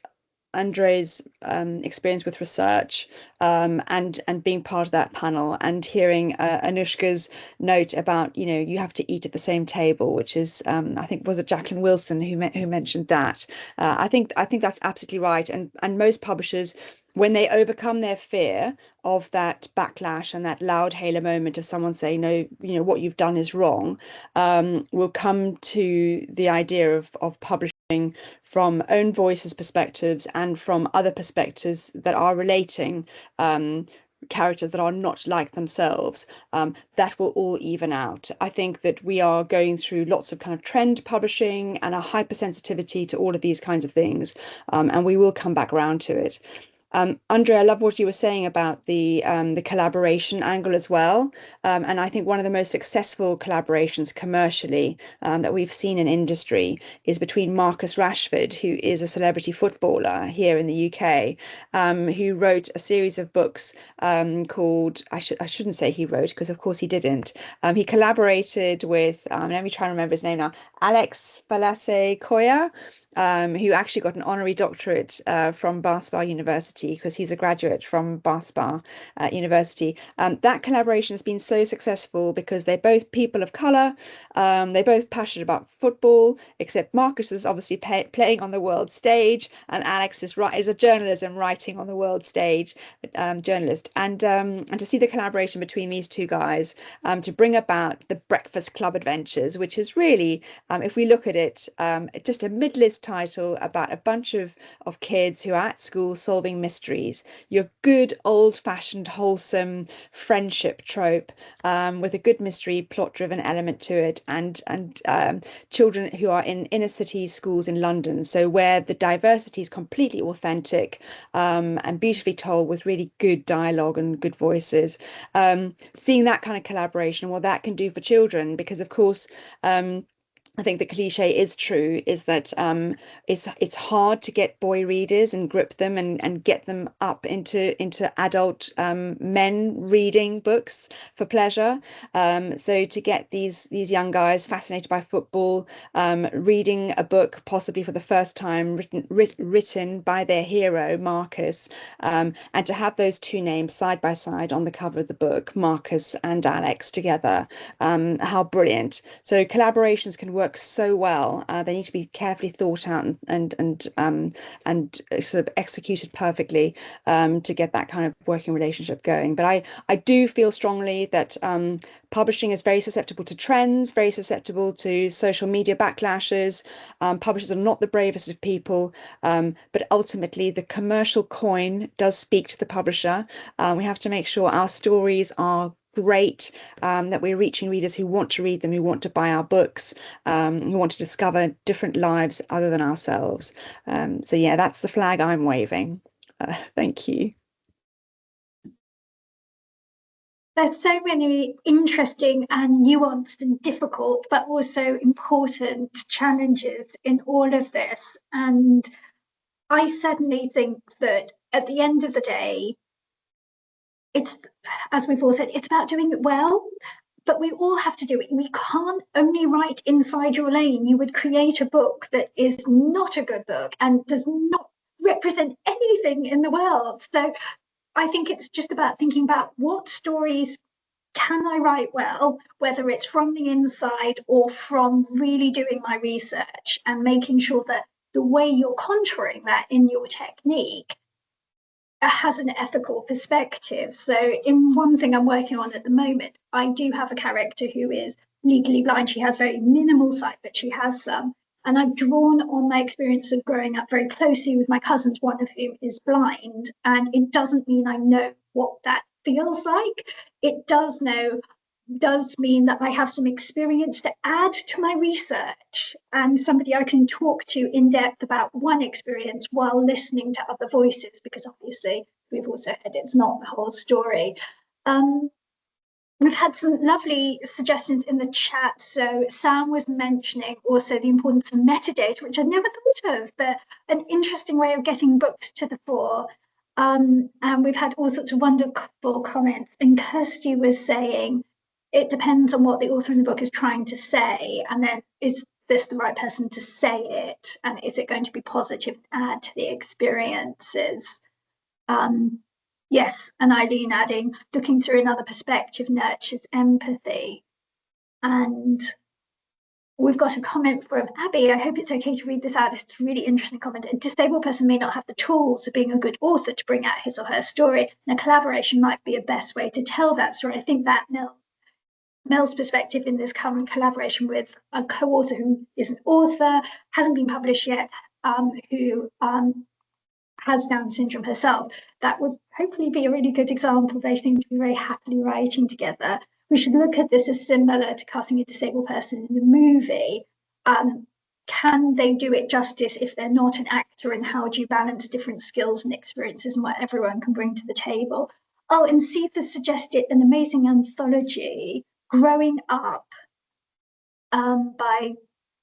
Andre's experience with research and being part of that panel, and hearing Anushka's note about, you know, you have to eat at the same table, which is I think, was it Jacqueline Wilson who mentioned that. I think that's absolutely right, and most publishers, when they overcome their fear of that backlash and that loud hailer moment of someone saying, no, you know, what you've done is wrong, will come to the idea of publishing from own voices, perspectives, and from other perspectives that are relating characters that are not like themselves. That will all even out. I think that we are going through lots of kind of trend publishing and a hypersensitivity to all of these kinds of things, and we will come back around to it. Andre, I love what you were saying about the collaboration angle as well. And I think one of the most successful collaborations commercially that we've seen in industry is between Marcus Rashford, who is a celebrity footballer here in the UK, who wrote a series of books called, I shouldn't say he wrote, because of course he didn't. He collaborated with, let me try and remember his name now, Alex Koya, who actually got an honorary doctorate from Bath Spa University, because he's a graduate from Bath Spa University. That collaboration has been so successful because they're both people of colour, they're both passionate about football, except Marcus is obviously playing on the world stage, and Alex is a journalism writing on the world stage journalist. And to see the collaboration between these two guys to bring about the Breakfast Club Adventures, which is really, if we look at it, just a mid-list title about a bunch of kids who are at school solving mysteries. Your good old-fashioned wholesome friendship trope with a good mystery plot-driven element to it, and children who are in inner city schools in London, so where the diversity is completely authentic and beautifully told with really good dialogue and good voices. Seeing that kind of collaboration, what that can do for children, because of course I think the cliche is true, is that it's hard to get boy readers and grip them and get them up into adult men reading books for pleasure. So to get these young guys fascinated by football, reading a book possibly for the first time written by their hero Marcus, and to have those two names side by side on the cover of the book, Marcus and Alex together, how brilliant. So collaborations can work so well. They need to be carefully thought out and sort of executed perfectly to get that kind of working relationship going. But I do feel strongly that publishing is very susceptible to trends, very susceptible to social media backlashes. Publishers are not the bravest of people, but ultimately the commercial coin does speak to the publisher. We have to make sure our stories are great, that we're reaching readers who want to read them, who want to buy our books, who want to discover different lives other than ourselves. So yeah, that's the flag I'm waving. Thank you. There's so many interesting and nuanced and difficult, but also important challenges in all of this. And I certainly think that at the end of the day, it's, as we've all said, it's about doing it well, but we all have to do it. We can't only write inside your lane. You would create a book that is not a good book and does not represent anything in the world. So I think it's just about thinking about what stories can I write well, whether it's from the inside or from really doing my research, and making sure that the way you're contouring that in your technique has an ethical perspective. So in one thing I'm working on at the moment, I do have a character who is legally blind. She has very minimal sight, but she has some. And I've drawn on my experience of growing up very closely with my cousins, one of whom is blind. And it doesn't mean I know what that feels like. It does mean that I have some experience to add to my research and somebody I can talk to in depth about one experience while listening to other voices, because obviously we've also heard it's not the whole story. We've had some lovely suggestions in the chat. So Sam was mentioning also the importance of metadata, which I'd never thought of, but an interesting way of getting books to the fore. And we've had all sorts of wonderful comments. And Kirsty was saying, it depends on what the author in the book is trying to say. And then is this the right person to say it? And is it going to be positive and add to the experiences? Yes, and Eileen adding, looking through another perspective nurtures empathy. And we've got a comment from Abby. I hope it's okay to read this out. It's a really interesting comment. A disabled person may not have the tools of being a good author to bring out his or her story, and a collaboration might be a best way to tell that story. I think that Mel's perspective in this current collaboration with a co-author who is an author, hasn't been published yet, who has Down syndrome herself, that would hopefully be a really good example. They seem to be very happily writing together. We should look at this as similar to casting a disabled person in a movie. Can they do it justice if they're not an actor, and how do you balance different skills and experiences and what everyone can bring to the table? Oh, and Sifa suggested an amazing anthology, Growing Up, by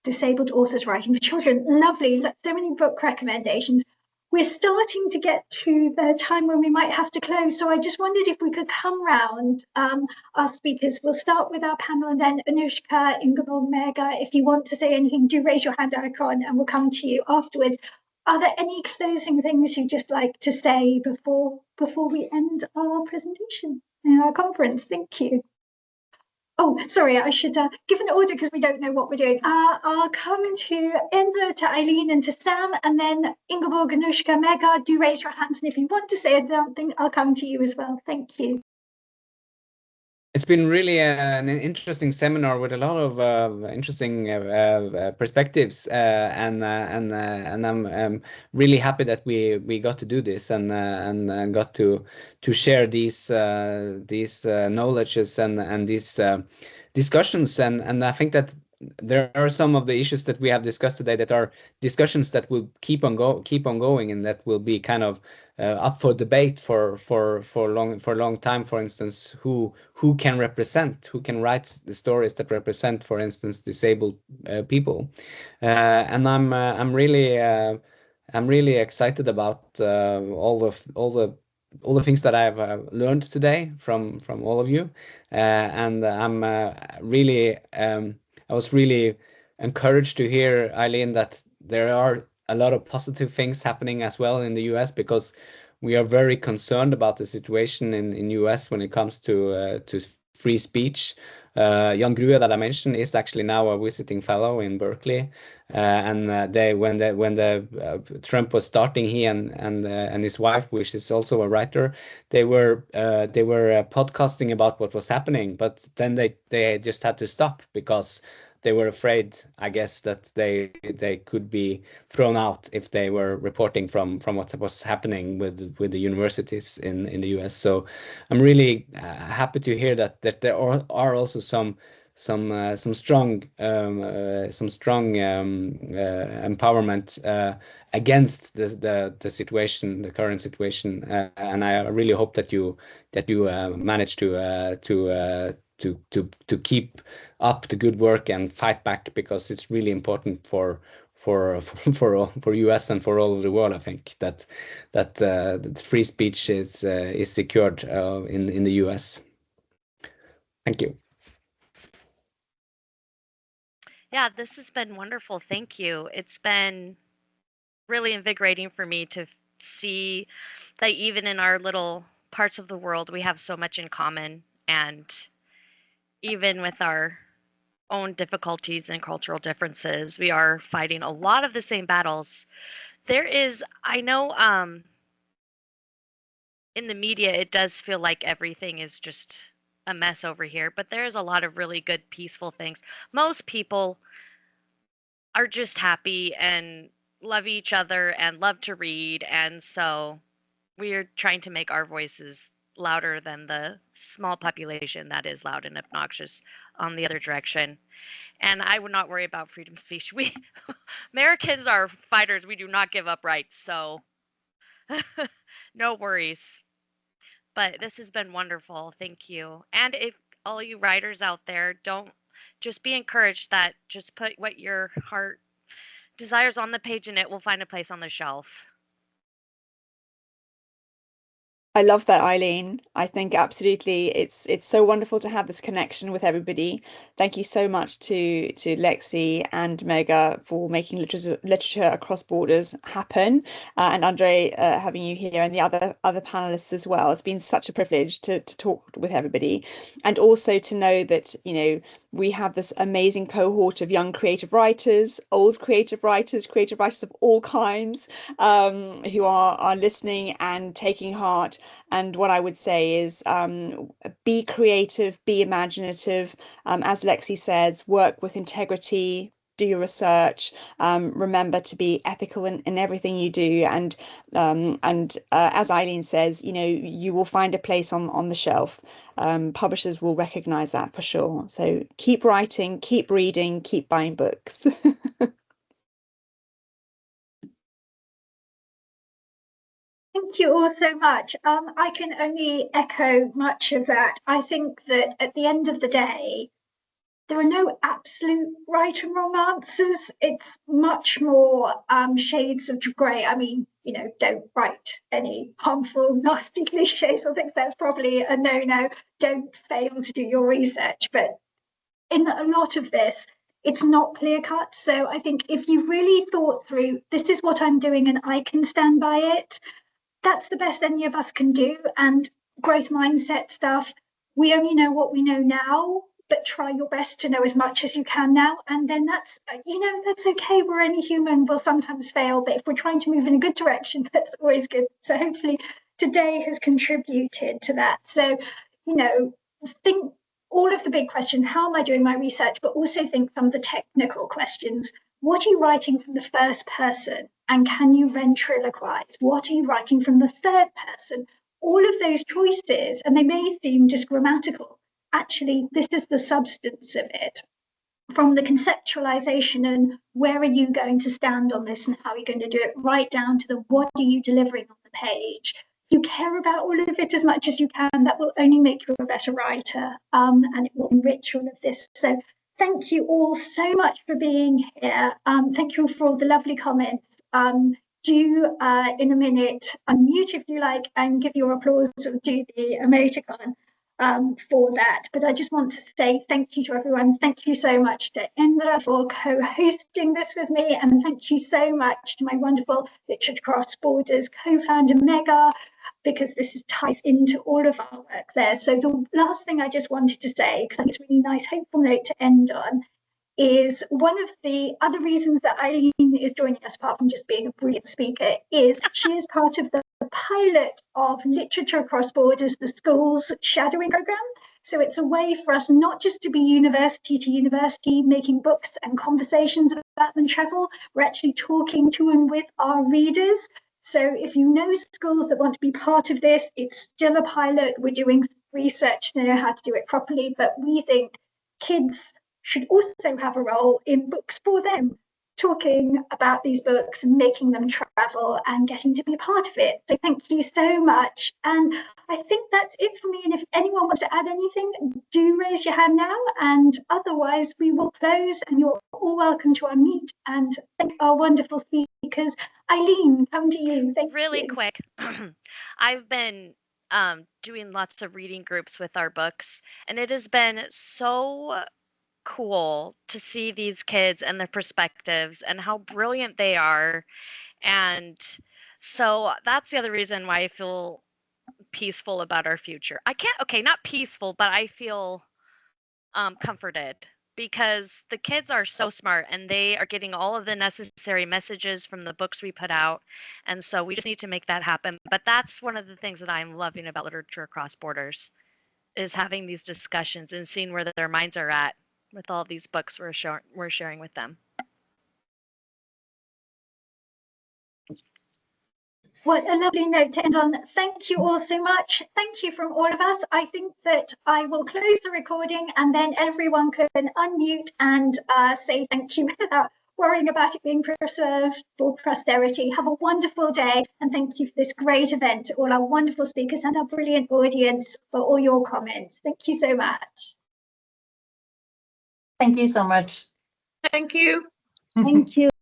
disabled authors writing for children. Lovely, so many book recommendations. We're starting to get to the time when we might have to close. So I just wondered if we could come round our speakers. We'll start with our panel, and then Anushka, Ingeborg, Mega. If you want to say anything, do raise your hand icon and we'll come to you afterwards. Are there any closing things you'd just like to say before we end our presentation and our conference? Thank you. Oh, sorry, I should give an order because we don't know what we're doing. I'll come to Enzo, to Eileen and to Sam, and then Ingeborg, Anushka, Mega, do raise your hands. And if you want to say something, I'll come to you as well. Thank you. It's been really an interesting seminar with a lot of interesting perspectives, and I'm really happy that we got to do this and got to share these knowledges and these discussions, and I think that there are some of the issues that we have discussed today that are discussions that will keep on going, and that will be kind of up for debate for a long time. For instance, who can write the stories that represent, for instance, disabled people, and I'm really excited about all the things that I've learned today from all of you, and I was really encouraged to hear, Eileen, that there are a lot of positive things happening as well in the US, because we are very concerned about the situation in US when it comes to free speech. Jan Grue, that I mentioned, is actually now a visiting fellow in Berkeley, and when Trump was starting, he and his wife, which is also a writer, they were podcasting about what was happening, but then they just had to stop because they were afraid, I guess, that they could be thrown out if they were reporting from what was happening with the universities in the US. So I'm really happy to hear that there are also some strong empowerment against the situation, the current situation, and I really hope that you manage to keep up the good work and fight back, because it's really important for US and for all of the world. I think that free speech is secured in the US. Thank you. Yeah, this has been wonderful. Thank you. It's been really invigorating for me to see that even in our little parts of the world, we have so much in common, and even with our own difficulties and cultural differences, we are fighting a lot of the same battles. There is, I know, in the media, it does feel like everything is just a mess over here, but there is a lot of really good, peaceful things. Most people are just happy and love each other and love to read. And so we're trying to make our voices louder than the small population that is loud and obnoxious on the other direction. And I would not worry about freedom of speech. We Americans are fighters. We do not give up rights. So no worries. But this has been wonderful. Thank you. And if all you writers out there, don't just be encouraged that just put what your heart desires on the page and it will find a place on the shelf. I love that, Eileen. I think absolutely it's so wonderful to have this connection with everybody. Thank you so much to Lexi and Mega for making literature across borders happen, and Andre, having you here, and the other panelists as well. It's been such a privilege to talk with everybody, and also to know that, you know, we have this amazing cohort of young creative writers, old creative writers of all kinds, who are listening and taking heart. And what I would say is, be creative, be imaginative. As Lexi says, work with integrity, do your research, remember to be ethical in everything you do. And as Eileen says, you know, you will find a place on the shelf. Publishers will recognize that for sure. So keep writing, keep reading, keep buying books. Thank you all so much. I can only echo much of that. I think that at the end of the day, there are no absolute right and wrong answers. It's much more shades of grey. I mean, you know, don't write any harmful, nasty cliches or things. That's probably a no-no. Don't fail to do your research. But in a lot of this, it's not clear cut. So I think if you've really thought through, this is what I'm doing and I can stand by it, that's the best any of us can do. And growth mindset stuff, we only know what we know now, but try your best to know as much as you can now. And then that's, you know, that's okay. We're only human, we'll sometimes fail, but if we're trying to move in a good direction, that's always good. So hopefully today has contributed to that. So, you know, think all of the big questions, how am I doing my research, but also think some of the technical questions. What are you writing from the first person? And can you ventriloquize? What are you writing from the third person? All of those choices, and they may seem just grammatical, actually, this is the substance of it. From the conceptualization and where are you going to stand on this and how are you going to do it, right down to the what are you delivering on the page. If you care about all of it as much as you can, that will only make you a better writer, and it will enrich all of this. So thank you all so much for being here. Thank you for all the lovely comments. Do in a minute unmute if you like and give your applause or do the emoticon for that. But I just want to say thank you to everyone. Thank you so much to Indra for co-hosting this with me. And thank you so much to my wonderful Literature Cross Borders co-founder Mega, because this ties into all of our work there. So the last thing I just wanted to say, because I think it's a really nice, hopeful note to end on, is one of the other reasons that Eileen is joining us, apart from just being a brilliant speaker, is she is part of the pilot of Literature Across Borders, the school's shadowing program. So it's a way for us not just to be university to university, making books and conversations about them travel, we're actually talking to and with our readers. So if you know schools that want to be part of this, it's still a pilot. We're doing research to know how to do it properly, but we think kids should also have a role in books for them, talking about these books, making them travel and getting to be part of it. So thank you so much. And I think that's it for me. And if anyone wants to add anything, do raise your hand now. And otherwise we will close and you're all welcome to unmute and thank our wonderful speakers. Eileen, come to you. Thank Really you. quick. I've been doing lots of reading groups with our books, and it has been so cool to see these kids and their perspectives and how brilliant they are. And so that's the other reason why I feel peaceful about our future. Okay, not peaceful, but I feel comforted because the kids are so smart and they are getting all of the necessary messages from the books we put out. And so we just need to make that happen. But that's one of the things that I'm loving about Literature Across Borders, is having these discussions and seeing where their minds are at with all these books we're sharing with them. What a lovely note to end on. Thank you all so much. Thank you from all of us. I think that I will close the recording and then everyone can unmute and say thank you without worrying about it being preserved for posterity. Have a wonderful day and thank you for this great event to all our wonderful speakers and our brilliant audience for all your comments. Thank you so much. Thank you so much. Thank you. Thank you.